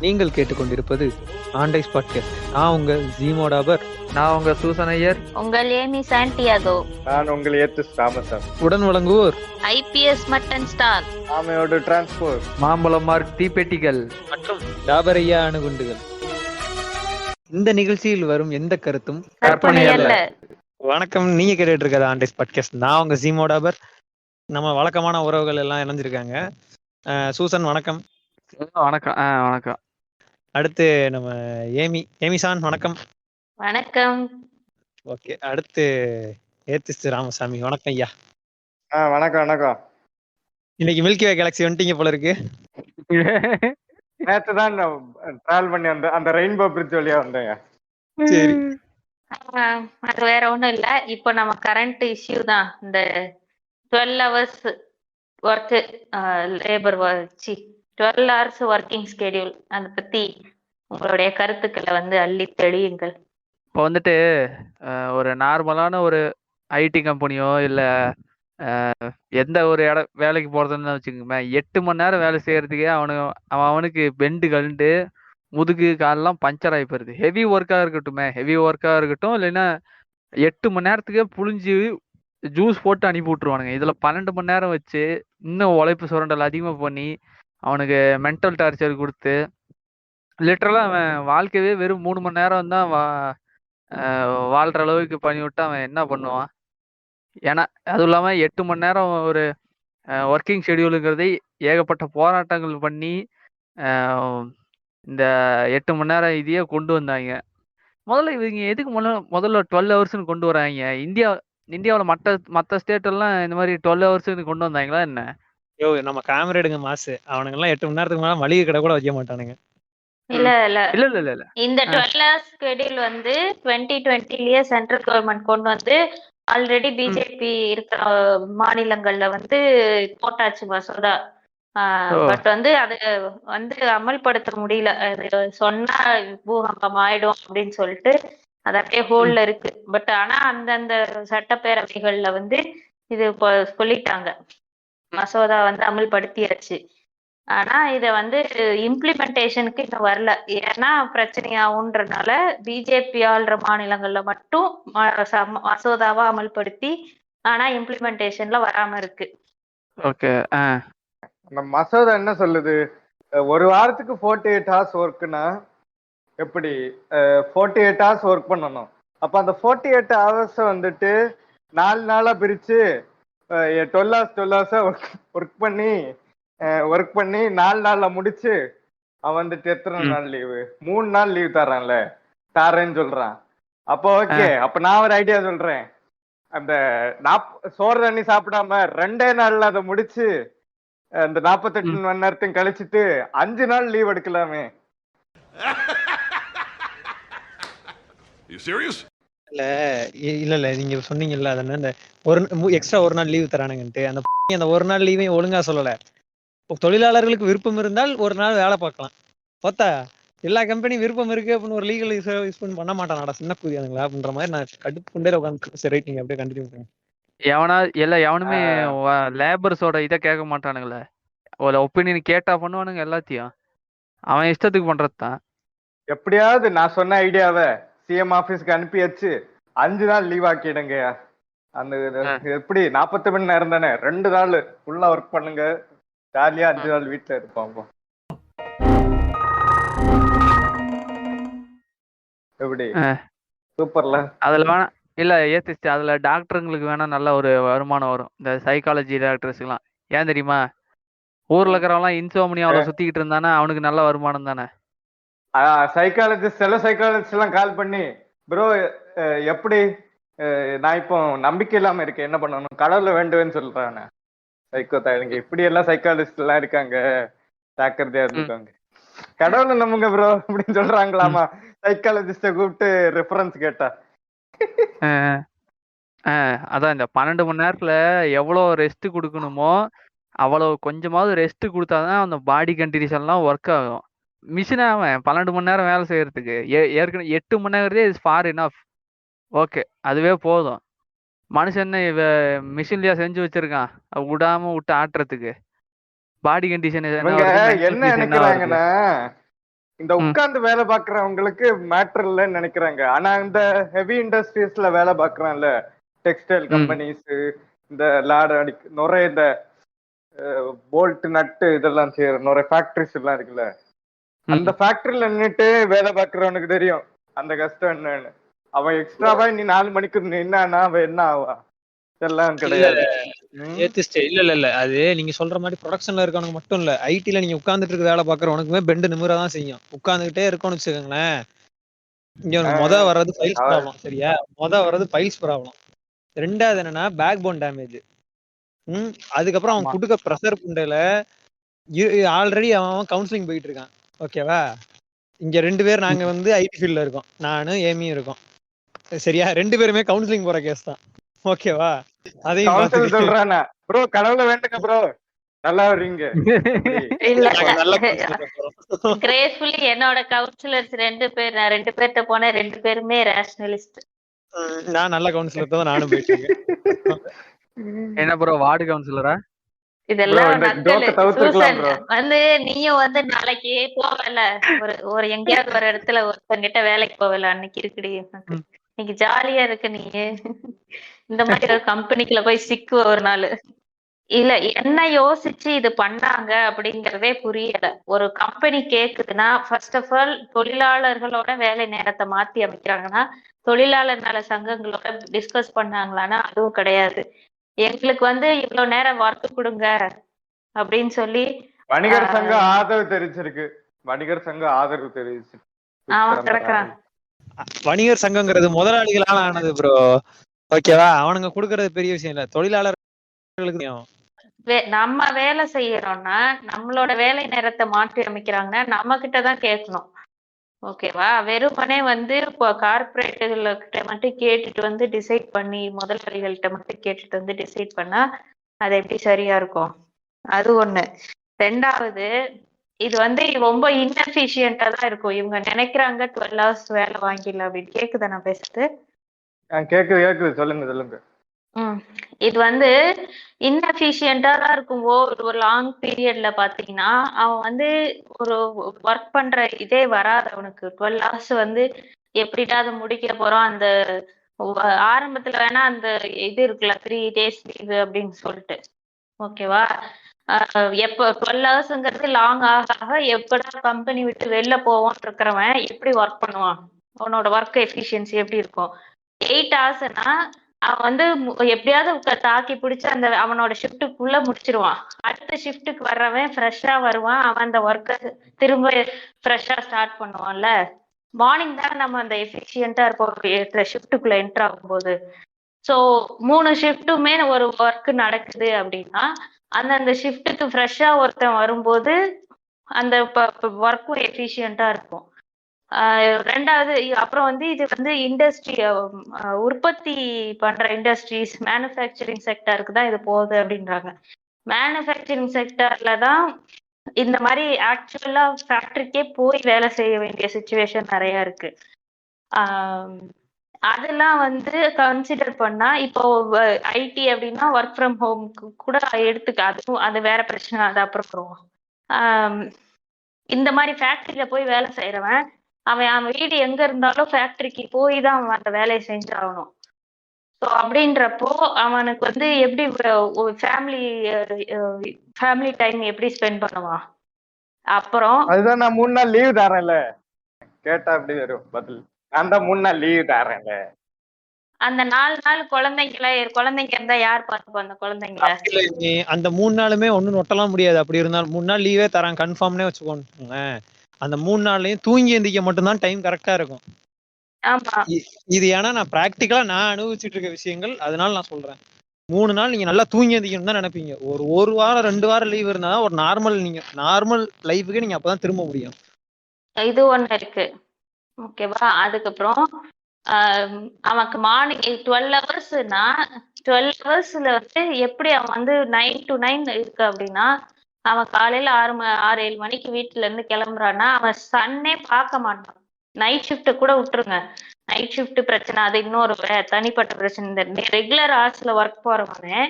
நீங்கள் கேட்டுக்கொண்டிருப்பது ஆண்டைஸ் பாட்காஸ்ட். நான் உங்க ஜீமோடாபர். நான் உங்க சூசன் ஐயர். உங்கள் ஏமி சாண்டியாகோ. நான் உங்கள் ஏத்து ராமசாமி. உடன் வழங்குவோர் ஐபிஎஸ் மட்டன் ஸ்டார், ஆமையோட டிரான்ஸ்போர்ட், மாம்பழம் மார்க் தீப்பெட்டிகள் மற்றும் டாபரையா அணுகுண்டுகள். இந்த நிகழ்ச்சியில் வரும் எந்த கருத்தும் கற்பனை அல்ல. வணக்கம், நீங்க கேட்டுட்டு இருக்கிறது ஆண்டைஸ் பாட்காஸ்ட். நான் உங்க ஜீமோடாபர். நம்ம வழக்கமான உறவுகள் எல்லாம் இணைஞ்சிருக்காங்க. சூசன் வணக்கம். வணக்கம். வணக்கம். அடுத்து நம்ம ஏமிசான் வணக்கம். வணக்கம். ஓகே, அடுத்து ஏத்திஸ் ராமசாமி வணக்கம் ஐயா. வணக்கம் வணக்கம். இன்னைக்கு மில்கி வே கேலக்ஸி வந்துட்டீங்க போல இருக்கு. நேற்று தான் டிராவல் பண்ணி அந்த ரெயின்போ பிரிட்ஜ் வழியா வந்தேங்க. சரி, அது வேற ஒண்ணும் இல்ல. இப்போ நம்ம கரண்ட் இஷ்யூ தான், இந்த 12 hours work, labour 12 hours working schedule. அதை பத்தி உங்களுடைய கருத்துக்களை அள்ளி தெளியுங்கள். இப்போ வந்துட்டு ஒரு நார்மலான ஒரு ஐடி கம்பெனியோ இல்ல எந்த ஒரு வேலைக்கு போறதுன்னு வச்சுக்கோங்க, 8 மணி நேரம் வேலை செய்யறதுக்கே அவனுக்கு பெண்டு கழுண்டு முதுகு காலெல்லாம் பஞ்சர் ஆகி போயிருது. ஹெவி ஒர்க்கா இருக்கட்டும் இல்லைன்னா 8 மணி நேரத்துக்கே புழிஞ்சு ஜூஸ் போட்டு அனுப்பி விட்டுருவானுங்க. இதுல 12 மணி நேரம் வச்சு இன்னும் உழைப்பு சுரண்டல் அதிகமா பண்ணி அவனுக்கு மென்டல் டார்ச்சர் கொடுத்து லிட்டரலா அவன் வாழ்க்கையே வெறும் 3 மணி நேரம் தான் வாழ்ற அளவுக்கு பண்ணி விட்டு அவன் என்ன பண்ணுவான்? ஏன்னா அதுவும் இல்லாம 8 மணி நேரம் ஒரு ஒர்க்கிங் ஷெடியூலுங்கிறதை ஏகப்பட்ட போராட்டங்கள் பண்ணி இந்த 8 மணி நேரம் இதையே கொண்டு வந்தாங்க. முதல்ல இவங்க எதுக்கு முதல்ல 12 ஹவர்ஸ்ன்னு கொண்டு வராங்க? இந்தியாவில் மற்ற ஸ்டேட் எல்லாம் இந்த மாதிரி 12 ஹவர்ஸ் கொண்டு வந்தாங்களா என்ன? யோ, நம்ம கேமரா எடுங்க மாசு. அவனுங்க எல்லாம் 8 மணி நேரத்துக்கு மேல மளிகை கடை கூட வைக்க மாட்டானுங்க. இல்ல இந்த 12 hours ஸ்கெடியூல் 2020லயே சென்ட்ரல் கவர்மெண்ட் கொண்டு வந்து ஆல்ரெடி பிஜேபி இருக்கிற மாநிலங்கள்ல போட்டாச்சு மசோதா. பட் அது அமல்படுத்த முடியல. சொன்னா பூகம்பம் ஆயிடும் அப்படின்னு சொல்லிட்டு அது அப்படியே ஹோல்ல இருக்கு. பட் ஆனா அந்தந்த சட்டப்பேரவைகள்ல இது சொல்லிட்டாங்க, மசோதா அமல்படுத்தியாச்சு. ஆனா இத இம்ப்ளிமெண்டேஷனுக்கு இன்னும் வரல. ஏன்னா பிரச்சனையாகுன்றதுனால பிஜேபி ஆள்ற மாநிலங்கள்ல மட்டும் மசோதாவா அமல்படுத்தி ஆனா இம்ப்ளிமெண்டேஷன்ல வராம இருக்கு. ஓகே, அந்த மசோதா என்ன சொல்லுது? ஒரு வாரத்துக்கு 48 hours ஒர்க்குன்னா எப்படி 48 hours ஒர்க் பண்ணணும். அப்ப அந்த 48 hours 4 நாளா பிரிச்சு 12 hours ஒர்க் பண்ணி 4 நாள்ல முடிச்சு அவன் எத்தனை நாள் லீவு? 3 நாள் லீவ் தரேன்னு சொல்றான். அப்போ ஓகே, அப்ப நான் ஒரு ஐடியா சொல்றேன். அந்த சோறு தண்ணி சாப்பிடாம 2 நாள்ல அதை முடிச்சு அந்த 48 மணி நேரத்தையும் கழிச்சிட்டு 5 நாள் லீவ் எடுக்கலாமே. இல்ல நீங்க சொன்னீங்கல்ல, அந்த ஒரு எக்ஸ்ட்ரா ஒரு நாள் லீவ் தரானுங்கன்ட்டு. அந்த ஒரு நாள் லீவையும் ஒழுங்கா சொல்லல. தொழிலாளர்களுக்கு விருப்பம் இருந்தால் ஒரு நாள் வேலை பார்க்கலாம். பார்த்தா எல்லா கம்பெனி விருப்பம் இருக்கு அப்படின்னு ஒரு லீகல் யூஸ் பண்ண மாட்டானடா சின்ன கூதியானுங்களா அப்படின்ற மாதிரி நான் கடுப்பு கொண்டே உட்காந்து. சரி, ரைட், நீங்க அப்படியே கண்டினியூ பண்ணுங்க. எவனுமே லேபர்ஸோட இதை கேட்க மாட்டானுங்களே. ஒரு ஒப்பீனியன் கேட்டா பண்ணுவானுங்க எல்லாத்தையும். அவன் இஷ்டத்துக்கு பண்றதுதான். எப்படியாவது நான் சொன்ன ஐடியாவை சிஎம் ஆபீஸ்க்கு அனுப்பி வச்சு 5 நாள் லீவ் ஆக்கிடுங்க. அந்த எப்படி 48 மணி நேரம் தானே, 2 நாள் ஃபுல்லா ஒர்க் பண்ணுங்க, ஜாலியா 5 நாள் வீட்டுல இருப்பாங்க. எப்படி சூப்பர்ல. அதுல வேணா இல்ல ஏத்திச்சு, அதுல டாக்டருங்களுக்கு வேணா நல்ல ஒரு வருமானம் வரும். இந்த சைக்காலஜி டாக்டர்ஸ்க்கு எல்லாம். ஏன் தெரியுமா? ஊர்ல இருக்கிறவங்களாம் இன்சோமனியாவில் சுத்திக்கிட்டு இருந்தானா அவனுக்கு நல்ல வருமானம் தானே. சைக்காலஜிஸ்ட் எல்லாம் கால் பண்ணி, ப்ரோ எப்படி நான் இப்போ நம்பிக்கை இல்லாம இருக்கேன், என்ன பண்ணணும், கடவுள வேண்டுவேன்னு சொல்றானே சைக்கோ தாயங்க. இப்படி எல்லாம் சைக்காலஜிஸ்ட் எல்லாம் இருக்காங்க, ஜாக்கிரதையா இருந்துக்காங்க. கடவுளை நம்புங்க ப்ரோ அப்படின்னு சொல்றாங்களாமா சைக்காலஜிஸ்ட கூப்பிட்டு ரெஃபரன்ஸ் கேட்டா. அதான் இந்த 12 மணி நேரத்துல எவ்வளவு ரெஸ்ட் கொடுக்கணுமோ அவ்வளவு கொஞ்சமாவது ரெஸ்ட் கொடுத்தாதான் அந்த பாடி கண்டிஷன் எல்லாம் ஒர்க் ஆகும். மிஷினா அவன் 12 மணி நேரம் வேலை செய்யறதுக்கு ஏற்கனவே 8 மணி நேரத்தே இஸ் ஃபார் இனஃப். ஓகே, அதுவே போதும். மனுஷன் மிஷின்லயா செஞ்சு வச்சிருக்கான் விடாம விட்டு ஆட்டுறதுக்கு? பாடி கண்டிஷன் என்ன நினைக்கிறாங்கன்னா, இந்த உட்கார்ந்து வேலை பாக்குறவங்களுக்கு மேட்டர் இல்லைன்னு நினைக்கிறாங்க. ஆனா இந்த ஹெவி இண்டஸ்ட்ரீஸ்ல வேலை பாக்குறான்ல, டெக்ஸ்டைல் கம்பெனிஸ், இந்த நிறைய இந்த போல்ட் நட்டு இதெல்லாம் செய்யற நிறைய ஃபேக்டரிஸ் எல்லாம் இருக்குல்ல, அந்த ஃபேக்டரியில நின்னுட்டு வேலை பாக்குறவனுக்கு தெரியும் அந்த கஷ்டம் என்னன்னு. அவன் எக்ஸ்ட்ராவா நீ 4 மணிக்கு நின்னானா அவன் என்ன ஆவா? இதெல்லாம் கிடையாது. இல்ல அது நீங்க சொல்ற மாதிரி ப்ரொடக்ஷன்ல இருக்கவனுக்கு மட்டும் இல்ல, ஐடில நீங்க உட்கார்ந்துட்டு இருக்க வேலை பாக்குறவனுக்குமே பெண்டு நிமிரதான் செய்யும். உட்கார்ந்துகிட்டே இருக்கணும்னு வச்சுக்கோங்களேன். இங்க வர்றது ஃபைல்ஸ் ப்ராப்ளம். சரியா? வர்றது ஃபைல்ஸ் ப்ராப்ளம். ரெண்டாவது என்னன்னா பேக் போன் டேமேஜ். அதுக்கப்புறம் அவன் குடுக்க ப்ரெஷர் புண்டையில ஆல்ரெடி அவன் கவுன்சிலிங் போயிட்டு இருக்கான். ஓகேவா? இங்க 2 பேர் நாங்க வந்து ஐடி ஃபீல்ட்ல இருக்கோம். நானும் ஏமியும் இருக்கோம். சரியா? 2 பேருமே கவுன்சிலிங் போற கேஸ் தான். ஓகேவா? அதையும் சொல்றானா ப்ரோ, கடவுளை வேண்டுங்க ப்ரோ, நல்லா வர்றீங்க. இல்ல கிரேஸ்ஃபுல்லி என்னோட கவுன்சிலர்ஸ் 2 பேர், நான் 2 பேர்ட்ட போனேன், 2 பேருமே ரேஷனலிஸ்ட். நான் நல்ல கவுன்சிலர் தான் நானும் போயிட்டு இருக்கேன். என்ன ப்ரோ வார்டு கவுன்சிலரா? இதெல்லாம் வந்து நீயும் வந்து நாளைக்கு போவல ஒரு எங்கேயாவது ஒரு இடத்துல ஒருத்தங்கிட்ட வேலைக்கு போவல, அன்னைக்கு இருக்குடி இன்னைக்கு ஜாலியா இருக்கு. நீ இந்த மாதிரி ஒரு கம்பெனிக்குள்ள போய் சிக்குவ ஒரு நாள். இல்ல என்ன யோசிச்சு இது பண்ணாங்க அப்படிங்கறதே புரியல. ஒரு கம்பெனி கேக்குதுன்னா ஃபர்ஸ்ட் ஆஃப் ஆல் தொழிலாளர்களோட வேலை நேரத்தை மாத்தி அமைக்கிறாங்கன்னா தொழிலாளர் நல சங்கங்களோட டிஸ்கஸ் பண்ணாங்களான்னா அதுவும் கிடையாது. எங்களுக்கு வந்து இவ்வளவு நேரம் ஒர்க் கொடுங்க அப்படின்னு சொல்லி வணிகர் சங்கம் ஆதரவு தெரிவிச்சிருக்கு. வணிகர் சங்கம் ஆதரவு தெரிவிச்சு அவன் கிடக்குறான். வணிகர் சங்கங்கிறது முதலாளிகளால ஆனது ப்ரோ. ஓகேவா? அவனுங்க கொடுக்கறது பெரிய விஷயம் இல்ல, தொழிலாளர்களுக்கு. நம்ம வேலை செய்யறோம்னா நம்மளோட வேலை நேரத்தை மாற்றி அமைக்கிறாங்கன்னா நம்ம கிட்டதான் கேட்கணும். ஓகேவா? வெறுமனே வந்து இப்போ கார்பரேட்டுகள்கிட்ட மட்டும் கேட்டுட்டு வந்து டிசைட் பண்ணி முதலாளிகள்கிட்ட மட்டும் கேட்டுட்டு வந்து டிசைட் பண்ணா அது எப்படி சரியா இருக்கும்? அது ஒண்ணு. ரெண்டாவது, இது வந்து ரொம்ப இன்எஃபிஷியன்டா தான் இருக்கும். இவங்க நினைக்கிறாங்க 12 hours வேலை வாங்கிடலாம் அப்படின்னு. கேக்குதா நான் பேசுறது? கேக்குது. சொல்லுங்க. இது வந்து இன்எஃபிஷியன்டா தான் இருக்கும். ஒரு லாங் பீரியட்ல பாத்தீங்கன்னா அவன் வந்து ஒரு ஒர்க் பண்ற இதே வராது அவனுக்கு. 12 hours வந்து எப்படிடா அதை முடிக்க போறோம். அந்த ஆரம்பத்துல வேணா அந்த இது இருக்குல்ல 3 days லீவு அப்படின்னு சொல்லிட்டு, ஓகேவா? எப்ப 12 hours லாங் ஆக எப்படா கம்பெனி விட்டு வெளில போவோம் இருக்கிறவன் எப்படி ஒர்க் பண்ணுவான்? அவனோட ஒர்க் எஃபிஷியன்சி எப்படி இருக்கும்? 8 hours அவன் வந்து எப்படியாவது தாக்கி பிடிச்சு அந்த அவனோட ஷிஃப்ட்டுக்குள்ள முடிச்சிருவான். அடுத்த ஷிஃப்ட்டுக்கு வர்றவன் ஃப்ரெஷ்ஷா வருவான். அவன் அந்த ஒர்க்கை திரும்ப ஃப்ரெஷ்ஷா ஸ்டார்ட் பண்ணுவான்ல. மார்னிங் தான் நம்ம அந்த எஃபிஷியன்டா இருப்போம் ஷிஃப்ட்டுக்குள்ள என்டர் ஆகும்போது. ஸோ 3 ஷிஃப்ட்டுமே ஒரு ஒர்க் நடக்குது அப்படின்னா அந்த ஷிஃப்ட்டுக்கு ஃப்ரெஷ்ஷா ஒருத்தன் வரும்போது அந்த ஒர்க்கும் எஃபிஷியன்டா இருக்கும். ரெண்டாவது, அப்புறம் வந்து இது வந்து இண்டஸ்ட்ரி உற்பத்தி பண்ற இண்டஸ்ட்ரீஸ் மேனுஃபேக்சரிங் செக்டருக்கு தான் இது போகுது அப்படின்றாங்க. மேனுஃபேக்சரிங் செக்டர்ல தான் இந்த மாதிரி ஆக்சுவலா ஃபேக்டரிக்கே போய் வேலை செய்ய வேண்டிய சுச்சுவேஷன் நிறைய இருக்கு. அதெல்லாம் வந்து கன்சிடர் பண்ணா இப்போ ஐடி அப்படின்னா ஒர்க் ஃப்ரம் ஹோம்க்கு கூட எடுத்துக்க, அதுவும் அது வேற பிரச்சனை, அது அப்புறம். இந்த மாதிரி ஃபேக்டரியில போய் வேலை செய்யறவன் அவன் வீடு எங்க இருந்தாலும் ஃபேக்டரிக்கு போய் தான் அவன் அந்த வேலையை செஞ்சாகணும். ஸோ அப்படின்றப்போ அவனுக்கு வந்து எப்படி ஃபேமிலி டைம் எப்படி ஸ்பெண்ட் பண்ணுவான்? அப்புறம் அதுதான் நான் 3 நாள் லீவ் தரேன்ல, கேட்டா அப்படி வரும் பதில். நான் தான் 3 நாள் லீவ் தரேன்ல. அந்த 4 நாள் குழந்தைங்க இருந்தா யார் பார்த்துப்பா அந்த குழந்தைங்கள? அந்த 3 நாளுமே ஒண்ணும் நொட்டலாம் முடியாது. அப்படி இருந்தாலும் 3 நாள் லீவே தரான் கன்ஃபார்ம்னே வச்சுக்கோங்க. அந்த 3 நாள்லயும் தூங்கி எந்திரிக்க மட்டும்தான் டைம் கரெக்டா இருக்கும். இது ஏன்னா நான் பிராக்டிக்கலா நான் அனுபவிச்சுட்டு இருக்க விஷயங்கள், அதனால நான் சொல்றேன். 3 நாள் நீங்க நல்லா தூங்கி எந்திரிக்கணும் தான் நினைப்பீங்க. ஒரு வாரம் 2 வாரம் லீவ் இருந்தா ஒரு நார்மல் லைஃபுக்கு நீங்க அப்பதான் திரும்ப முடியும். இது ஒண்ணு இருக்கு, ஓகேவா? அதுக்கப்புறம் அவனுக்கு மார்னிங் 12 ஹவர்ஸ்னா 12 ஹவர்ஸ்ல வந்து எப்படி அவன் வந்து 9 to 9 இருக்கு அப்படின்னா அவன் காலையில 6-7 மணிக்கு வீட்டுல இருந்து கிளம்புறான்னா அவன் சன்னே பார்க்க மாட்டான். நைட் ஷிஃப்ட் கூட விட்டுருங்க, நைட் ஷிஃப்ட் பிரச்சனை அது இன்னொரு தனிப்பட்ட பிரச்சனை. இந்த ரெகுலர் ஹவர்ஸ்ல ஒர்க் போறவனே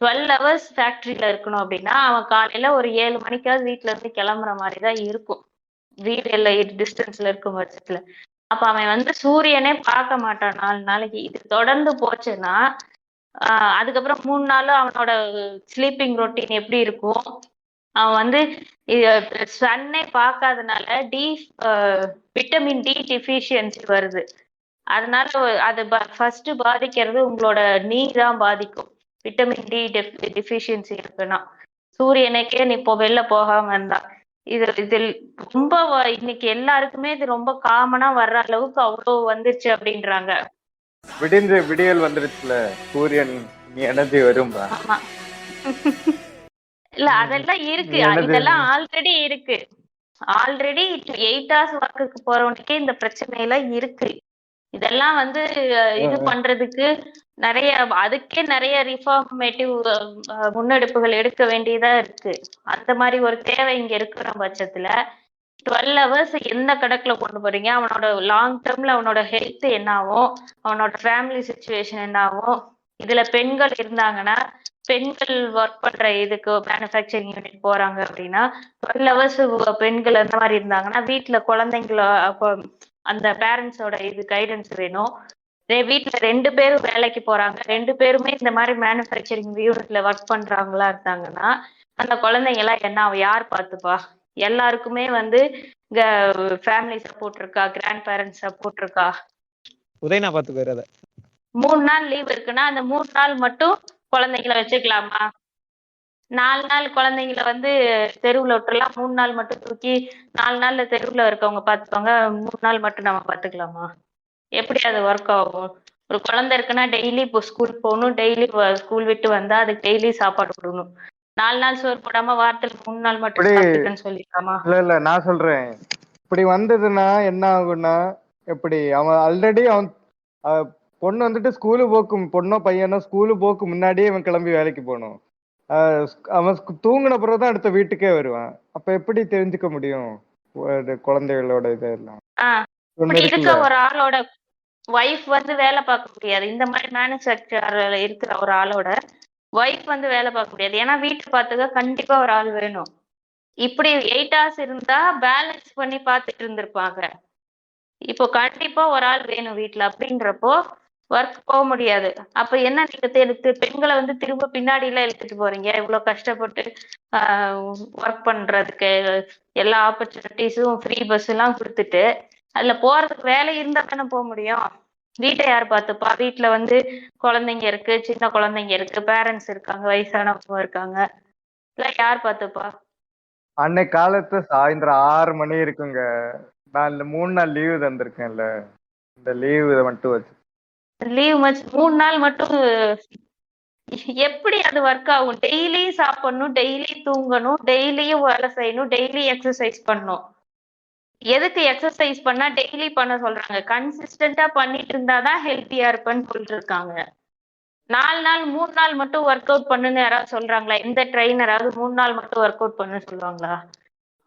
12 ஹவர்ஸ் ஃபேக்டரியில இருக்கணும் அப்படின்னா அவன் காலையில ஒரு 7 மணிக்காவது வீட்டுல இருந்து கிளம்புற மாதிரிதான் இருக்கும். வீடு இல்லை டிஸ்டன்ஸ்ல இருக்கும் பட்சத்துல. அப்ப அவன் வந்து சூரியனே பார்க்க மாட்டான் 4 நாளைக்கு. இது தொடர்ந்து போச்சுன்னா அதுக்கப்புறம் 3 நாளும் அவனோட ஸ்லீப்பிங் ரொட்டீன் எப்படி இருக்கும்? அவன் வந்து சன்னே பார்க்காதனால விட்டமின் டி டிஃபிஷியன்சி வருது. அதனால அது ஃபர்ஸ்ட் பாதிக்கிறது உங்களோட நீ தான் பாதிக்கும். விட்டமின் டி டிஃபிஷியன்சி இருக்குன்னா சூரியனுக்கே நீ இப்போ வெளில போகாம இருந்தா இதில் ரொம்ப இன்னைக்கு எல்லாருக்குமே இது ரொம்ப காமனா வர்ற அளவுக்கு அவ்வளவு வந்துருச்சு அப்படின்றாங்க. விடியல் வந்துருச்சுல, சூரியன் நீ எனர்ஜி வரும்பா. ஆமா. இல்ல அதெல்லாம் இருக்கு, இதெல்லாம் ஆல்ரெடி இருக்கு. ஆல்ரெடி 8 hours ஒர்க்குக்கு போறவனுக்கே இந்த பிரச்சனை எல்லாம் இருக்கு. இதெல்லாம் வந்து இது பண்றதுக்கு அதுக்கே நிறைய ரிஃபார்மேட்டிவ் முன்னெடுப்புகள் எடுக்க வேண்டியதா இருக்கு. அந்த மாதிரி ஒரு தேவை இங்க இருக்கிற பட்சத்துல 12 hours எந்த கணக்குல கொண்டு போறீங்க? அவனோட லாங் டேர்ம்ல அவனோட ஹெல்த் என்ன ஆகும், அவனோட ஃபேமிலி சுச்சுவேஷன் என்ன ஆகும்? இதுல பெண்கள் இருந்தாங்கன்னா, பெண்கள் ஒர்க் பண்ற இதுக்கு மேனுஃபேக்சரிங் யூனிட் போறாங்க அப்படின்னா 12 hours பெண்கள் அந்த மாதிரி இருந்தாங்கன்னா வீட்டுல குழந்தைங்கள அந்த பேரண்ட்ஸோட இது கைடன்ஸ் வேணும். வீட்டுல 2 பேரும் வேலைக்கு போறாங்க, 2 பேருமே இந்த மாதிரி மேனுஃபேக்சரிங் யூனிட்ல ஒர்க் பண்றவங்களா இருந்தாங்கன்னா அந்த குழந்தைங்க எல்லாம் என்ன யார் பார்த்துப்பா? எல்லாருக்குமே வந்து இங்க ஃபேமிலி சப்போர்ட் இருக்கா, கிராண்ட் பேரண்ட்ஸ் சப்போர்ட் இருக்கா? உதயனா பாத்துக்காரு அத. 3 நாள் லீவ் இருக்குன்னா அந்த 3 நாள் மட்டும் குழந்தைங்களை வச்சுக்கலாமா? 4 நாள் குழந்தைங்களை வந்து தெருவுல விட்டுறலாம், 3 நாள் மட்டும் தூக்கி 4 நாள்ல தெருவுல இருக்கவங்க பார்த்துப்பாங்க, 3 நாள் மட்டும் நம்ம பார்த்துக்கலாமா? எப்படி அது ஒர்க் ஆகும்? ஒரு குழந்தை இருக்குன்னா டெய்லி இப்போ ஸ்கூல் போகணும், டெய்லி ஸ்கூல் விட்டு வந்தா அதுக்கு டெய்லி சாப்பாடு கொடுக்கணும். 4 நாள் சோறு போடாம வாரத்துல 3 நாள் மட்டும் சாப்பிட்டுக்கன்னு சொல்லிருக்காமா? இல்ல நான் சொல்றேன், இப்படி வந்ததுன்னா என்ன ஆகும்னா, எப்படி அவன் ஆல்ரெடி அவன் பொண்ணு வந்துட்டு ஸ்கூலு போக்கும், பொண்ணோ பையனோ ஸ்கூலு போக்கு முன்னாடியே அவன் கிளம்பி வேலைக்கு போகணும். அவன் தூங்கின பிறகுதான் அடுத்த வீட்டுக்கே வருவான். அப்ப எப்படி தெரிஞ்சுக்க முடியும் குழந்தைகளோட இதெல்லாம்? இதுக்கு ஒரு ஆளோட ஒய்ஃப் வந்து வேலை பார்க்க முடியாது. இந்த மாதிரி மேனுஃபேக்சர்ல இருக்கிற ஒரு ஆளோட ஒய்ஃப் வந்து வேலை பார்க்க முடியாது. ஏன்னா வீட்டு பார்த்துக்க கண்டிப்பா ஒரு ஆள் வேணும். இப்படி 8 hours இருந்தா பேலன்ஸ் பண்ணி பார்த்துட்டு இருந்திருப்பாங்க. இப்போ கண்டிப்பா ஒரு ஆள் வேணும் வீட்டுல. அப்படின்றப்போ ஒர்க் போக முடியாது. அப்ப என்ன நீங்க பெண்களை வந்து திரும்ப பின்னாடி எல்லாம் இழுத்துட்டு போறீங்க? இவ்வளவு கஷ்டப்பட்டு ஒர்க் பண்றதுக்கு எல்லா ஆப்பர்ச்சுனிட்டிஸும் ஃப்ரீ பஸ் எல்லாம் கொடுத்துட்டு அதுல போறதுக்கு வேலை இருந்தா தானே போக முடியும். வீட்டை யார் பார்த்துப்பா? வீட்டுல வந்து குழந்தைங்க இருக்கு, சின்ன குழந்தைங்க இருக்கு, பேரண்ட்ஸ் இருக்காங்க, வயசானவங்க இருக்காங்க, இல்ல யார் பார்த்துப்பா? அன்னைக்கு காலத்து சாயந்தரம் 6 மணி இருக்குங்க. நான் இந்த 3 நாள் லீவு தந்திருக்கேன்ல, இந்த லீவு மட்டும் வச்சு லீவ் 3 நாள் மட்டும் எப்படி அது ஒர்க் ஆகும்? டெய்லி சாப்பிடணும், டெய்லி தூங்கணும், டெய்லியும் வேலை செய்யணும், டெய்லி எக்ஸசைஸ் பண்ணணும். எதுக்கு எக்ஸசைஸ் பண்ணா டெய்லி பண்ண சொல்றாங்க? கன்சிஸ்டன்டா பண்ணிட்டு இருந்தாதான் ஹெல்த்தியா இருப்பேன்னு சொல்லிட்டு இருக்காங்க. 4 நாள் 3 நாள் மட்டும் ஒர்க் அவுட் பண்ணுன்னு யாராவது சொல்றாங்களா? எந்த ட்ரெயினராவது 3 நாள் மட்டும் ஒர்க் அவுட் பண்ண சொல்லுவாங்களா?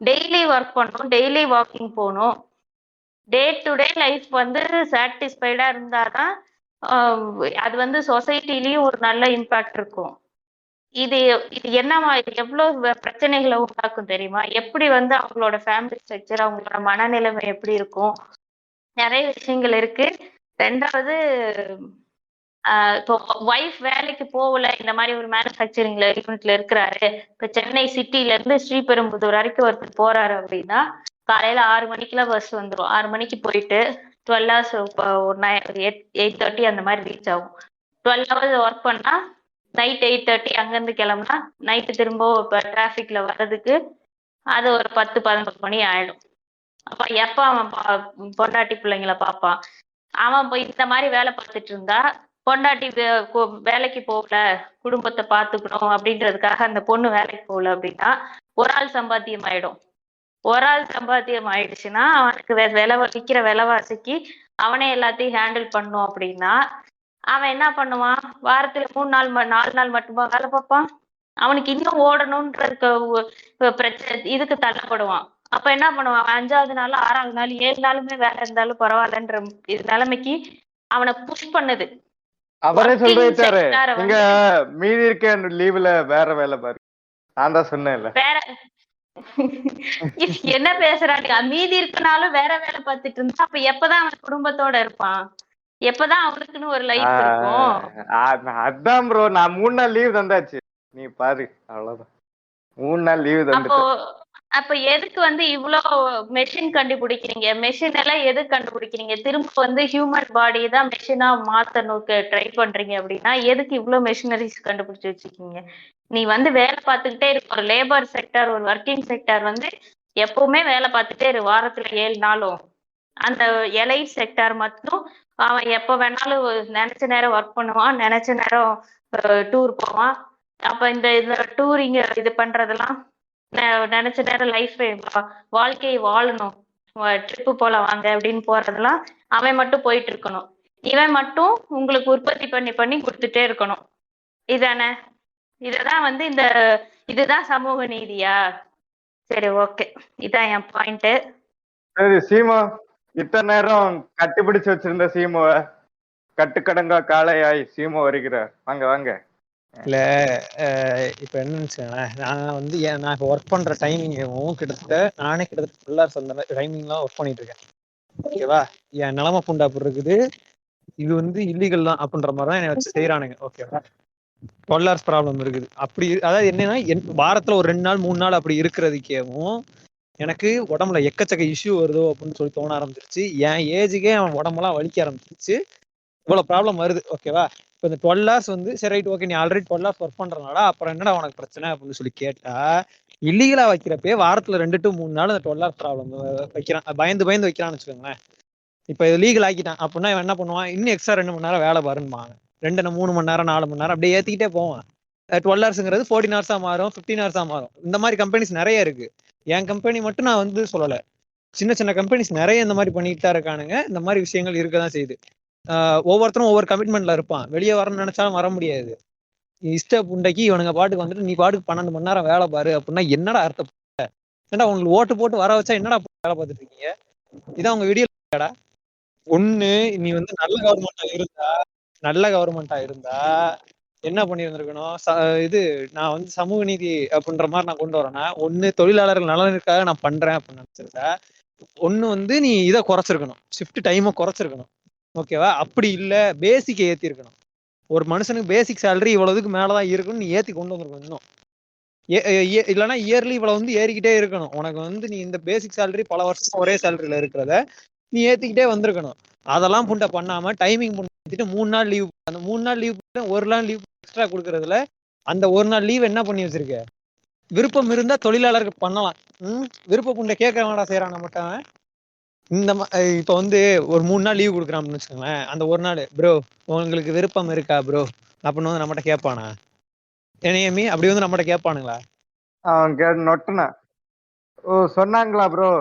டெய்லி ஒர்க் பண்ணணும், டெய்லி வாக்கிங் போகணும். டே டு டே லைஃப் வந்து சாட்டிஸ்ஃபைடா இருந்தாதான் அது வந்து சொசைட்டிலயும் ஒரு நல்ல இம்பாக்ட் இருக்கும். இது என்னமா இது எவ்வளவு பிரச்சனைகளை உண்டாக்கும் தெரியுமா? எப்படி வந்து அவங்களோட ஃபேமிலி ஸ்ட்ரக்சர், அவங்களோட மனநிலைமை எப்படி இருக்கும்? நிறைய விஷயங்கள் இருக்கு. 2வது இப்போ ஒய்ஃப் வேலைக்கு போகல, இந்த மாதிரி ஒரு மேனுஃபேக்சரிங்ல யூனிட்ல இருக்கிறாரு, இப்ப சென்னை சிட்டில இருந்து ஸ்ரீபெரும்புதூர் வரைக்கும் ஒருத்தர் போறாரு அப்படின்னா காலையில 6 மணிக்கெல்லாம் பஸ் வந்துடும். 6 மணிக்கு போயிட்டு 12 hours ஒரு 8:30 அந்த மாதிரி ரீச் ஆகும். 12 hours ஒர்க் பண்ணா நைட் 8:30 அங்கிருந்து கிளம்புனா நைட்டு திரும்ப இப்போ டிராஃபிக்ல வர்றதுக்கு அது ஒரு 10-11 மணி ஆயிடும். அப்ப எப்ப அவன் பொண்டாட்டி பிள்ளைங்களை பார்ப்பான்? அவன் போய் இந்த மாதிரி வேலை பார்த்துட்டு இருந்தா பொண்டாட்டி வேலைக்கு போகல, குடும்பத்தை பார்த்துக்கணும் அப்படின்றதுக்காக அந்த பொண்ணு வேலைக்கு போகல அப்படின்னா ஒரு ஆள் சம்பாத்தியம் ஆயிடும். ஒரு ஆள் சம்பாத்தியம் ஆயிடுச்சுன்னா அவனுக்கு விற்கிற விலைவாசிக்கு அவனே எல்லாத்தையும் ஹேண்டில் பண்ணும். அப்படின்னா அவன் என்ன பண்ணுவான்? வாரத்துல 3 நாள் 4 நாள் மட்டுமா வேலை பார்ப்பான்? அவனுக்கு இன்னும் ஓடணும்ன்றதுக்கு பிரச்சனை இதுக்கு தள்ளப்படுவான். அப்ப என்ன பண்ணுவான்? 5வது நாள் 6வது நாள் 7 நாளுமே வேலை இருந்தாலும் பரவாயில்லன்ற நிலைமைக்கு அவனை புஷ் பண்ணுது. அவரே சொல்றாரு, நீங்க மீதி இருக்க லீவ்ல வேற வேலை பாரு. நான் தான் சொன்னேன்ல. என்ன பேசுறாங்க? மீதி இருக்கனாலும் வேற வேலை பார்த்துட்டு இருந்தா அப்ப எப்பதான் அவன் குடும்பத்தோட இருப்பான்? எப்பதான் அவனுக்குன்னு ஒரு லைஃப் இருக்கும்? அதான் ப்ரோ, நான் 3 நாள் லீவ் தந்தாச்சு, நீ பாரு. அவ்வளவுதான், 3 நாள் லீவ் அப்போ தந்துட்டேன். அப்ப எதுக்கு வந்து இவ்ளோ மெஷின் கண்டுபிடிக்கிறீங்க? மெஷின் எல்லாம் எதுக்கு கண்டுபிடிக்கிறீங்க? திரும்ப வந்து ஹியூமன் பாடி தான் மெஷினா மாத்தணும் ட்ரை பண்றீங்க அப்படின்னா எதுக்கு இவ்ளோ மெஷினரிஸ் கண்டுபிடிச்சு வச்சிருக்கீங்க? நீ வந்து வேலை பார்த்துக்கிட்டே இருக்க. ஒரு லேபர் செக்டர், ஒரு ஒர்க்கிங் செக்டர் வந்து எப்பவுமே வேலை பார்த்துட்டே இரு, வாரத்துல 7 நாளும். அந்த எலைட் செக்டார் மட்டும் அவன் எப்ப வேணாலும் நினைச்ச நேரம் ஒர்க் பண்ணுவான், நினைச்ச நேரம் டூர் போவான். அப்ப இந்த டூரிங் இது பண்றதெல்லாம் நினைச்ச நேரம் லைஃப் வாழ்க்கையை வாழணும், ட்ரிப்பு போல வாங்க அப்படின்னு போறதெல்லாம் அவன் மட்டும் போயிட்டு இருக்கணும். இவன் மட்டும் உங்களுக்கு உற்பத்தி பண்ணி பண்ணி கொடுத்துட்டே இருக்கணும். இதானே? இததான் வந்து இதுதான் சமூக நீதியா? சரி, ஓகே, இதான் என் பாயிண்ட். சரி சீமோ, இத்தனை நேரம் கட்டிப்பிடிச்சு வச்சிருந்த சீமோவ கட்டுக்கடங்கா காளையாய் சீமோ வருகிறார். வாங்க வாங்க. இல்ல இப்ப என்னன்னு வச்சுக்கோங்களேன், நான் வந்து நான் இப்போ ஒர்க் பண்ற டைமிங்கும் கிட்டத்தட்ட நானே கிட்டத்தட்ட 12 hours அந்த டைமிங்லாம் ஒர்க் பண்ணிட்டு இருக்கேன். ஓகேவா? என் நிலைமை புண்டா அப்படி இருக்குது. இது வந்து இல்லீகல் தான் அப்படின்ற மாதிரி தான் என்னை வச்சு செய்யறானுங்க. ஓகேவா? 12 hours ப்ராப்ளம் இருக்குது. அப்படி அதாவது என்னன்னா, வாரத்துல ஒரு 2 நாள் 3 நாள் அப்படி இருக்கிறதுக்கேவும் எனக்கு உடம்புல எக்கச்சக்க இஷ்யூ வருதோ அப்படின்னு சொல்லி தோண ஆரம்பிச்சிருச்சு. என் ஏஜுக்கே அவன் உடம்பெல்லாம் வலிக்க ஆரம்பிச்சிருச்சு. இவ்வளவு ப்ராப்ளம் வருது. ஓகேவா? இப்போ இந்த 12 hours வந்து சரி ரைட் ஓகே, நீ ஆல்ரெடி 12 hours ஒர்க் பண்றதுனால அப்புறம் என்னடா உனக்கு பிரச்சனை அப்படின்னு சொல்லி கேட்டா, இல்லீகலா வைக்கிறப்பே வாரத்துல 2 to 3 நாள் அந்த 12 hours ப்ராப்ளம் வைக்கிறான். பயந்து பயந்து வைக்கிறான்னு வச்சுக்கோங்களேன். இப்ப இது லீகல் ஆக்கிட்டான் அப்படின்னா இவன் என்ன பண்ணுவான்? இன்னும் எக்ஸ்ட்ரா 2 மணி நேரம் வேலை பாருன்னுவாங்க. 3 மணி நேரம் 4 மணி நேரம் அப்படியே ஏத்திக்கிட்டே போவான். 12 ஹவர்ஸ்ங்கிறது 14 hours மாறும், 15 hours மாறும். இந்த மாதிரி கம்பெனிஸ் நிறைய இருக்கு. என் கம்பெனி மட்டும் நான் வந்து சொல்லல, சின்ன சின்ன கம்பெனிஸ் நிறைய இந்த மாதிரி பண்ணிட்டு தான் இருக்கானுங்க. இந்த மாதிரி விஷயங்கள் இருக்கதான் செய்யுது. ஒவ்வொருத்தரும் ஒவ்வொரு கமிட்மெண்ட்ல இருப்பான். வெளியே வரணும்னு நினைச்சாலும் வர முடியாது. இஷ்ட புண்டைக்கு இவனுங்க பாட்டுக்கு வந்துட்டு நீ பாட்டுக்கு 12 மணி நேரம் வேலை பாரு அப்படின்னா என்னடா அர்த்தம்? ஏன்டா உங்களுக்கு ஓட்டு போட்டு வர வச்சா என்னடா வேலை பார்த்துட்டு இருக்கீங்க? இதான் உங்க வீடியோ. ஒண்ணு நீ வந்து நல்ல கவர்மெண்டா இருந்தா என்ன பண்ணியிருந்திருக்கணும்? இது நான் வந்து சமூக நீதி அப்படின்ற மாதிரி நான் கொண்டு வரேன்னா, ஒண்ணு தொழிலாளர்கள் நலனுக்காக நான் பண்றேன் அப்படின்னு நினைச்சிருந்தா, ஒண்ணு வந்து நீ இதை குறைச்சிருக்கணும், ஷிஃப்ட் டைமை குறைச்சிருக்கணும். ஓகேவா? அப்படி இல்ல பேசிக் ஏத்தி இருக்கணும். ஒரு மனுஷனுக்கு பேசிக் சேலரி இவ்வளவுக்கு மேலதான் இருக்குன்னு நீ ஏத்தி கொண்டு வந்திருக்கணும். இன்னும் இல்லைன்னா இயர்லி இவ்வளவு வந்து ஏறிக்கிட்டே இருக்கணும். உனக்கு வந்து நீ இந்த பேசிக் சேலரி பல வருஷம் ஒரே சேலரியில இருக்கிறத நீ ஏத்திக்கிட்டே வந்திருக்கணும். அதெல்லாம் புண்டை பண்ணாம டைமிங் பண்ணிட்டு 3 நாள் லீவ், அந்த 3 நாள் லீவ் 1 நாள் லீவ் எக்ஸ்ட்ரா கொடுக்கறதுல அந்த 1 நாள் லீவ் என்ன பண்ணி வச்சிருக்க? விருப்பம் இருந்தா தொழிலாளர்கள் பண்ணலாம். விருப்ப புண்டை கேட்க வேண்டாம் செய்யறான் நம்மகிட்ட. இந்த இப்ப வந்து ஒரு 3 நாள் லீவ் கொடுக்குறான் அப்படின்னு வச்சுக்கோங்களேன். அந்த 1 நாள் ப்ரோ உங்களுக்கு விருப்பம் இருக்கா ப்ரோ அப்படின்னு வந்து நம்மகிட்ட கேட்பானா? என்னையமி அப்படி வந்து நம்மகிட்ட கேட்பானுங்களா? அவன் நொட்டுனா ஓ சொன்னாங்களா ப்ரோ?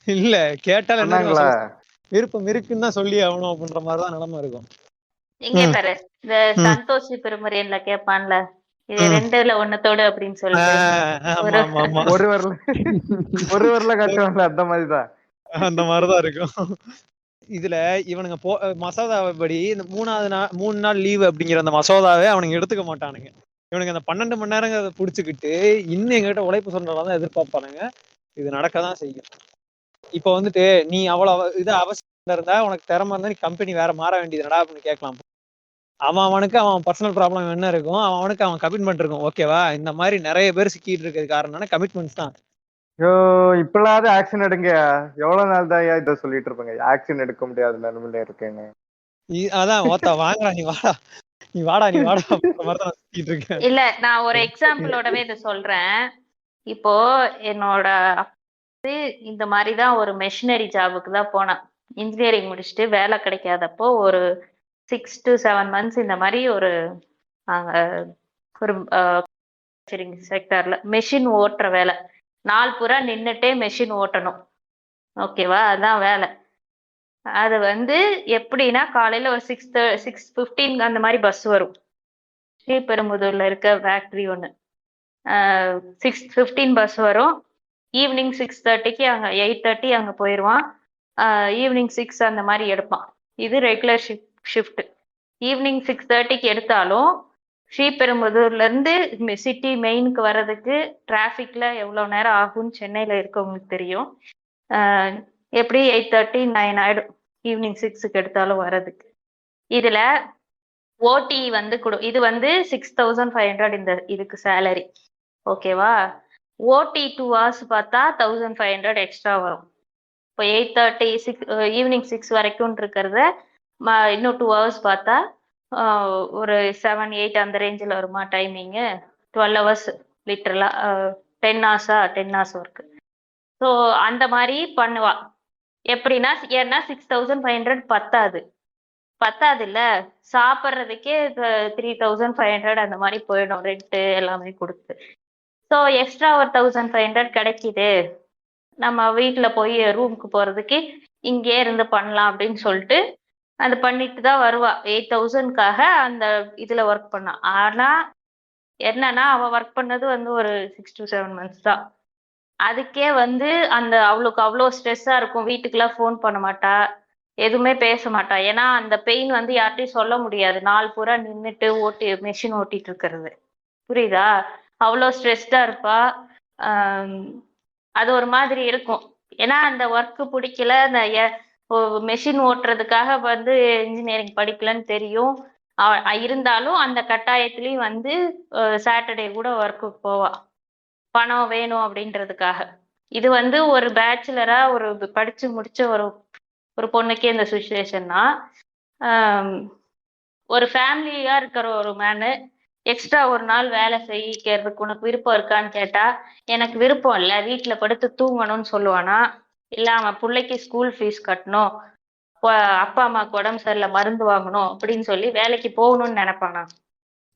இல்ல, கேட்டாலும் என்ன சொன்னாங்களா? விருப்பம் இருக்குன்னு தான் சொல்லி ஆகணும் அப்படின்ற மாதிரிதான் நிலைமை இருக்கும். இங்க பாரு, இந்த சந்தோஷ் பெருமுறையில கேட்பான்ல, இது 2ல 1 அப்படின்னு சொல்லிட்டு ஒரு வரல கட்டுவாங்கல, அந்த மாதிரிதான். அந்த மாதிரிதான் இருக்கும். இதுல இவனுங்க மசோதாவைப்படி இந்த 3 நாள் லீவ் அப்படிங்கிற அந்த மசோதாவே அவனுங்க எடுத்துக்க மாட்டானுங்க. இவனுங்க அந்த 12 மணி நேரங்கிறத புடிச்சுக்கிட்டு இன்னும் எங்கிட்ட உழைப்பு சொல்றதான் எதிர்பார்ப்பானுங்க. இது நடக்கதான் செய்யும். இப்ப வந்துட்டு நீ அவ்வளவு இது அவசியம் இருந்தா, உனக்கு திறமை இருந்தா நீ கம்பெனி வேற மாற வேண்டியதுடா அப்படின்னு கேட்கலாம். அவனுக்கு அவன் பர்சனல் ப்ராப்ளம் என்ன இருக்கும், அவனுக்கு அவன் கமிட்மெண்ட் இருக்கும். ஓகேவா? இந்த மாதிரி நிறைய பேர் சிக்கிட்டு இருக்கிறது காரணம் கமிட்மெண்ட்ஸ் தான். ஐயோ, இப்பளாவது ஆக்ஷன் எடுங்க. எவ்வளவு நாள் தான் இதை சொல்லிட்டு இருப்பாங்க, ஆக்ஷன் எடுக்க முடியாத நிலைமையில இருக்கேன்னு. அதான் ஓத்தா வாங்கடா, நீ வாடா மாதிரிதான் சுத்திட்டு இருக்கேன். இல்ல, நான் ஒரு எக்ஸாம்பிளோடவே இதை சொல்றேன். இப்போ என்னோட இந்த மாதிரிதான் ஒரு மெஷினரி ஜாபுக்கு தான் போனேன். இன்ஜினியரிங் முடிச்சுட்டு வேலை கிடைக்காதப்போ ஒரு 6 to 7 months இந்த மாதிரி ஒரு செக்டர்ல மெஷின் ஓட்டுற வேலை. நாள் பூரா நின்னுட்டே மெஷின் ஓட்டணும். ஓகேவா? அதான் வேலை. அது வந்து எப்படின்னா காலையில ஒரு 6:15 அந்த மாதிரி பஸ் வரும். ஸ்ரீபெரும்புதூர்ல இருக்க ஃபேக்டரி ஒண்ணு. 6:15 பஸ் வரும். ஈவினிங் 6:30க்கு அங்க 8:30 அங்க போயிடுவான். ஈவினிங் 6 அந்த மாதிரி எடுப்பான். இது ரெகுலர் ஷிஃப்ட். ஈவினிங் 6:30க்கு எடுத்தாலும் ஸ்ரீபெரும்புதூர்ல இருந்து சிட்டி மெயினுக்கு வர்றதுக்கு டிராஃபிக்ல எவ்வளவு நேரம் ஆகும்னு சென்னையில இருக்கவங்களுக்கு தெரியும். எப்படி 8:30 9 ஆயிடும் ஈவினிங் 6க்கு எடுத்தாலும் வர்றதுக்கு. இதுல ஓடி வந்து இது வந்து 6500 இந்த இதுக்கு சேலரி, ஓகேவா? ஓடி 2 hours பார்த்தா 1500 எக்ஸ்ட்ரா வரும். இப்போ 8:30 ஈவினிங் 6 வரைக்கும் இருக்கிறத இன்னும் 2 hours பார்த்தா ஒரு 7 8 அந்த ரேஞ்சில் வருமா timing? 12 hours லிட்டரலா 10 hours work. So அந்த மாதிரி பண்ணுவா. எப்படின்னா ஏன்னா 6500 பத்தாது இல்ல, சாப்பிட்றதுக்கே 3500 அந்த மாதிரி போயிடும் ரெண்ட் எல்லாமே கொடுத்து. ஸோ எக்ஸ்ட்ரா ஒரு 1500 கிடைக்குது, நம்ம வீட்டுல போய் ரூமுக்கு போறதுக்கு இங்கே இருந்து பண்ணலாம் அப்படின்னு சொல்லிட்டு அது பண்ணிட்டு தான் வருவா. 8000க்காக அந்த இதுல ஒர்க் பண்ணா. ஆனா என்னன்னா அவ ஒர்க் பண்ணது வந்து ஒரு 6 to 7 months தான். அதுக்கே வந்து அந்த அவளுக்கு அவ்வளோ ஸ்ட்ரெஸ்ஸா இருக்கும். வீட்டுக்கெல்லாம் ஃபோன் பண்ண மாட்டா, எதுவுமே பேச மாட்டா. ஏன்னா அந்த பெயின் வந்து யார்கிட்டயும் சொல்ல முடியாது. நாள் பூரா நின்றுட்டு மெஷின் ஓட்டிட்டு இருக்கிறது, புரியுதா? அவ்வளோ ஸ்ட்ரெஸ்டா இருப்பா. அது ஒரு மாதிரி இருக்கும். ஏன்னா அந்த ஒர்க்கு பிடிக்கல, அந்த மெஷின் ஓட்டுறதுக்காக வந்து இன்ஜினியரிங் படிக்கலன்னு தெரியும். இருந்தாலும் அந்த கட்டாயத்திலையும் வந்து சாட்டர்டே கூட ஒர்க்குக்கு போவா, பணம் வேணும் அப்படின்றதுக்காக. இது வந்து ஒரு பேச்சுலரா ஒரு படிச்சு முடிச்ச ஒரு பொண்ணுக்கே இந்த சுச்சுவேஷன்னா, ஒரு ஃபேமிலியா இருக்கிற ஒரு மேனு எக்ஸ்ட்ரா ஒரு நாள் வேலை செய்யறதுக்கு உனக்கு விருப்பம் இருக்கான்னு கேட்டா, எனக்கு விருப்பம் இல்லை, வீட்டுல படுத்து தூங்கணும்னு சொல்லுவானா? இல்ல அவன் பிள்ளைக்கு ஸ்கூல் ஃபீஸ் கட்டணும், அப்பா அம்மாவுக்கு உடம்பு சரியில்லை மருந்து வாங்கணும் அப்படின்னு சொல்லி வேலைக்கு போகணும்னு நினைப்பானா?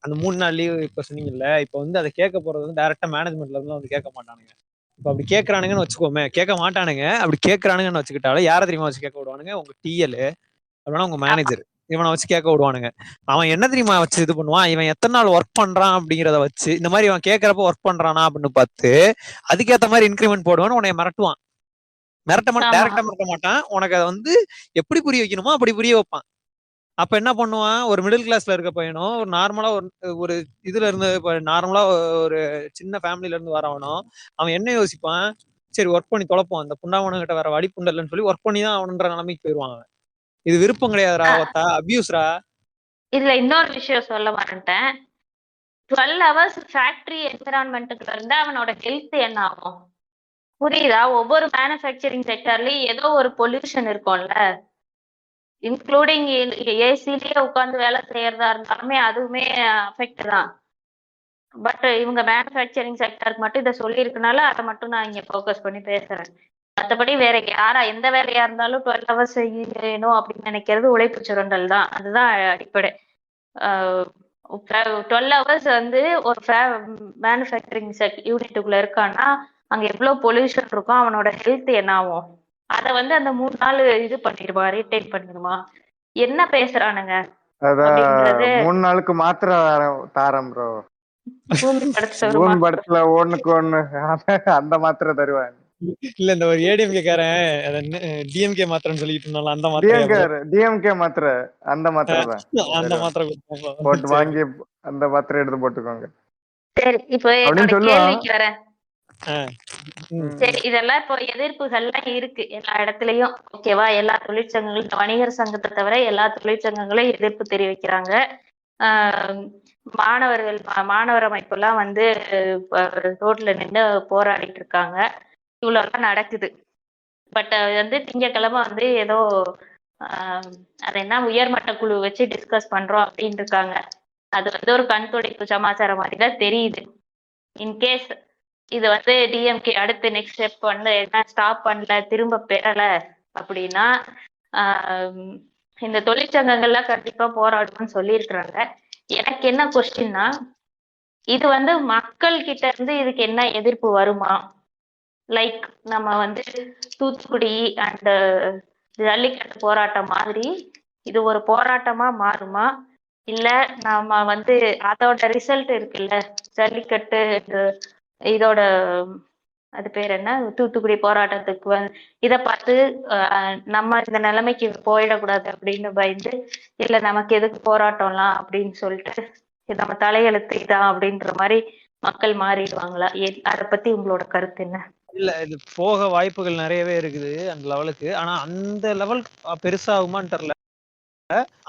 அந்த 3 நாள் லீவு இப்ப சொன்னீங்கல்ல, இப்ப வந்து அதை கேட்க போறது வந்து டைரக்டா மேனேஜ்மெண்ட்ல இருந்து வந்து கேட்க மாட்டானுங்க. இப்ப அப்படி கேட்கறானுங்கன்னு வச்சுக்கோமே, கேட்க மாட்டானுங்க. அப்படி கேட்கறானுங்கன்னு வச்சுக்கிட்டாலும் யாரை தெரியுமா வச்சு கேட்க விடுவானுங்க? உங்க டிஎல் அப்படின்னா உங்க மேனேஜர், இவனை வச்சு கேட்க விடுவானுங்க. அவன் என்ன தெரியுமா வச்சு இது பண்ணுவான்? இவன் எத்தனை நாள் ஒர்க் பண்றான் அப்படிங்கிறத வச்சு, இந்த மாதிரி இவன் கேட்கறப்ப ஒர்க் பண்றானா அப்படின்னு பார்த்து அதுக்கேற்ற மாதிரி இன்க்ரிமெண்ட் போடுவான்னு உன்னை மிரட்டுவான். டைரக்டா மிரட்ட மாட்டான். உனக்கு அதை வந்து எப்படி புரிய வைக்கணுமோ அப்படி புரிய வைப்பான். அப்ப என்ன பண்ணுவான்? ஒரு மிடில் கிளாஸ்ல இருக்க பையனும், ஒரு நார்மலா ஒரு இதுல இருந்து நார்மலா ஒரு சின்ன ஃபேமிலில இருந்து வரவனும் அவன் என்ன யோசிப்பான்? சரி ஒர்க் பண்ணி தொலைப்போம், அந்த புண்டாவனுங்கிட்ட வேற வழி புண்டல்லன்னு சொல்லி ஒர்க் பண்ணி தான் அவனுன்ற நிலைமைக்கு போயிருவாங்க. இது விருப்பம் கிடையாதுரா, ஒத்தா அபியூஸ்ரா. இதுல இன்னொரு விஷயம் சொல்ல மாட்டேன். 12 hours ஃபேக்டரி என்விரான்மெண்ட்டுக்குள்ள இருந்தா அவனோட ஹெல்த் என்ன ஆகும், புரியுதா? ஒவ்வொரு மேனுஃபேக்சரிங் செக்டர்லயும் ஏதோ ஒரு பொல்யூஷன் இருக்கும்ல, இன்க்ளூடிங் ஏசிலேயே உட்காந்து வேலை செய்யறதா இருந்தாலுமே அதுவுமே அஃபெக்ட் தான். பட் இவங்க மேனுஃபேக்சரிங் செக்டருக்கு மட்டும் இதை சொல்லியிருக்கனால அதை மட்டும் நான் இங்க ஃபோக்கஸ் பண்ணி பேசுறேன். மற்றபடி வேற யாரா எந்த வேலையா இருந்தாலும் 12 hours செய்யணும் அப்படின்னு நினைக்கிறது உழைப்பு சுரண்டல் தான். அதுதான் அடிப்படை. 12 hours வந்து ஒரு மேனுஃபேக்சரிங் யூனிட்டுக்குள்ள இருக்கான்னா அங்க எவ்வளவு பொல்யூஷன் இருக்கும், அவனோட ஹெல்த் என்ன ஆகும்? அதை வந்து அந்த 3 நாள் இது பண்ணிடுமா, ரீடைன் பண்ணிடுமா? என்ன பேசுறானுங்க? அதான் அப்படின்றது 3 நாளுக்கு மாத்திரை தாரம் ப்ரோ. பூமி படத்துல ஒரு ஜூன் மாசம் படத்துல ஒண்ணுக்கு ஒண்ணு அந்த மாத்திரை தருவாங்க. இல்ல இந்த ஒரு ஏடிஎம்கே காரன் டிஎம்கே மாத்திரன்னு சொல்லிட்டு இருந்தாலும் அந்த மாத்திரை டிஎம்கே மாத்திரை, அந்த மாத்திரை தான் அந்த மாத்திரை போட்டு வாங்கி அந்த மாத்திரை எடுத்து போட்டுக்கோங்க. சரி, இப்போ என்னோட கேள்விக்கு வரேன். சரி, இதெல்லாம் இப்போ எதிர்ப்புகள்லாம் இருக்கு எல்லா இடத்துலயும், ஓகேவா? எல்லா தொழிற்சங்கங்களும், வணிகர் சங்கத்தை தவிர எல்லா தொழிற்சங்கங்களும் எதிர்ப்பு தெரிவிக்கிறாங்க. மாணவர் அமைப்பெல்லாம் வந்து ரோட்ல நின்று போராடிட்டு இருக்காங்க. இவ்வளவுதான் நடக்குது. பட் வந்து திங்கட்கிழமை வந்து ஏதோ அது என்ன உயர்மட்ட குழு வச்சு டிஸ்கஸ் பண்றோம் அப்படின்னு இருக்காங்க. அது வந்து ஒரு கண் துடைப்பு சமாச்சாரம் மாதிரி தான் தெரியுது. இன்கேஸ் இது வந்து டிஎம்கே அடுத்து நெக்ஸ்ட் ஸ்டெப் வந்து என்ன ஸ்டாப் பண்ணல, திரும்ப பெறல அப்படின்னா இந்த தொழிற்சங்கங்கள்லாம் கண்டிப்பா போராடும்னு சொல்லியிருக்கிறாங்க. எனக்கு என்ன கொஸ்டின்னா, இது வந்து மக்கள் கிட்ட இருந்து இதுக்கு என்ன எதிர்ப்பு வருமா? லைக் நம்ம வந்து தூத்துக்குடி அண்ட் ஜல்லிக்கட்டு போராட்டம் மாதிரி இது ஒரு போராட்டமா மாறுமா? இல்ல நாம வந்து அதோட ரிசல்ட் இருக்குல்ல, ஜல்லிக்கட்டு இதோட அது பேர் என்ன, தூத்துக்குடி போராட்டத்துக்கு இதை பார்த்து நம்ம இந்த நிலைமைக்கு போயிடக்கூடாது அப்படின்னு பயந்து, இல்ல நமக்கு எதுக்கு போராட்டம்லாம் அப்படின்னு சொல்லிட்டு இது நம்ம தலையெழுத்து இதான் அப்படின்ற மாதிரி மக்கள் மாறிடுவாங்களா? அத பத்தி உங்களோட கருத்து என்ன? இல்ல இது போக வாய்ப்புகள் நிறையவே இருக்குது அந்த லெவலுக்கு. ஆனா அந்த லெவல் பெருசாகுமான்னு தெரியல.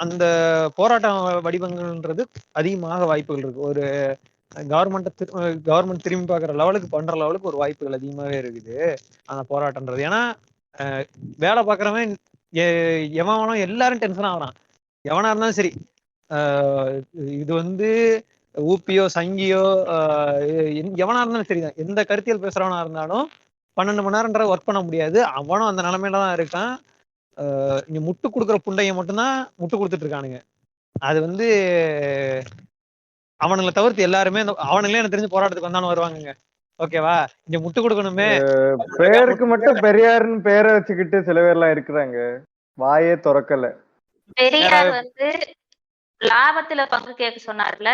அந்த போராட்ட வடிவங்கள்ன்றது அதிகமாக வாய்ப்புகள் இருக்கு. ஒரு கவர்மெண்ட் திரும்பி பார்க்குற லெவலுக்கு பண்ற லெவலுக்கு ஒரு வாய்ப்புகள் அதிகமாவே இருக்குது அந்த போராட்டம்ன்றது. ஏன்னா வேலை பார்க்குறவன் எவனும் எல்லாரும் டென்ஷன் ஆகுறான். எவனா இருந்தாலும் சரி. இது வந்து ஊப்பியோ சங்கியோ எவனா இருந்தாலும் சரிதான். எந்த கருத்தியல் பேசுறவனா இருந்தாலும் 12 மணி நேரம்ன்ற ஒர்க் பண்ண முடியாது. அவனும் அந்த நிலைமையில தான் இருக்கான். இங்க முட்டு கொடுக்குற புண்டைய மட்டும்தான் முட்டு கொடுத்துட்டு இருக்கானுங்க. அது வந்து அவனுங்களை தவிர்த்து எல்லாருமே அவனுங்களே எனக்கு தெரிஞ்சு போராட்டத்துக்கு வந்தாலும் வருவாங்க. ஓகேவா? இங்க முட்டு கொடுக்கணுமே. பேருக்கு மட்டும் பெரியாருன்னு பேரை வச்சுக்கிட்டு சில பேர்லாம் இருக்கிறாங்க. வாயே திறக்கல. பெரியார் வந்து லாபத்துல பங்கு கேட்க சொன்னார்ல.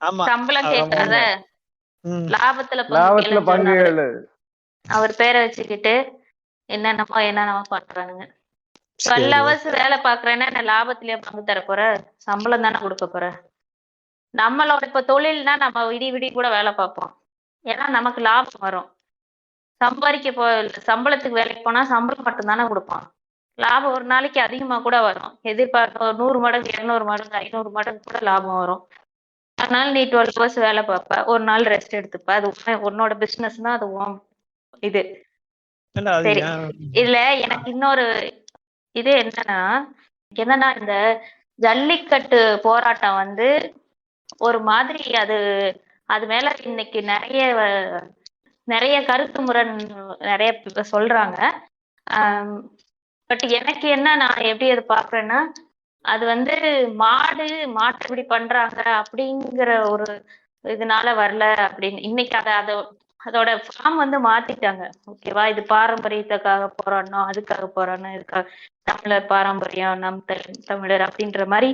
ஆமா. சம்பளம் கேட்காத லாபத்துல பங்கு பங்கு. அவர் பேரை வச்சுக்கிட்டு என்னென்னமோ பண்றானுங்க. 12 hours வேலை பாக்குறேன்னா என்ன லாபத்திலேயே பங்கு தர போற? சம்பளம் தானே கொடுக்க போற? நம்மளோட இப்ப தொழில்னா நம்ம விடி கூட வேலை பார்ப்போம். ஏன்னா நமக்கு லாபம் வரும். சம்பளத்துக்கு வேலைக்கு போனா சம்பளம் மட்டும் தானே கொடுப்பான். லாபம் ஒரு நாளைக்கு அதிகமா கூட வரும். எதிர்பார்க்க 100 மடங்கு 200 மடங்கு 500 மடங்கு கூட லாபம் வரும். அதனால நீ 12 hours வேலை பார்ப்ப, ஒரு நாள் ரெஸ்ட் எடுத்துப்ப. அது உன்னோட பிசினஸ் தான். அது இது சரி. இதுல எனக்கு இன்னொரு இது என்னன்னா இந்த ஜல்லிக்கட்டு போராட்டம் வந்து ஒரு மாதிரி அது மேல இன்னைக்கு நிறைய கருத்து முரண் நிறைய சொல்றாங்க. பட் எனக்கு என்ன, நான் எப்படி அது பாக்குறேன்னா, அது வந்து மாட்டு இப்படி பண்றாங்க அப்படிங்கிற ஒரு இதனால வரல அப்படின்னு. இன்னைக்கு அதோட ஃபார்ம் வந்து மாத்திட்டாங்க. ஓகேவா? இது பாரம்பரியத்துக்காக போராடணும், அதுக்காக போராடணும், இதுக்காக தமிழர் பாரம்பரியம், தமிழர் அப்படின்ற மாதிரி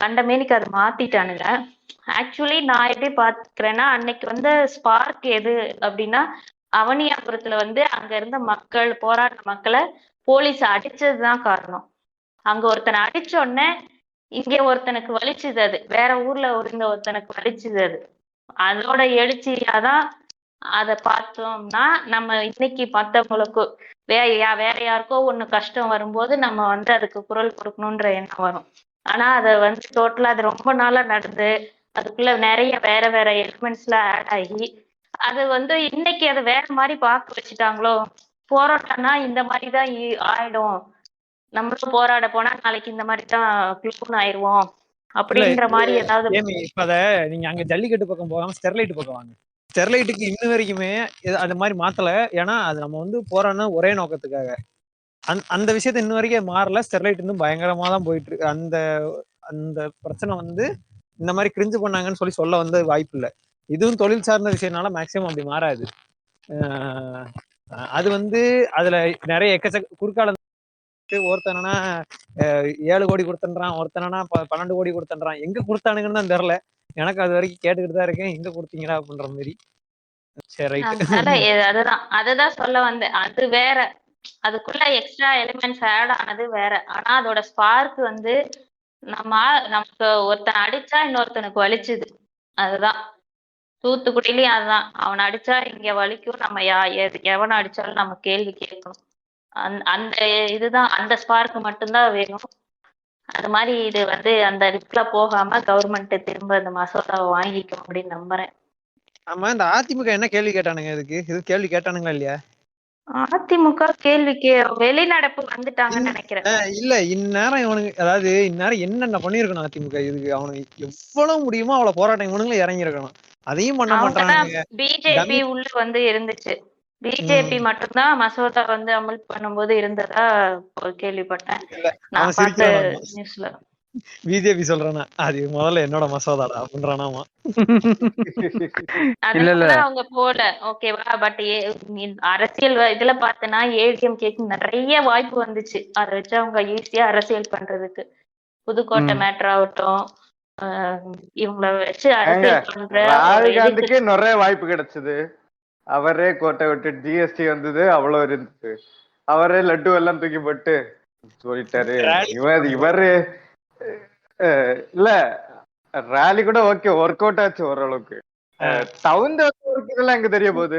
கண்டமேனிக்கு அதை மாத்திட்டானுங்க. ஆக்சுவலி நான் எப்படி பாத்துக்கிறேன்னா, அன்னைக்கு வந்து ஸ்பார்க் எது அப்படின்னா, அவனியாபுரத்துல வந்து அங்க இருந்த போராட்ட மக்களை போலீஸ் அடிச்சதுதான் காரணம். அங்க ஒருத்தனை அடிச்ச உடனே இங்க ஒருத்தனுக்கு வலிச்சுது. அது வேற ஊர்ல இருந்த ஒருத்தனுக்கு வலிச்சுது. அதோட எழுச்சியாதான் அதை பார்த்தோம்னா, நம்ம இன்னைக்கு மத்தவங்களுக்கு வேற யாருக்கோ ஒண்ணு கஷ்டம் வரும்போது நம்ம வந்து அதுக்கு குரல் கொடுக்கணும்ன்ற எண்ணம் வரும். ஆனா அதை வந்து டோட்டலா அது ரொம்ப நாளா நடந்து அதுக்குள்ள நிறைய வேற எலிமெண்ட்ஸ் எல்லாம் ஆட் ஆகி அது வந்து இன்னைக்கு அதை வேற மாதிரி பார்க்க வச்சுட்டாங்களோ. போராட்டம்னா இந்த மாதிரிதான் ஆயிடும், நம்மளும் போராட போனா நாளைக்கு இந்த மாதிரிதான் கிளூன் ஆயிடுவோம் அப்படின்ற மாதிரி ஏதாவது. இப்ப அத நீங்க அங்க ஜல்லிக்கட்டு பக்கம் போகாம ஸ்டெர்லைட் பக்கம் வாங்க. ஸ்டெர்லைட்டுக்கு இன்ன வரைக்குமே அந்த மாதிரி மாத்தல. ஏன்னா அது நம்ம வந்து போறோம்னா ஒரே நோக்கத்துக்காக. அந்த விஷயத்த இன்ன வரைக்கும் மாறல. ஸ்டெர்லைட் இன்னும் பயங்கரமா தான் போயிட்டு இருக்கு. அந்த பிரச்சனை வந்து இந்த மாதிரி கிரிஞ்சு பண்ணாங்கன்னு சொல்ல வந்து வாய்ப்பு இல்லை. இதுவும் தொழில் சார்ந்த விஷயம்னால மேக்சிமம் அப்படி மாறாது. அது வந்து அதுல நிறைய குறுக்கால ஒருத்தனா 7 கோடி கொடுத்துன்றான், ஒருத்தனா 12 கோடி கொடுத்துன்றான். எங்க கொடுத்தானுங்கன்னு தான் தெரியல. எனக்கு அது வரைக்கும் கேட்டுக்கிட்டு தான் இருக்கேன், எங்க கொடுத்தீங்களா அப்படின்ற மாதிரி. சரி, அதுதான் சொல்ல வந்தேன். அது வேற, அதுக்குள்ள எக்ஸ்ட்ரா எலிமெண்ட்ஸ் ஆட் ஆனது வேற. ஆனா அதோட ஸ்பார்க் வந்து நமக்கு ஒருத்தன் அடிச்சா இன்னொருத்தனுக்கு வலிச்சுது. அதுதான் தூத்துக்குடியிலயும் அதுதான். அவனை அடிச்சா இங்க வலிக்கும், நம்ம எவனை அடிச்சாலும் நம்ம கேள்வி கேட்கணும். அந்த இதுதான், அந்த ஸ்பார்க் மட்டும்தான் வேணும். அது மாதிரி இது வந்து அந்த ரிஸ்க்ல போகாம கவர்மெண்ட் திரும்ப அந்த மசோதாவை வாங்கிக்கும் அப்படின்னு நம்புறேன். ஆமா, இந்த அதிமுக என்ன கேள்வி கேட்டானுங்க? இது கேள்வி கேட்டானுங்களா இல்லையா? அதிமுக கேள்விக்கு வெளிநடப்பு வந்துட்டாங்கன்னு நினைக்கிறேன். இல்ல, இந்நேரம் இவனுக்கு, அதாவது இந்நேரம் என்னென்ன பண்ணிருக்கணும் அதிமுக. இதுக்கு அவனுக்கு எவ்வளவு முடியுமோ அவ்வளவு போராட்டம் இவனுங்களும் இறங்கி இருக்கணும். அதையும் பண்ண மாட்டாங்க. பிஜேபி உள்ள வந்து இருந்துச்சு. பிஜேபி மட்டும்தான் மசோதா வந்து அமல் பண்ணும்போது இருந்ததா கேள்விப்பட்டேன் நான் பார்த்த நியூஸ்ல. பிஜேபி சொல்றானா அது முதல்ல என்னோட மசோதாடா அப்படின்றானாமா. அவங்க போல. ஓகேவா? பட் அரசியல் இதுல பார்த்தனா ஏடிஎம் கேக்கு நிறைய வாய்ப்பு வந்துச்சு. அதை வச்சு அவங்க ஈஸியா அரசியல் பண்றதுக்கு. புதுக்கோட்டை மேட்டர் ஆகட்டும், இவங்கள வச்சு அரசியல் பண்ற ராகுல் காந்திக்கு நிறைய வாய்ப்பு கிடைச்சது. அவரே கோட்டை விட்டு ஜிஎஸ்டி வந்தது, அவ்வளவு இருந்துச்சு. அவரே லட்டு எல்லாம் தூக்கி போட்டு சொல்லிட்டாரு. இவரு இல்ல ரேலி கூட ஓகே, ஒர்க் அவுட் ஆச்சு ஓரளவுக்கு. தவுந்து ஒர்க் இதெல்லாம் எங்க தெரிய போகுது?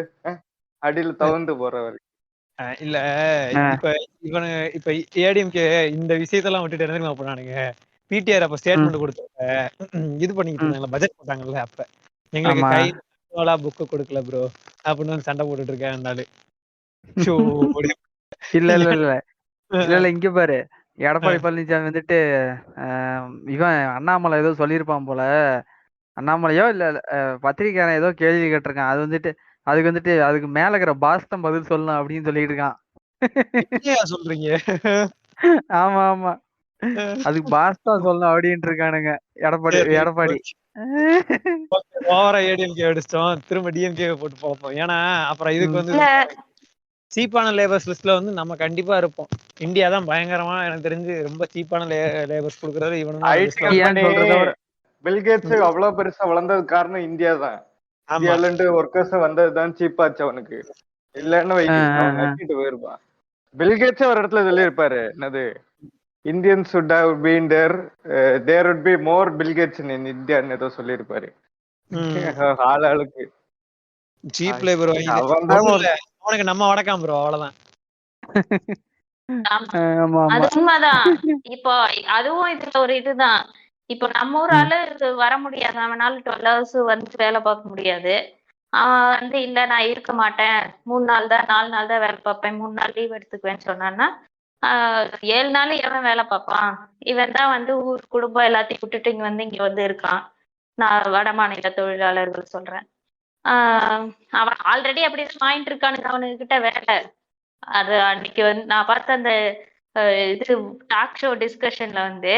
அடியில தவுந்து போற வரைக்கும். இல்ல ஆ. இப்ப இவனுங்க இப்ப ஏடிஎம்கே இந்த விஷயத்தெல்லாம் விட்டுட்டு என்ன தெரியுமா பண்ணானுங்க? பிடிஆர் அப்ப ஸ்டேட்மெண்ட் கொடுத்தாங்க, இது பண்ணிக்கிட்டு ம். இருந்தாங்கல்ல, பட்ஜெட் போட்டாங்கல்ல, அப்ப எங்களுக்கு ஆமா. கையில புக்கு கொடுக்கல ப்ரோ அப்படின்னு வந்து சண்டை போட்டுட்டு இருக்கேன் அந்த ஆளு. ஷோ, இல்ல இல்ல இல்ல இல்ல அஹ் இல்ல இங்க பாரு. எடப்பாடி அஹ் பழனிசாமி வந்துட்டு இவன் அண்ணாமலை ஏதோ சொல்லியிருப்பான் போல. அண்ணாமலையோ இல்ல பத்திரிக்கையாளன் ஏதோ கேள்வி கேட்டிருக்கான். அது வந்துட்டு அதுக்கு வந்துட்டு அதுக்கு மேல இருக்கிற பாஸ் தான் பதில் சொல்லணும் அப்படின்னு சொல்லிட்டு இருக்கான். என்னையா சொல்றீங்க? ஆமா ஆமா, அதுக்கு பாஸ் தான் சொல்லணும் அப்படின்ட்டு இருக்கானுங்க. எடப்பாடி சரி, எடப்பாடி ஓவரா ஏடிஎம்கே அடிச்சிட்டோம், திரும்ப டிஎம்கே போட்டு பார்ப்போம். ஏன்னா அப்புறம் இதுக்கு ம். வந்து இல்ல சீப்பான லேபர்ஸ் லிஸ்ட்ல வந்து நம்ம கண்டிப்பா இருப்போம். இந்தியா தான் பயங்கரமா, எனக்கு தெரிஞ்சு ரொம்ப சீப்பான லேபர்ஸ் கொடுக்கறது இவனுங்க தான் ஐடி லிஸ்ட்ல. ஏன்னு கம்பெனி சொல்றத விட பில்கேட்ஸ் அவ்வளவு பெருசா வளர்ந்தது காரணம் இந்தியா தான். ஆமா, இந்தியால இருந்து ஒர்க்கர்ஸ் வந்ததுதான் சீப்பாச்சு அவனுக்கு. இல்லன்னு வை, அவன் நக்கிட்டு போயிருப்பான். பில்கேட்ஸே ஒரு இடத்துல சொல்லி இருப்பாரு, என்னது, Indians would have been there, there would be more Bill Gates in India ன்னு ஏதோ சொல்லியிருப்பாரு. ஆளுக்கு சீப் லேபர் வாங்கி அவன் தான் ஒண்ணும் இல்ல, அவனுக்கு நம்ம வடக்காம் ப்ரோ, அவ்வளவுதான். ஆமா, ஆமா அது ஆமா. உண்மைதான். இப்போ அதுவும் இதுல ஒரு இதுதான். இப்போ நம்ம ஊர் ம். ஆளு வர முடியாது, அவனால 12 ஹவர்ஸ் வந்து வேலை பார்க்க முடியாது. அவன் வந்து இல்ல நான் இருக்க மாட்டேன், 3 நாள் தான் 4 நாள் தான் வேலை பார்ப்பேன், 3 நாள் லீவ் எடுத்துக்குவேன்னு சொன்னான்னா 7 நாள் எவன் வேலை பார்ப்பான்? இவன் தான் வந்து ஊர் குடும்பம் எல்லாத்தையும் விட்டுட்டு இங்க வந்து இருக்கான். நான் வட மாநில தொழிலாளர்கள் சொல்றேன். அவன் ஆல்ரெடி அப்படிதான் வாங்கிட்டு இருக்கானுங்க அவனுங்க கிட்ட வேலை. அது அன்னைக்கு வந்து நான் பார்த்த அந்த இது டாக் ஷோ டிஸ்கஷன்ல வந்து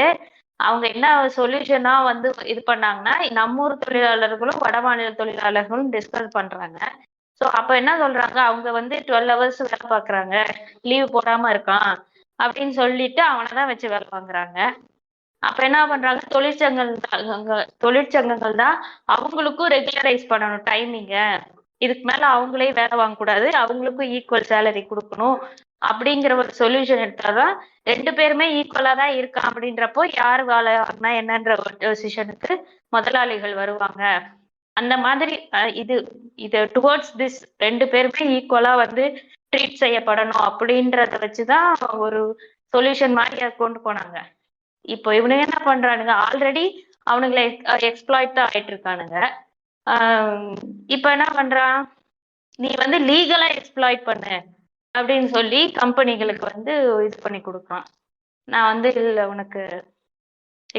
அவங்க என்ன சொல்யூஷனா வந்து இது பண்ணாங்கன்னா, நம்ம ஊர் தொழிலாளர்களும் வட மாநில தொழிலாளர்களும் டிஸ்கஸ் பண்றாங்க. ஸோ அப்ப என்ன சொல்றாங்க, அவங்க வந்து 12 ஹவர்ஸ் வேலை பார்க்கறாங்க, லீவ் போடாம இருக்கான் அப்படின்னு சொல்லிட்டு அவனை தான் வச்சு வேலை வாங்குறாங்க. அப்ப என்ன பண்றாங்க, தொழிற்சங்கங்கள் தான் அவங்களுக்கும் ரெகுலரைஸ் பண்ணணும் டைமிங்க. இதுக்கு மேல அவங்களே வேலை வாங்கக்கூடாது, அவங்களுக்கும் ஈக்குவல் சேலரி கொடுக்கணும் அப்படிங்கிற ஒரு சொல்யூஷன் எடுத்தாதான் 2 பேருமே ஈக்குவலா தான் இருக்கான். அப்படின்றப்போ யார் வேலை வாங்கினா என்னன்ற ஒரு டெசிஷனுக்கு முதலாளிகள் வருவாங்க. அந்த மாதிரி இது டுவர்ட்ஸ் திஸ் 2 பேருமே ஈக்குவலா வந்து ட்ரீட் செய்யப்படணும் அப்படின்றத வச்சுதான் ஒரு சொல்யூஷன் மாதிரி கொண்டு போனாங்க. இப்போ இவனுங்க என்ன பண்றானுங்க, ஆல்ரெடி அவனுங்களை எக்ஸ்ப்ளாய்ட் தான் ஆயிட்டு இருக்கானுங்க. இப்ப என்ன பண்றான், நீ வந்து லீகலா எக்ஸ்ப்ளாய்ட் பண்ணு அப்படின்னு சொல்லி கம்பெனிகளுக்கு வந்து இது பண்ணி கொடுக்குறான். நான் வந்து இல்ல உனக்கு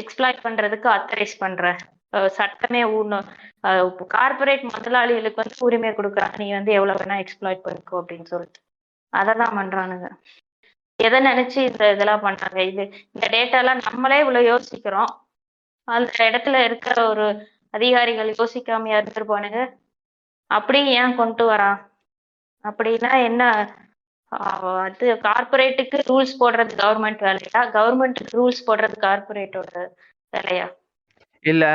எக்ஸ்ப்ளாய்ட் பண்றதுக்கு ஆத்தரைஸ் பண்றேன், சட்டமே கார்பரேட் முதலாளிகளுக்கு வந்து உரிமை கொடுக்குறான், நீ வந்து எவ்வளவு வேணா எக்ஸ்ப்ளாய்ட் பண்ணிக்கோ அப்படின்னு சொல்லிட்டு அதெல்லாம் பண்றானுங்க. எதை நினைச்சு இதெல்லாம் பண்றாங்க? இந்த டேட்டா எல்லாம் நம்மளே இவ்வளவு யோசிக்கிறோம், அந்த இடத்துல இருக்கிற ஒரு அதிகாரிகள் யோசிக்காமையா இருந்திருப்பானுங்க. அப்படி ஏன் கொண்டு வரான்? அப்படின்னா என்ன, அது கார்பரேட்டுக்கு ரூல்ஸ் போடுறது கவர்மெண்ட் வேலையா, கவர்மெண்ட்டுக்கு ரூல்ஸ் போடுறது கார்பரேட்டோட வேலையா? இல்ல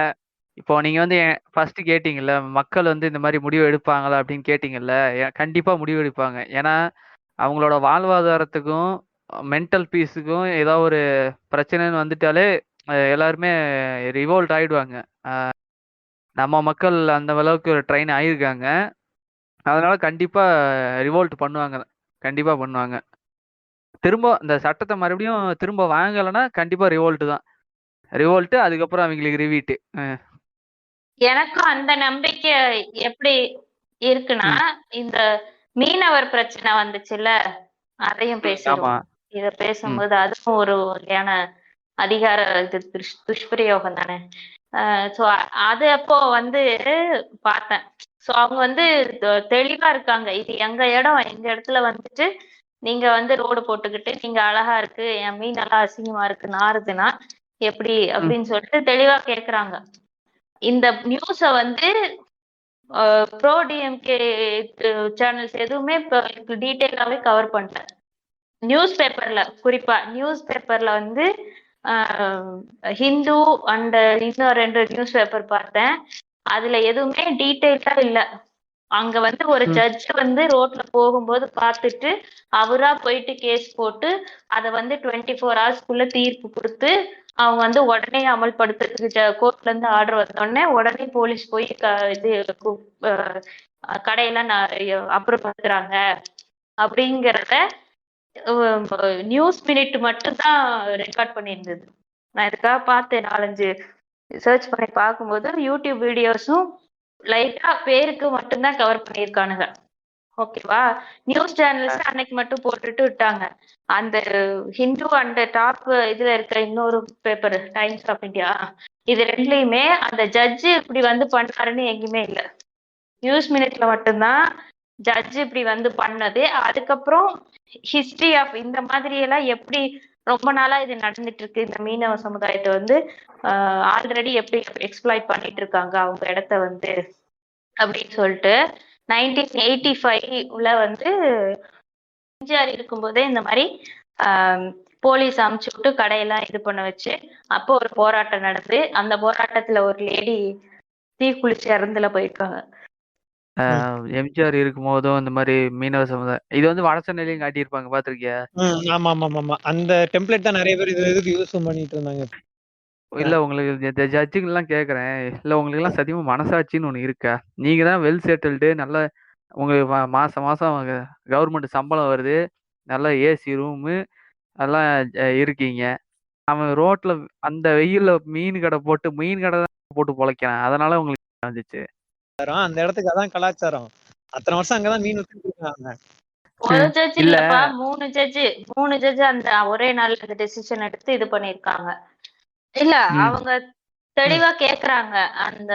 இப்போ நீங்க வந்து ஃபர்ஸ்ட் கேட்டீங்கல்ல, மக்கள் வந்து இந்த மாதிரி முடிவு எடுப்பாங்களா அப்படின்னு கேட்டீங்கல்ல. கண்டிப்பா முடிவு எடுப்பாங்க. ஏன்னா அவங்களோட வாழ்வாதாரத்துக்கும் மென்டல் பீஸுக்கும் ஏதோ ஒரு பிரச்சனைன்னு வந்துட்டாலே எல்லாருமே ரிவோல்ட் ஆயிடுவாங்க. நம்ம மக்கள் அந்த அளவுக்கு ட்ரெயின் ஆயிருக்காங்க. அதனால கண்டிப்பா ரிவோல்ட் பண்ணுவாங்க, கண்டிப்பா பண்ணுவாங்க. திரும்ப இந்த சட்டத்தை மறுபடியும் திரும்ப வாங்கலைன்னா கண்டிப்பா ரிவோல்ட் தான். ரிவோல்ட், அதுக்கப்புறம் அவங்களுக்கு ரிவீட்டு. எனக்கும் அந்த நம்பிக்கை எப்படி இருக்குன்னா, இந்த மீனவர் பிரச்சனை வந்துச்சுல்ல, அதையும் ஆமா. பேசிடுவோம். இத பேசும்போது அதுவும் ஒரு வகையான அதிகார இது துஷ்பிரயோகம் தானே. சோ அது அப்போ வந்து பார்த்தேன். சோ அவங்க வந்து தெளிவா இருக்காங்க, இது எங்க இடம், எங்க இடத்துல வந்துட்டு நீங்க வந்து ரோடு போட்டுக்கிட்டு நீங்க அழகா இருக்கு, என் மீன் நல்லா அசிங்கமா இருக்கு நாறுதுன்னா எப்படி அப்படின்னு சொல்லிட்டு தெளிவா கேக்குறாங்க. இந்த நியூஸ வந்து ப்ரோ டிஎம்கே சேனல்ஸ் எதுவுமே டீட்டெயிலாவே கவர் பண்ணல. நியூஸ் பேப்பர்ல, குறிப்பா நியூஸ் பேப்பர்ல வந்து ஹிந்து அண்ட் இன்னும் 2 நியூஸ் பேப்பர் பார்த்தேன். அதுல எதுவுமே டீட்டெயிலா இல்ல. அங்க வந்து ஒரு ஜட்ஜ் வந்து ரோட்ல போகும்போது பார்த்துட்டு அவரா போயிட்டு கேஸ் போட்டு அதை வந்து 24 ஹவர்ஸ்க்குள்ள தீர்ப்பு கொடுத்து அவங்க வந்து உடனே அமல்படுத்துறதுக்கு கோர்ட்ல இருந்து ஆர்டர் வந்தோடனே உடனே போலீஸ் போய் கடையெல்லாம் அப்புறப்படுத்துறாங்க அப்படிங்கிறத நியூஸ் மினிட் மட்டும்தான் ரெக்கார்ட் பண்ணியிருந்தது. நான் இதுக்காக பார்த்தேன் 4-5 சர்ச் பண்ணி பார்க்கும்போது யூடியூப் வீடியோஸும் லைட்டா பேருக்கு மட்டும்தான் கவர் பண்ணியிருக்கானுங்க. ஓகேவா? நியூஸ் சேனல்ஸ் அன்னைக்கு மட்டும் போட்டுட்டு விட்டாங்க. அந்த ஹிந்து அண்ட் டாப் இதுல இருக்க இன்னொரு பேப்பர் டைம்ஸ் ஆஃப் இந்தியா, இது ரெண்டுலயுமே அந்த ஜட்ஜு இப்படி வந்து பண்ணாருன்னு எங்கேயுமே இல்ல. நியூஸ் மினிட்ல மட்டும்தான் ஜட்ஜ் இப்படி வந்து பண்ணது. அதுக்கப்புறம் ஹிஸ்டரி ஆஃப் இந்த மாதிரி எல்லாம் எப்படி ரொம்ப நாளா இது நடந்துட்டு இருக்கு, இந்த மீனவ சமுதாயத்தை வந்து ஆல்ரெடி எப்படி எக்ஸ்ப்ளாய்ட் பண்ணிட்டு இருக்காங்க அவங்க இடத்த வந்து அப்படின்னு சொல்லிட்டு 1985 வந்து எம்ஜிஆர் இருக்கும்போதே இந்த மாதிரி போலீஸ் அமுச்சு விட்டு கடையெல்லாம் இது பண்ண வச்சு அப்போ ஒரு போராட்டம் நடந்து அந்த போராட்டத்துல ஒரு லேடி தீ குளிச்சு இறந்துல போயிருக்காங்க. எம்ஜிஆர் இருக்கும் போதும் இந்த மாதிரி மீனவ சமுதாயம் இது வந்து வடசென்னையிலயும் காட்டியிருப்பாங்க, பாத்திருக்கியா? ஆமா ஆமா ஆமா அந்த டெம்ப்ளேட் தான் நிறைய பேர் இதுக்கு யூஸ் பண்ணிட்டு இருந்தாங்க. இல்ல உங்களுக்கு இந்த ஜட்ஜுங்க எல்லாம் கேக்குறேன், இல்ல உங்களுக்கு எல்லாம் சத்தியமா மனசாட்சின்னு ஒண்ணு இருக்கா? நீங்க தான் வெல் செட்டில்டு, நல்ல உங்களுக்கு மாசம் மாசம் கவர்மெண்ட் சம்பளம் வருது, நல்ல ஏசி ரூமு எல்லாம் இருக்கீங்க. அவன் ரோட்ல அந்த வெயில்ல மீன் கடை போட்டு பொழைக்கிறான், அதனால உங்களுக்கு வந்துச்சு. அந்த இடத்துக்கு அதான் கலாச்சாரம். அத்தனை வருஷம் அங்கதான் மீன் வித்துட்டு இருக்காங்க. ஒரு ஜட்ஜ் இல்லப்பா, 3 ஜட்ஜ் அந்த ஒரே நாள் அந்த டெசிஷன் எடுத்து இது பண்ணிருக்காங்க. இல்ல அவங்க தெளிவா கேக்குறாங்க. அந்த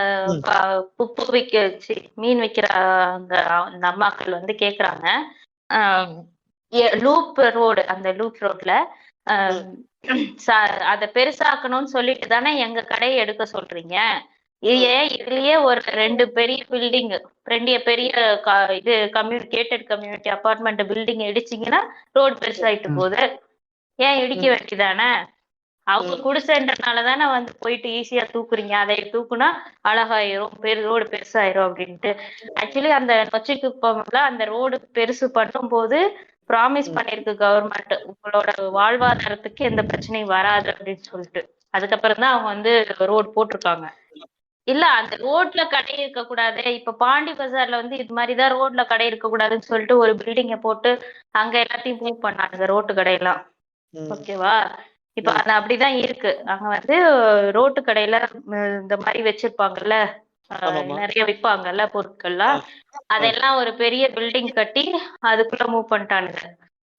உப்பு மீன் விக்கிற அந்த அம்மாக்கள் வந்து கேக்குறாங்க, லூப் ரோடு, அந்த லூப் ரோட்ல அத பெருசாக்கணும்னு சொல்லிட்டு தானே எங்க கடையை எடுக்க சொல்றீங்க. இதுலயே ஒரு 2 பெரிய பில்டிங், 2 பெரிய இது கேட்டட் கம்யூனிட்டி அபார்ட்மெண்ட் பில்டிங் இடிச்சீங்கன்னா ரோடு பெருசாயிட்டு போகுது, ஏன் இடிக்க வேண்டியதானே? அவங்க குடிசைன்றனாலதானே வந்து போயிட்டு ஈஸியா தூக்குறீங்க, அதை தூக்குனா அழகாயிரும், ரோடு பெருசாயிரும் அப்படின்ட்டு. ஆக்சுவலி அந்த நொச்சிக்குப்பம்ல அந்த ரோடு பெருசு பண்ணும் போது ப்ராமிஸ் பண்ணிருக்கு கவர்மெண்ட், உங்களோட வாழ்வாதாரத்துக்கு எந்த பிரச்சனையும் வராது அப்படின்னு சொல்லிட்டு. அதுக்கப்புறம் தான் அவங்க வந்து ரோடு போட்டிருக்காங்க. இல்ல அந்த ரோட்ல கடை இருக்க கூடாது, இப்ப பாண்டி பஜார்ல வந்து இது மாதிரிதான் ரோட்ல கடை இருக்க கூடாதுன்னு சொல்லிட்டு ஒரு பில்டிங்க போட்டு அங்க எல்லாத்தையும் மூவ் பண்ணாங்க ரோட்டு கடையெல்லாம். ஓகேவா? இப்ப அது அப்படிதான் இருக்கு. அங்க வந்து ரோட்டு கடையில இந்த மாதிரி வச்சிருப்பாங்கல்ல, நிறைய விற்பாங்கல்ல பொருட்கள்லாம், அதெல்லாம் ஒரு பெரிய பில்டிங் கட்டி அதுக்குள்ள மூவ் பண்ணிட்டானுங்க.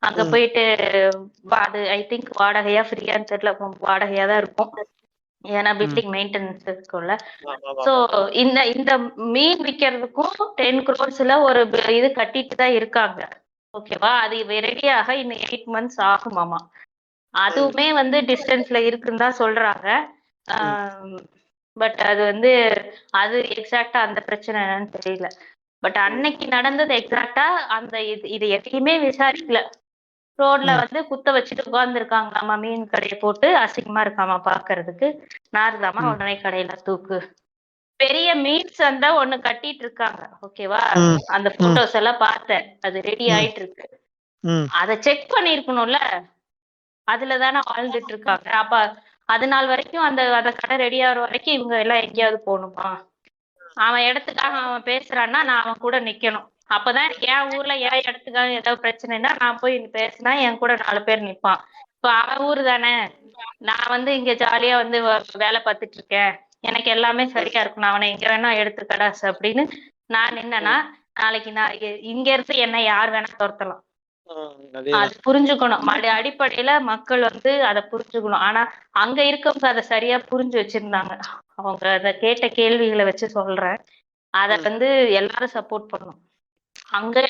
அங்க போயிட்டு அது ஐ திங்க் வாடகையா ஃப்ரீயான்னு தெரியல, வாடகையா தான் இருக்கும், ஏன்னா பில்டிங் மெயின்டெனன்ஸ் இருக்கும்ல. சோ இந்த மீன் விற்கிறதுக்கும் 10 crores ஒரு இது கட்டிட்டு தான் இருக்காங்க. ஓகேவா? அது ரெடியாக இன்னும் 8 months ஆகுமாமா. அதுவுமே வந்து டிஸ்டன்ஸ்ல இருக்குன்னு தான் சொல்றாங்க. பட் அது வந்து அது எக்ஸாக்டா அந்த பிரச்சனை என்னன்னு தெரியல. பட் அன்னைக்கு நடந்தது எக்ஸாக்டா அந்த இது எதையுமே விசாரிக்கல. ரோட்ல வந்து குத்த வச்சுட்டு உட்கார்ந்துருக்காங்களாமா, மீன் கடையை போட்டு அசிங்கமா இருக்காமா பாக்குறதுக்கு, நார்தாமா உடனே கடையில தூக்கு. பெரிய மீன் சந்தை ஒண்ணு கட்டிட்டு இருக்காங்க. ஓகேவா? அந்த போட்டோஸ் எல்லாம் பார்த்தேன், அது ரெடி ஆயிட்டு இருக்கு. அத செக் பண்ணிருக்கணும்ல, அதுலதானே வாழ்ந்துட்டு இருக்காங்க. அப்ப அது நாள் வரைக்கும் அந்த கடை ரெடி ஆகுற வரைக்கும் இவங்க எல்லாம் எங்கேயாவது போகணுமா? அவன் இடத்துக்காக அவன் பேசுறான்னா நான் அவன் கூட நிக்கணும். அப்பதான் என் ஊர்ல என் இடத்துக்காக ஏதாவது பிரச்சனைனா நான் போய் பேசினா என் கூட 4 பேர் நிப்பான். இப்ப அவன் ஊரு தானே, நான் வந்து இங்க ஜாலியா வந்து வேலை பார்த்துட்டு இருக்கேன், எனக்கு எல்லாமே சரியா இருக்கும், நான் அவனை எங்க வேணா எடுத்துக்கடாஸ் அப்படின்னு நான் நின்னா நாளைக்கு நான் இங்க இருந்து என்ன யார் வேணா துரத்தலாம். அது புரிஞ்சுக்கணும். அடிப்படையில மக்கள் வந்து அதை புரிஞ்சுக்கணும். ஆனா அங்க இருக்கவங்க அதை சரியா புரிஞ்சு வச்சிருந்தாங்க. அவங்க அத கேட்ட கேள்விகளை வச்சு சொல்றேன், அத வந்து எல்லாரும் சப்போர்ட் பண்ணணும்.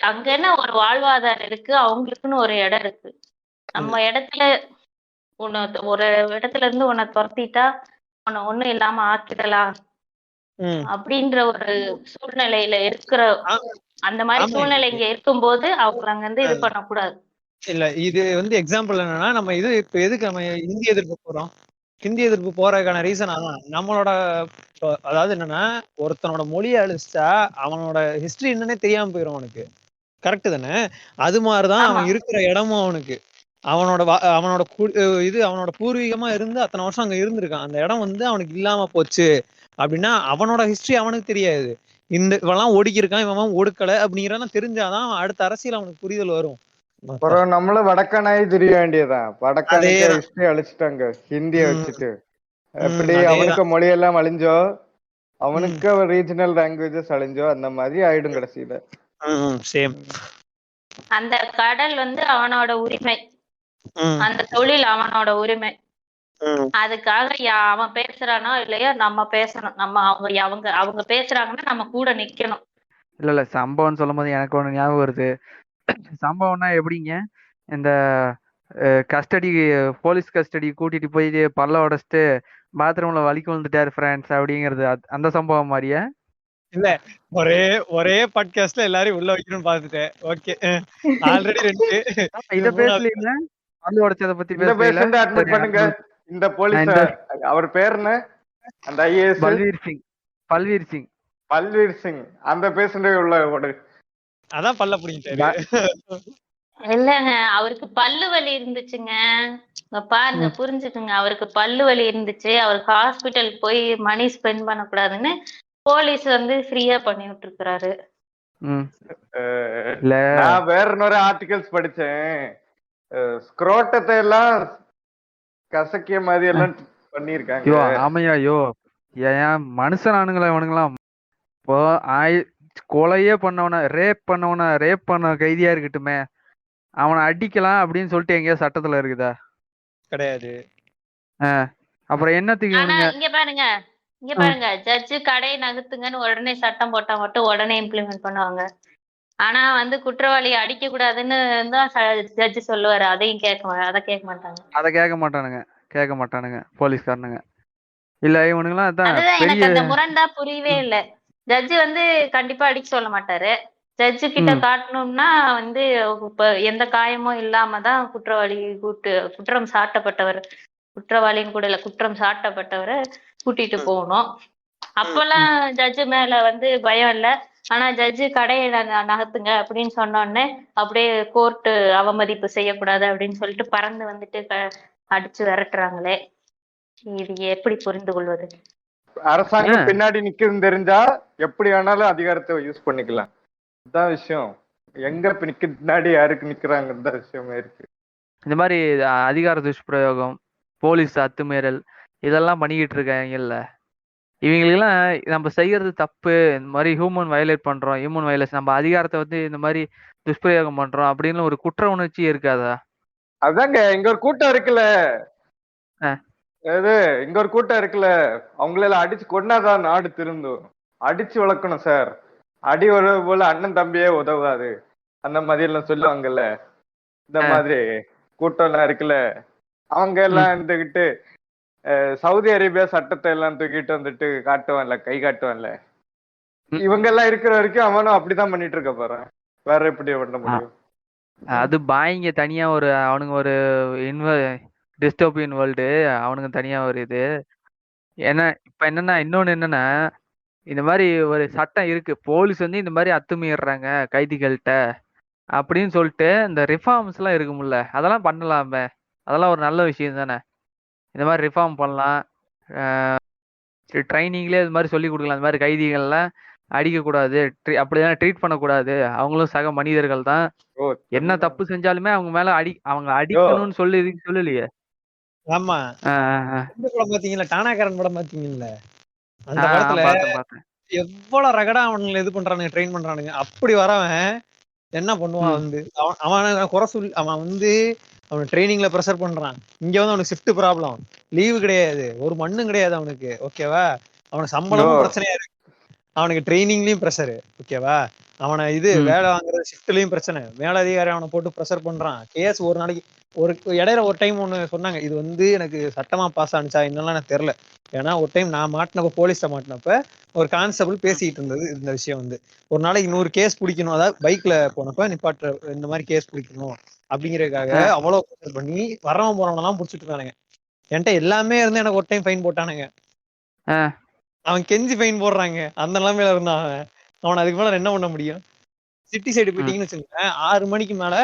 அங்க என்ன ஒரு வாழ்வாதாரம் இருக்கு, அவங்களுக்குன்னு ஒரு இடம் இருக்கு. நம்ம இடத்துல ஒரு இடத்துல இருந்து உன்னை துரத்திட்டா உன்னை ஒண்ணும் இல்லாம ஆக்கிடலாம் அப்படின்ற ஒரு சூழ்நிலையில இருக்கிற, அந்த மாதிரி சூழ்நிலை இங்க இருக்கும்போது அவங்க அங்க இருந்து இது பண்ணக்கூடாது. இல்ல இது வந்து எக்ஸாம்பிள் என்னன்னா, நம்ம இது இப்ப எதுக்கு நம்ம இந்தி எதிர்ப்பு போறோம்? ஹிந்தி எதிர்ப்பு போறதுக்கான ரீசன் அதான். நம்மளோட அதாவது என்னன்னா, ஒருத்தனோட மொழியை அழிச்சா அவனோட ஹிஸ்டரி என்னன்னே தெரியாம போயிடும் அவனுக்கு. கரெக்ட் தானே? அது மாதிரிதான் அவன் இருக்கிற இடமும் அவனுக்கு. அவனோட இது அவனோட பூர்வீகமா இருந்து அத்தனை வருஷம் அங்க இருந்திருக்கான். அந்த இடம் வந்து அவனுக்கு இல்லாம போச்சு அப்படின்னா அவனோட ஹிஸ்டரி அவனுக்கு தெரியாது. இவெல்லாம் ஒடுக்கியிருக்கான், இவன் ஒடுக்கல அப்படிங்கிறதெல்லாம் தெரிஞ்சாதான் அடுத்த அரசியல் அவனுக்கு புரிதல் வரும். அப்புறம் நம்மளும் வடக்கனாய் தெரிய வேண்டியதான். வடக்கனுக்கு அதேதான். ஹிஸ்டரி அழிச்சிட்டாங்க ஹிந்திய வச்சுட்டு. எப்படி அதேதான். அவனுக்கு மொழியெல்லாம் அழிஞ்சோ, அவனுக்கு ரீஜனல் லாங்குவேஜஸ் அழிஞ்சோ, அந்த மாதிரி ஆயிடும் கடைசியில. சேம். அந்த கடல் வந்து அவனோட உரிமை, அந்த தொழில் அவனோட உரிமை. அதுக்காக அவன் பேசுறானோ இல்லையோ நம்ம பேசணும். நம்ம அவங்க பேசுறாங்கன்னா நம்ம கூட நிக்கணும். இல்ல சம்பவம் சொல்லும் போது எனக்கு ஒண்ணு ஞாபகம் வருது. சம்பவம்னா எப்படிங்க, இந்த கஸ்டடி போலீஸ் கஸ்டடி கூட்டிட்டு போய் பல்ல உடைச்சிட்டு பாத்ரூம்ல வலிக்கு வந்துட்டாரு ஃப்ரெண்ட்ஸ் அப்படிங்கிறது அந்த சம்பவம் மாதிரியா? இல்ல, ஒரே பாட்காஸ்ட்ல எல்லாரையும் உள்ள வைக்கணும்னு பாத்துட்டேன். ஓகே, ஆல்ரெடி 2 இத பேசலீங்க, பல்லு உடைச்சத பத்தி பேசல. அட்மிட் பண்ணுங்க இந்த போலீஸ். அவர் பேர் என்ன? அந்த ஐஏஎஸ் பல்வீர் சிங் அந்த பேசுனதே உள்ள ஓடு. அதான் பல்ல புடிங்கிட்டாரு. இல்லங்க, அவருக்கு பல்லு வலி இருந்துச்சுங்க. பாருங்க, புரிஞ்சுக்குங்க. அவருக்கு பல்லு வலி இருந்துச்சு. அவருக்கு ஹாஸ்பிட்டல் போய் மணி ஸ்பெண்ட் பண்ணக்கூடாதுன்னு போலீஸ் வந்து ஃப்ரீயா பண்ணி விட்டுருக்காரு. நான் வேற இன்னொரு ஆர்டிகல்ஸ் படிச்சேன். ஸ்க்ரோட்டத்தை எல்லாம் கசக்கிய மாதிரி எல்லாம் பண்ணிருக்காங்க. ஆமையா, ஏன் மனுஷனானுங்களா இவனுங்களாம்? இப்போ கொலையே ரேப் பண்ண கைதியா இருக்கட்டுமே, அவனை அடிக்கலாம் அப்படின்னு சொல்லிட்டு எங்கேயா சட்டத்துல இருக்குதா? கிடையாது. அப்புறம் என்னத்துக்கு இங்க பாருங்க, ஜட்ஜு கடையை நகர்த்துங்கன்னு உடனே சட்டம் போட்டா மட்டும் உடனே இம்ப்ளிமெண்ட் பண்ணுவாங்க. ஆனா வந்து குற்றவாளியை அடிக்க கூடாதுன்னு தான் ஜட்ஜு சொல்லுவாரு. அதையும் அதை கேட்க மாட்டானுங்க போலீஸ்காரனுங்க. இல்ல இவனுங்களாம் அதுதான் எனக்கு அந்த முரண்டா புரியவே இல்ல. ஜட்ஜு வந்து கண்டிப்பா அடிக்க சொல்ல மாட்டாரு. ஜட்ஜு கிட்ட காட்டணும்னா வந்து இப்ப எந்த காயமும் இல்லாமதான் குற்றம் குற்றவாளின்னு கூட இல்ல, குற்றம் சாட்டப்பட்டவரை கூட்டிட்டு போகணும். அப்பெல்லாம் ஜட்ஜு மேல வந்து பயம் இல்ல. ஆனா ஜட்ஜு கடையை நகர்த்துங்க அப்படின்னு சொன்னோடனே அப்படியே கோர்ட்டு அவமதிப்பு செய்யக்கூடாது அப்படின்னு சொல்லிட்டு பறந்து வந்துட்டு அடிச்சு விரட்டுறாங்களே, இது எப்படி புரிந்து கொள்வது? அரசாங்கம் பின்னாடி நிக்குதுன்னு தெரிஞ்சா எப்படி வேணாலும் அதிகாரத்தை யூஸ் பண்ணிக்கலாம். இதுதான் விஷயம். எங்க பின்னாடி யாருக்கு நிக்கிறாங்க விஷயமே இருக்கு. இந்த மாதிரி அதிகார துஷ்பிரயோகம், போலீஸ் அத்துமீறல் இதெல்லாம் பண்ணிக்கிட்டு இருக்காங்கல்ல, இவங்களுக்கெல்லாம் நம்ம செய்யறது தப்பு, இந்த மாதிரி ஹியூமன் வயலேஷன், நம்ம அதிகாரத்தை வந்து இந்த மாதிரி துஷ்பிரயோகம் பண்றோம் அப்படின்னு ஒரு குற்ற உணர்ச்சி இருக்காதா? அதாங்க இங்க ஒரு கூட்டம் இருக்குல்ல, இங்க ஒரு கூட்டம் இருக்குல்ல, அவங்களெல்லாம் அடிச்சு கொண்டாதான் நாடு திருந்தும். அடிச்சு வளர்க்கணும் சார். அடி உறவு போல அண்ணன் தம்பியே உதவாது, அந்த மாதிரி எல்லாம் சொல்லுவாங்கல்ல. இந்த மாதிரி கூட்டம் எல்லாம் இருக்குல்ல, அவங்க எல்லாம் இருந்துகிட்டு சவுதி அரேபியா சட்டத்தை எல்லாம் தூக்கிட்டு வந்துட்டு காட்டுவான்ல, கை காட்டுவான்ல. இவங்க எல்லாம் இருக்கிற வரைக்கும் அவனும் அப்படிதான் பண்ணிட்டு இருக்க போறான். வேற எப்படி பண்ண முடியும்? அது பாய்ங்க தனியா அவனுங்க ஒரு டிஸ்டோபியன் வேர்ல்டு, அவனுங்க தனியா ஒரு இது. ஏன்னா இப்ப இன்னொன்னு என்னன்னா, இந்த மாதிரி ஒரு சட்டம் இருக்கு, போலீஸ் வந்து இந்த மாதிரி அத்துமீறாங்க கைதிகள்கிட்ட அப்படின்னு சொல்லிட்டு இந்த ரிஃபார்ம்ஸ் எல்லாம் இருக்கும்ல, அதெல்லாம் பண்ணலாமே. அதெல்லாம் ஒரு நல்ல விஷயம் தானே. இந்த மாதிரி ரிஃபார்ம் பண்ணலாம், ட்ரைனிங்லேயே இது மாதிரி சொல்லி கொடுக்கலாம். இந்த மாதிரி கைதிகள்லாம் அடிக்கக்கூடாது, அப்படிதான் ட்ரீட் பண்ணக்கூடாது, அவங்களும் சக மனிதர்கள் தான், என்ன தப்பு செஞ்சாலுமே அவங்க மேல அவங்க அடிக்கணும்னு சொல்லலையே. ஆமா, படம் பாத்தீங்களா, டானாக்காரன் படம் பாத்தீங்கல்ல, அந்த படத்துல எவ்வளவு ரகடா அவனுங்களை இது பண்றானுங்க, ட்ரெயின் பண்றானுங்க. அப்படி வரவன் என்ன பண்ணுவான் வந்து, அவனை குறை சொல்லி அவன் வந்து அவனை ட்ரைனிங்ல ப்ரெஷர் பண்றான். இங்க வந்து அவனுக்கு ஷிஃப்ட் ப்ராப்ளம், லீவு கிடையாது, ஒரு மண்ணும் கிடையாது அவனுக்கு. ஓகேவா, அவனுக்கு சம்பளமும் பிரச்சனையா இருக்கு, அவனுக்கு ட்ரைனிங்லயும் ப்ரெஷரு. ஓகேவா, அவனை இது வேலை வாங்குறது ஷிஃப்ட்லயும் பிரச்சனை, மேலதிகாரி அவனை போட்டு ப்ரெஷர் பண்றான். கேஸ் ஒரு நாளைக்கு இடையில ஒரு டைம் ஒண்ணு சொன்னாங்க, இது வந்து எனக்கு சட்டமா பாஸ் ஆனிச்சா என்னெல்லாம் எனக்கு தெரியல. ஏன்னா ஒரு டைம் நான் மாட்டினப்ப, போலீஸ்ல மாட்டினப்ப ஒரு கான்ஸ்டபிள் பேசிட்டு இருந்தது இந்த விஷயம் வந்து, ஒரு நாளைக்கு 100 கேஸ் பிடிக்கணும், அதாவது பைக்ல போனப்ப நிப்பாட்டுற இந்த மாதிரி கேஸ் பிடிக்கணும் அப்படிங்கறதுக்காக அவ்வளவு ப்ரெஷர் பண்ணி வரவன் போறவங்க எல்லாம் புடிச்சிட்டு இருக்கானுங்க. என்கிட்ட எல்லாமே இருந்து எனக்கு ஒரு டைம் ஃபைன் போட்டானுங்க. அவன் கெஞ்சி ஃபைன் போடுறாங்க, அந்த நிலைமையில இருந்தான் அவன் அதுக்கு மேல என்ன பண்ண முடியும்? சிட்டி சைடு போயிட்டீங்கன்னு வச்சுக்கோங்க, 6 மணிக்கு மேல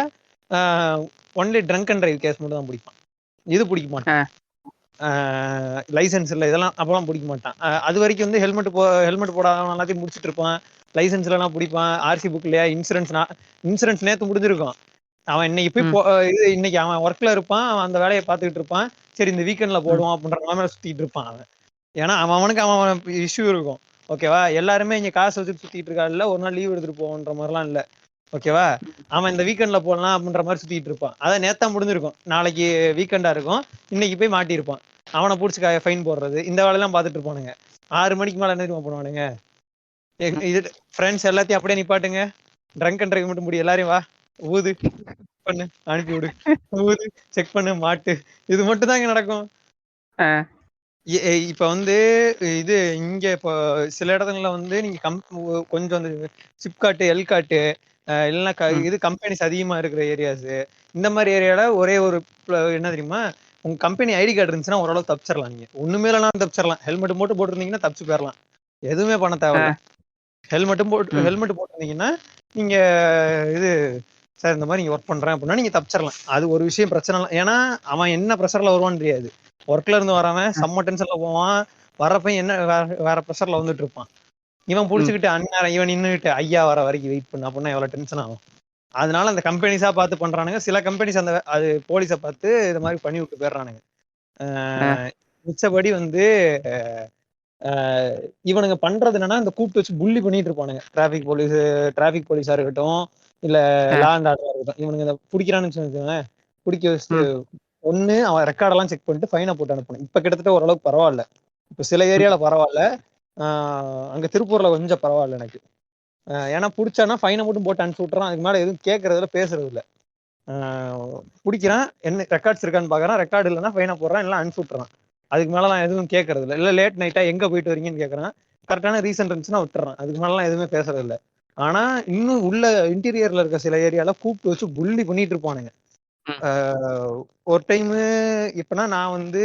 only drunk and drive case மட்டும் தான் பிடிப்பான். இது பிடிக்க மாட்டான். லைசன்ஸ் இல்லை இதெல்லாம் அப்பெல்லாம் பிடிக்க மாட்டான். அது வரைக்கும் வந்து ஹெல்மெட் போடாதவன் எல்லாத்தையும் முடிச்சுட்டு இருப்பான். லைசன்ஸ்லாம் பிடிப்பான். ஆர்சி புக் இல்லையா, இன்சூரன்ஸ் நேற்று முடிஞ்சிருக்கும். அவன் இன்னைக்கு போய் இது இன்னைக்கு அவன் ஒர்க்ல இருப்பான். அவன் அந்த வேலையை பார்த்துக்கிட்டு இருப்பான். சரி இந்த வீக்கெண்ட்ல போடுவான் அப்படின்ற மாதிரி சுத்திட்டு இருப்பான் அவன். ஏன்னா அவனுக்கு இஷ்யூ இருக்கும். ஓகேவா, எல்லாருமே இங்க காசு வச்சுட்டு சுத்திட்டு இருக்கா இல்ல, ஒரு நாள் லீவ் எடுத்துட்டு போவோன்ற மாதிரிலாம் இல்ல. ஓகேவா, அவன் இந்த வீக்கெண்ட்ல போடலாம் அப்படின்ற மாதிரி சுத்திட்டு இருப்பான். அதை நேத்தா முடிஞ்சிருக்கும். நாளைக்கு வீக்கெண்டா இருக்கும், இன்னைக்கு போய் மாட்டியிருப்பான். அவனை பிடிச்சி ஃபைன் போடுறது இந்த வேலையெல்லாம் பார்த்துட்டு இருப்பானுங்க. 6 மணிக்கு மேல என்ன பண்ணுவானுங்க, இது ஃப்ரெண்ட்ஸ் எல்லாத்தையும் அப்படியே நிப்பாட்டுங்க, ட்ரங்க் அண்ட் டிரைவ் மட்டும் முடி, எல்லாரையும் வா ஊது பண்ணு அனுப்பி விடு, ஊது செக் பண்ணு மாட்டு, இது மட்டும் தான் இங்க நடக்கும். இப்ப வந்து இது இங்க இப்போ சில இடத்துல வந்து நீங்க கொஞ்சம் வந்து சிப்காட்டு எல்காட்டு இல்லைன்னா இது கம்பெனிஸ் அதிகமா இருக்கிற ஏரியாஸ், இந்த மாதிரி ஏரியால ஒரே ஒரு என்ன தெரியுமா, உங்க கம்பெனி ஐடி கார்டு இருந்துச்சுன்னா ஓரளவு தப்பிச்சிடலாம். நீங்க ஒண்ணுமே இல்லைனாலும் தப்பிச்சிடலாம். ஹெல்மெட் மட்டும் போட்டுருந்தீங்கன்னா தப்பிச்சு போயிடலாம். எதுவுமே பண்ண தேவையில்ல. ஹெல்மெட் போட்டிருந்தீங்கன்னா நீங்க இது சார் இந்த மாதிரி நீங்க ஒர்க் பண்றேன் அப்படின்னா நீங்க தப்பிச்சிடலாம். அது ஒரு விஷயம் பிரச்சனை இல்லை. ஏன்னா அவன் என்ன ப்ரெஷர்ல வருவான்னு தெரியாது. ஒர்க்ல இருந்து வரவன் செம்ம டென்ஷன்ல போவான். வரப்ப என்ன வேற ப்ரெஷர்ல வந்துட்டு இருப்பான். இவன் புடிச்சுக்கிட்டு அந்நேரம் இவன் நின்றுட்டு ஐயா வர வரைக்கும் வெயிட் பண்ண அப்படின்னா எவ்வளவு டென்ஷன் ஆகும். அதனால அந்த கம்பெனிஸா பார்த்து பண்றானுங்க. சில கம்பெனிஸ் அது போலீஸை பார்த்து இது மாதிரி பண்ணி விட்டு போயிடுறானுங்க. மிச்சபடி வந்து இவனுங்க பண்றது என்னன்னா இந்த கூப்பிட்டு வச்சு புள்ளி பண்ணிட்டு இருப்பானுங்க. டிராபிக் போலீஸா இருக்கட்டும் இல்ல லா அண்ட் ஆர்டரா இருக்கட்டும். இவனுங்க இதை பிடிக்கிறான்னு வச்சுக்கோங்க, பிடிக்க வச்சுட்டு ஒண்ணு அவன் ரெக்கார்டெல்லாம் செக் பண்ணிட்டு ஃபைனை போட்டு அனுப்பணும். இப்ப கிட்டத்தட்ட ஓரளவுக்கு பரவாயில்ல. இப்ப சில ஏரியால பரவாயில்ல. அங்க திருப்பூர்ல கொஞ்சம் பரவாயில்ல எனக்கு. ஏன்னா பிடிச்சானா ஃபைனை மட்டும் போட்டு அனுப்பிச்சு விட்டுறான். அதுக்கு மேல எதுவும் கேட்கறதுல பேசுறது இல்ல. பிடிக்கிறான், என்ன ரெக்கார்ட்ஸ் இருக்கான்னு பாக்குறான், ரெக்கார்டு இல்லைன்னா ஃபைனை போடுறான், இல்லை அனுப்பிச்சு விட்டுறான். அதுக்கு மேலாம் எதுவும் கேட்கறது இல்லை. இல்ல லேட் நைட்டா எங்க போயிட்டு வரீங்கன்னு கேட்கறான், கரெக்டான ரீசன் இருந்துச்சுன்னா விட்டுறான். அதுக்கு மேலாம் எதுவுமே பேசுறது இல்லை. ஆனா இன்னும் உள்ள இன்டீரியர்ல இருக்க சில ஏரியால கூப்பிட்டு வச்சு புள்ளி பண்ணிட்டு இருப்பானுங்க. ஒரு டைமு இப்பனா நான் வந்து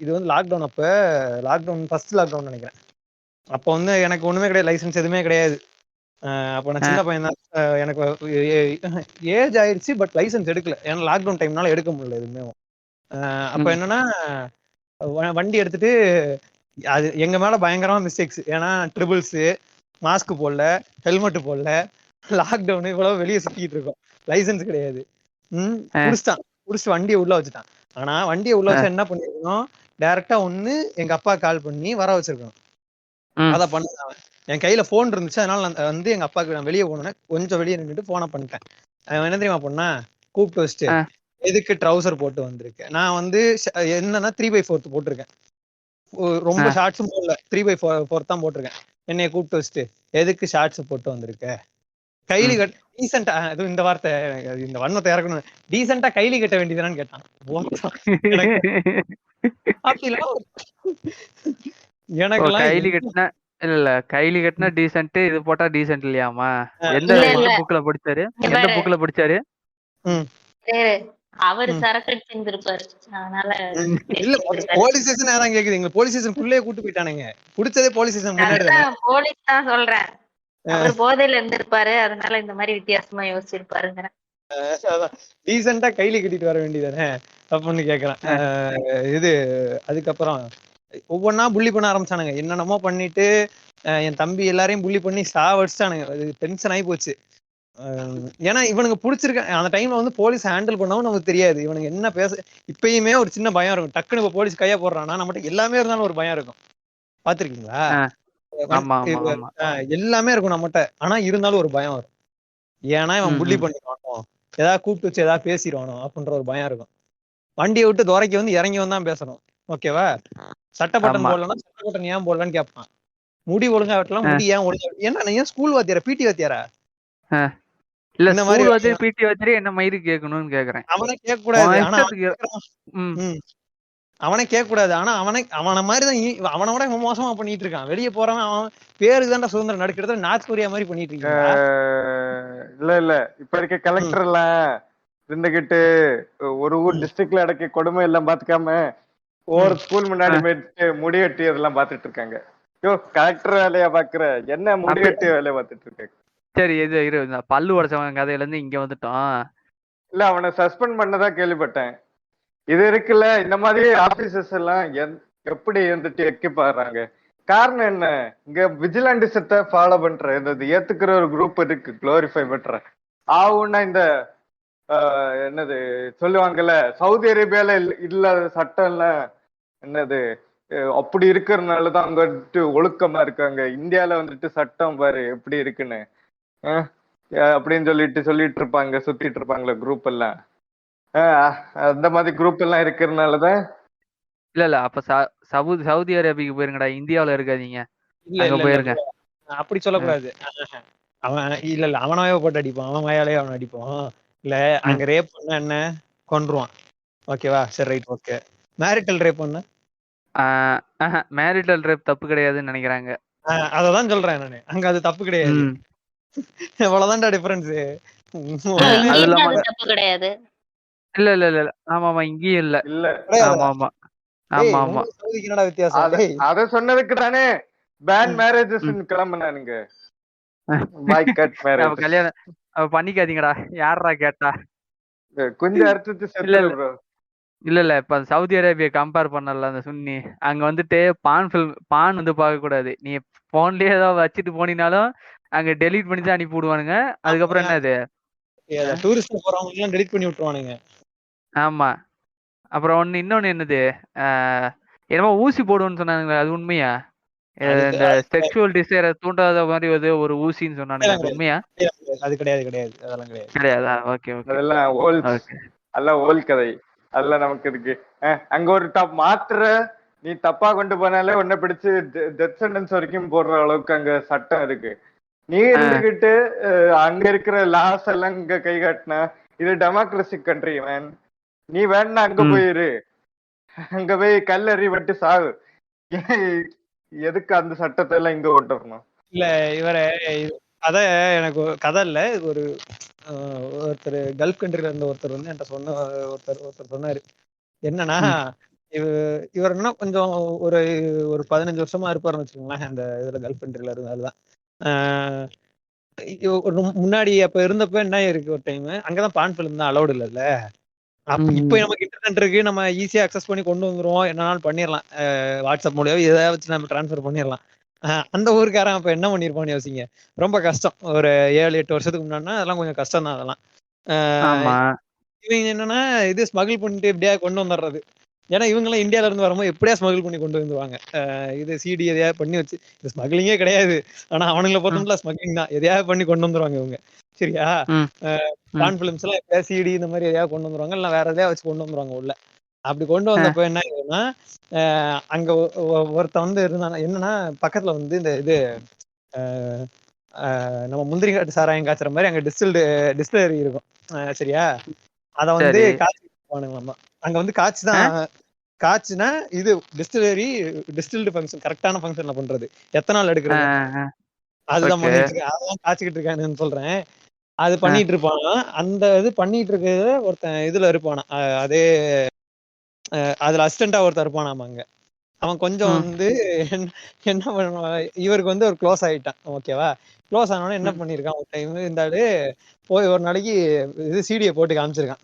இது வந்து லாக்டவுன் ஃபர்ஸ்ட் லாக்டவுன் நினைக்கிறேன். அப்போ வந்து எனக்கு ஒண்ணுமே கிடையாது, லைசன்ஸ் எதுவுமே கிடையாது. அப்போ நான் சின்ன பையன் தான். எனக்கு ஏஜ் ஆயிடுச்சு, பட் லைசன்ஸ் எடுக்கல. ஏன்னா லாக்டவுன் டைம்னால எடுக்க முடியல எதுவுமே. அப்ப என்னன்னா வண்டி எடுத்துட்டு அது எங்க மேல பயங்கரமா மிஸ்டேக்ஸ். ஏன்னா ட்ரிபிள்ஸ், மாஸ்க் போடல, ஹெல்மெட் போடல, லாக்டவுன் இவ்வளவு வெளியே சுத்திட்டு இருக்கோம், லைசன்ஸ் கிடையாது. புடிச்சு வண்டியை உள்ள வச்சுட்டான். ஆனா வண்டியை உள்ள வச்சா என்ன பண்ணிருக்கணும், டைரக்டா ஒண்ணு எங்க அப்பா கால் பண்ணி வர வச்சிருக்கணும். அத பண்ண என் கையில போன் இருந்துச்சு. அதனால நான் வந்து எங்க அப்பாவுக்கு நான் வெளியே போனேன், கொஞ்சம் வெளியே நின்றுட்டு போனை பண்ணிட்டேன். என்ன தெரியுமா பண்ணா, கூப்பிட்டு வச்சுட்டு எதுக்கு ட்ரௌசர் போட்டு வந்திருக்கேன். நான் வந்து என்னன்னா 3/4 போட்டிருக்கேன், ரொம்ப ஷார்ட்ஸும் போடல, 3/4 தான் போட்டிருக்கேன். என்னைய கூப்பிட்டு வச்சுட்டு எதுக்கு ஷார்ட்ஸ் போட்டு வந்திருக்க, கைலி கட்ட டீசென்டா, அது இந்த வார்த்தை இந்த வன்மத்தை இறக்கணும், டீசென்டா கைலி கட்ட வேண்டியதுன்னு கேட்டான். எனக்கெல்லாம் கைலி கட்டினா இல்ல கைலி கட்டினா டீசென்ட், இது போட்டா டீசென்ட் இல்லையாமா? எந்த புக்ல படிச்சாரு, எந்த புக்ல படிச்சாரு? அவரு சரக்கு அடிச்சிருந்திருப்பாரு. அதனால இல்ல போலீஸ் ஸ்டேஷன் யாரா கேக்குறீங்க, போலீஸ் ஸ்டேஷனுக்குள்ளே கூட்டு போயிட்டானுங்க. புடிச்சதே போலீஸ் ஸ்டேஷன் முன்னாடி தான். போலீஸ் தான் சொல்றேன், அவர் போதையில இருந்திருப்பாரு, அதனால இந்த மாதிரி வித்தியாசமா யோசிச்சிருப்பாருங்க. டீசென்டா கையில கட்டிட்டு வர வேண்டியதானே அப்படின்னு கேக்குறான். இது அதுக்கப்புறம் ஒவ்வொன்னா புள்ளி பண்ண ஆரம்பிச்சானுங்க. என்னென்னமோ பண்ணிட்டு என் தம்பி எல்லாரையும் புள்ளி பண்ணி சாவடிச்சானுங்க. அது டென்ஷன் ஆகி போச்சு. ஏன்னா இவனுக்கு பிடிச்சிருக்க அந்த டைம்ல வந்து போலீஸ் ஹேண்டில் பண்ணவும் நமக்கு தெரியாது இவனுக்கு என்ன பேச. இப்பயுமே ஒரு சின்ன பயம் இருக்கும், டக்குனு இப்ப போலீஸ் கையா போடுறான்னா நம்மகிட்ட எல்லாமே இருந்தாலும் ஒரு பயம் இருக்கும். பாத்திருக்கீங்களா? எல்லாமே இருக்கும் நம்மகிட்ட, ஆனா இருந்தாலும் ஒரு பயம் வரும். ஏன்னா இவன் புள்ளி பண்ணிடுவானோ, ஏதாவது கூப்பிட்டு வச்சு ஏதாவது பேசிடுவானோ அப்படின்ற ஒரு பயம் இருக்கும். வண்டியை விட்டு துரைக்கு வந்து இறங்கி வந்தான் பேசணும். ஓகேவா, சட்டப்பட்டன் போடலன்னா சட்டப்பட்டன் ஏன் போடலன்னு கேட்பான். முடி ஒழுங்கா வெட்டலாம், முடி ஏன் ஒழுங்கா, என்ன ஏன் ஸ்கூல் வாத்தியாரா பிடி வாத்தியாரா? இல்ல இந்த மாதிரி வாத்தியார் பிடி வாத்தியார் என்ன மாதிரி கேட்கணும்னு கேக்குறேன். அவனே கேட்க கூடாது, அவனே கேட்க கூடாது. ஆனா அவனை மாதிரிதான் அவனோட மோசமா பண்ணிட்டு இருக்கான். வெளியே போறவன் அவன் பேருக்கு தான் சுதந்திரம் நடுக்கிறது, நார்த் கொரியா மாதிரி பண்ணிட்டு இருக்கான். இல்ல இப்ப இருக்க கலெக்டர் எல்லாம் இருந்துகிட்டு ஒரு ஊர் டிஸ்ட்ரிக்ட்ல அடக்கி கொடுமை எல்லாம் பாத்துக்காம ஒரு ஸ்கூல் முன்னாடி போயிட்டு முடிவெட்டி அதெல்லாம் பாத்துட்டு இருக்காங்க. யோ கலெக்டர் வேலையா பாக்குற, என்ன முடிவெட்டி வேலையா பாத்துட்டு இருக்காங்க. சரி இது பல்லு உடைச்சவங்க கதையில இருந்து இங்க வந்துட்டோம். இல்ல அவனை சஸ்பெண்ட் பண்ணதா கேள்விப்பட்டேன். இது இருக்குல்ல இந்த மாதிரி ஆபீசர்ஸ் எல்லாம் எப்படி வந்துட்டு எக்கிப் ஆடுறாங்க. காரணம் என்ன? இங்க விஜிலண்டிசத்தை ஃபாலோ பண்ற ஏத்துக்கிற ஒரு குரூப் இருக்கு, குளோரிஃபை பண்ற. ஆவுன்னா இந்த என்னது சொல்லுவாங்கல்ல, சவுதி அரேபியால இல்லாத சட்டம் எல்லாம் என்னது அப்படி இருக்கிறதுனாலதான் அங்க வந்துட்டு ஒழுக்கமா இருக்காங்க. இந்தியால வந்துட்டு சட்டம் பாரு எப்படி இருக்குன்னு அப்படின்னு சொல்லிட்டு இருப்பாங்க, சுத்திட்டு இருப்பாங்களே குரூப் எல்லாம். அந்த மாதிரி குரூப் எல்லாம் இருக்கிறதுனாலதான். இல்ல அப்ப சவுதி அரேபியாக்கு போயிருங்கடா, இந்தியாவில இருக்காதீங்க. இல்ல அங்க இல்ல போயிருங்க. அப்படி சொல்லக்கூடாது. அவன் இல்ல அவனாவே போட்டு அடிப்பான், அவன் வாயாலே அவன் அடிப்பான். இல்ல அங்க ரேப் பண்ண என்ன கொன்றுவான். ஓகேவா? சரி ரைட் ஓகே. மேரிட்டல் ரேப் பண்ண மேரிட்டல் ரேப் தப்பு கிடையாதுன்னு நினைக்கிறாங்க. அததான் சொல்றேன் நானு, அங்க அது தப்பு கிடையாது. இவ்வளவுதான்டா டிஃபரன்ஸ். தப்பு கிடையாது. இல்ல இல்ல இல்ல ஆமா இங்கேயும் இல்ல. இல்ல ஆமா ஆமா ஆமா ஆமா. என்னடா வித்தியாசம்? அத சொன்னதுக்கு தானே பேன் மேரேஜஸ் கிளம்பினானுங்க. கல்யாணம் பண்ணிக்காதீங்கடா, யாரா கேட்டா? கொஞ்சம் அர்த்தத்தை செல்ல ப்ரோ. இல்ல இப்ப சவுதி அரேபியா கம்பேர் பண்ணல அந்த சுன்னி. அங்க வந்துட்டு பான் வந்து பார்க்க கூடாது. நீ போன்லயே ஏதாவது வச்சுட்டு போனீங்கனாலும் அங்க டெலீட் பண்ணி தான் அனுப்பி விடுவானுங்க. அதுக்கப்புறம் என்னது, டூரிஸ்ட் போறவங்க எல்லாம் டெலீட் பண்ணி விட்டுருவானுங்க. ஆமா. அப்புறம் இன்னொன்னு என்னது, என்னமோ ஊசி போடுவோன்னு சொன்னானுங்க, அது உண்மையா? இந்த செக்ஷுவல் டிசைரை தூண்டாத மாதிரி ஒரு ஊசின்னு சொன்னானுங்க, அது உண்மையா? அது கிடையாது, அதெல்லாம் கிடையாதா? Okay okay. அதெல்லாம் ஓல் கதை. அதெல்லாம் நமக்கு இருக்கு. அங்க ஒரு மாத்திர நீ தப்பா கொண்டு போனாலே உன்னை பிடிச்சு டெத் சென்டென்ஸ் வரைக்கும் போடுற அளவுக்கு அங்க சட்டம் இருக்கு. நீ இருந்துகிட்டு அங்க இருக்கிற லாஸ் எல்லாம் இங்க கை காட்டினா இது டெமோக்ரஸி கண்ட்ரி மேன். நீ வேணா அங்க போயிரு, அங்க போய் கல்லறி வட்டு சாகு. எதுக்கு அந்த சட்டத்தை எல்லாம் இங்க கொண்டு வரணும்? இல்ல இவரை அத எனக்கு கதை இல்ல, ஒரு ஒருத்தர் கல்ஃப் கண்ட்ரில இருந்த ஒருத்தர் வந்து என்கிட்ட சொன்ன ஒருத்தர் சொன்னாரு. என்னன்னா இவர் என்ன கொஞ்சம் ஒரு 15 வருஷமா இருப்பாருன்னு வச்சுக்கோங்களேன் அந்த இதுல கல்ஃப் கண்ட்ரில இருந்தால்தான். முன்னாடி அப்ப இருந்தப்ப என்ன இருக்கு, ஒரு டைம் அங்கதான் பான் பிலிம் தான் அலௌடு இல்ல. இப்ப நமக்கு இன்டர்நெட் இருக்கு, நம்ம ஈஸியா அக்சஸ் பண்ணி கொண்டு வந்துருவோம், என்னன்னாலும் பண்ணிடலாம். வாட்ஸ்அப் மூலியம் எதாவது வச்சு நம்ம டிரான்ஸ்ஃபர் பண்ணிடலாம். அந்த ஊருக்காரன் அப்ப என்ன பண்ணிருப்பான்னு யோசிங்க. ரொம்ப கஷ்டம். ஒரு 7-8 வருஷத்துக்கு முன்னாடினா அதெல்லாம் கொஞ்சம் கஷ்டம் தான். அதெல்லாம் இவங்க என்னன்னா இது ஸ்மகிள் பண்ணிட்டு எப்படியா கொண்டு வந்துடுறது. ஏன்னா இவங்க எல்லாம் இந்தியால இருந்து வரும்போது எப்படியா ஸ்மகிள் பண்ணி கொண்டு வந்துருவாங்க. இது சிடி எதையாவது பண்ணி வச்சு, இது ஸ்மகிளிங்கே கிடையாது, ஆனா அவனுங்களை பொறுத்தமட்டில் ஸ்மகிளிங் தான், எதையாவது பண்ணி கொண்டு வந்துருவாங்க இவங்க. சரியா? பான் பிலிம்ஸ் எல்லாம் எப்படியா சிடி இந்த மாதிரி எதையாவது கொண்டு வந்துருவாங்க, இல்ல வேற எதையாவது வச்சு கொண்டு வந்துருவாங்க உள்ள. அப்படி கொண்டு வந்தப்ப என்ன ஆகுதுன்னா, அங்க ஒருத்த வந்து இருந்தாங்க. என்னன்னா பக்கத்துல வந்து இந்த இது நம்ம முந்திரி காட்டு சாராயம் காய்ச்சற மாதிரி அங்க டிஸ்டிலரி இருக்கும். சரியா? அத வந்து காய்ச்சிப்பானுங்களாமா. அங்க வந்து காய்ச்சுனா இது டிஸ்டில்டு ஃபங்க்ஷன், கரெக்டான ஃபங்க்ஷன்ல பண்றது, எத்தனால் எடுக்கிறது, அதுதான் பண்ணிட்டு இருக்காங்க. அதெல்லாம் காய்ச்சிக்கிட்டு இருக்கானுன்னு சொல்றேன். அது பண்ணிட்டு இருப்பானா. அந்த இது பண்ணிட்டு இருக்கிறது ஒருத்தன் இதுல இருப்பானா, அதே அதுல அசிஸ்டண்டா ஒருத்தர் இருப்பானாமா அங்க. அவன் கொஞ்சம் வந்து என்ன பண்ணுவான், இவருக்கு வந்து ஒரு க்ளோஸ் ஆயிட்டான். ஓகேவா? க்ளோஸ் ஆனவன என்ன பண்ணிருக்கான், ஒரு டைம் இருந்தாலும் போய் ஒரு நாளைக்கு இது சிடியை போட்டு காமிச்சிருக்கான்.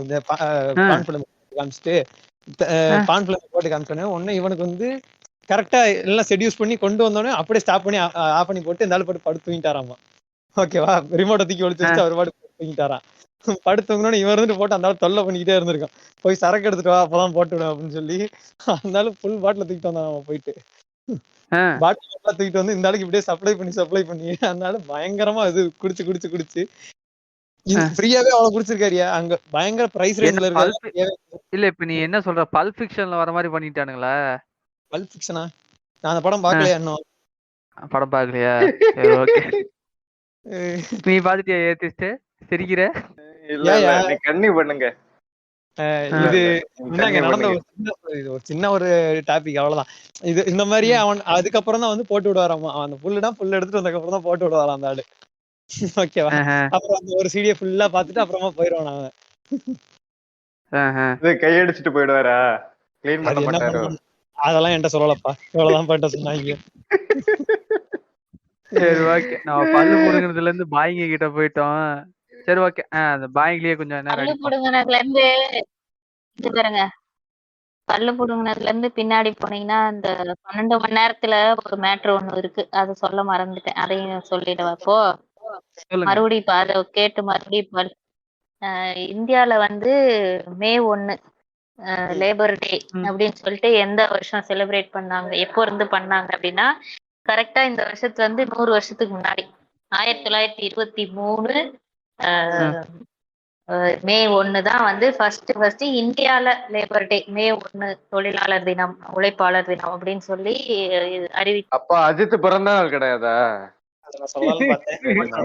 இந்த பான் பிலிம் காமிச்சிட்டு பான் பிலிம் போட்டு காமிச்சோன்னே ஒன்னு இவனுக்கு வந்து கரெக்டா எல்லாம் செடியூஸ் பண்ணி கொண்டு வந்தோடனே அப்படியே ஸ்டாப் பண்ணி ஆஃப் பண்ணி போட்டு இந்த ஆள் போட்டு படுத்து தூங்கிட்டாராமா. ஓகேவா? ரிமோட்டை தூக்கி ஒழிச்சு வச்சு அவர் பாட்டு தூங்கிட்டாராம். படுத்தவங்கன்னு இவன் இருந்துட்டு போட்டு அந்த ஆள் தொல்லை பண்ணிக்கிட்டே இருந்திருக்கான். போய் சரக்கு எடுத்துட்டு வா, அப்பதான் போட்டு விடும் அப்படின்னு சொல்லி அந்த ஆளு ஃபுல் பாட்டில தூக்கிட்டு வந்தான் போயிட்டு. பாட்டில் தூக்கிட்டு வந்து இந்த ஆளுக்கு இப்படியே சப்ளை பண்ணி அதனால பயங்கரமா இது குடிச்சு ஃப்ரீயாவே அவ்வளவு குடிச்சிருக்காரியா. அங்க பயங்கர பிரைஸ் ரேஞ்ச்ல இருக்கு. இல்ல இப்ப நீ என்ன சொல்ற, பல்ப் ஃபிக்ஷன்ல வர மாதிரி பண்ணிட்டானுங்களா? பல்ப் ஃபிக்ஷனா? நான் அந்த படம் பார்க்கலையா இன்னும். படம் பார்க்கலையா? சரி ஓகே. நீ பாத்துட்டியா? ஏத்திஸ்ட் சிரிக்கிற? இல்ல நீ கண்ணி பண்ணுங்க. இது நடந்த ஒரு சின்ன ஒரு டாபிக், அவ்வளவுதான். இது இந்த மாதிரியே அவன் அதுக்கப்புறம் தான் வந்து போட்டு விடுவாராமா. அந்த புல்லுனா புல் எடுத்துட்டு வந்ததுக்கு அப்புறம் தான் போட்டு விடுவாராம் அந்த ஆளு. ஓகேவா? அப்புறம் அந்த ஒரு சீடியை ஃபுல்லா பாத்துட்டு அப்புறமா போயிடுவான் அவன். கையடிச்சிட்டு போயிடுவாரா? கிளீன் பண்ண மாட்டாரோ? அதெல்லாம் என்கிட்ட சொல்லலப்பா, இவ்வளவுதான் போயிட்ட சொன்னாங்க. சரி ஓகே, நம்ம பல்லு முடுங்குறதுல இருந்து பாய்ங்க கிட்ட போயிட்டோம். சரி ஓகே. அந்த பாயிங்லயே கொஞ்சம் நேரம் பல்லு அடிப்போம். புடுங்கினதுல இருந்து இது பாருங்க, பல்லு புடுங்கினதுல இருந்து பின்னாடி போனீங்கன்னா அந்த 12 மணி நேரத்துல ஒரு மேட்ரு ஒண்ணு இருக்கு, அது சொல்ல மறந்துட்டேன், அதையும் சொல்லிடவா இப்போ? சொல்லுங்க. மறுபடியும் இப்ப அதை கேட்டு மறுபடியும் இந்தியால வந்து மே 1 லேபர் டே ம். அப்படின்னு சொல்லிட்டு எந்த வருஷம் செலிப்ரேட் பண்ணாங்க, எப்போ இருந்து பண்ணாங்க அப்படின்னா, கரெக்டா இந்த வருஷத்துல இருந்து 100 வருஷத்துக்கு முன்னாடி 1923 ம். மே 1 தான் வந்து ஃபர்ஸ்ட் இந்தியால லேபர் டே. மே 1 தொழிலாளர் தினம், உழைப்பாளர் தினம் அப்படின்னு சொல்லி அறிவி அப்ப அஜித் பிறந்த நாள் கிடையாதா? அதை நான் சொல்லலாம்னு பார்த்தேன். சரிண்ணா.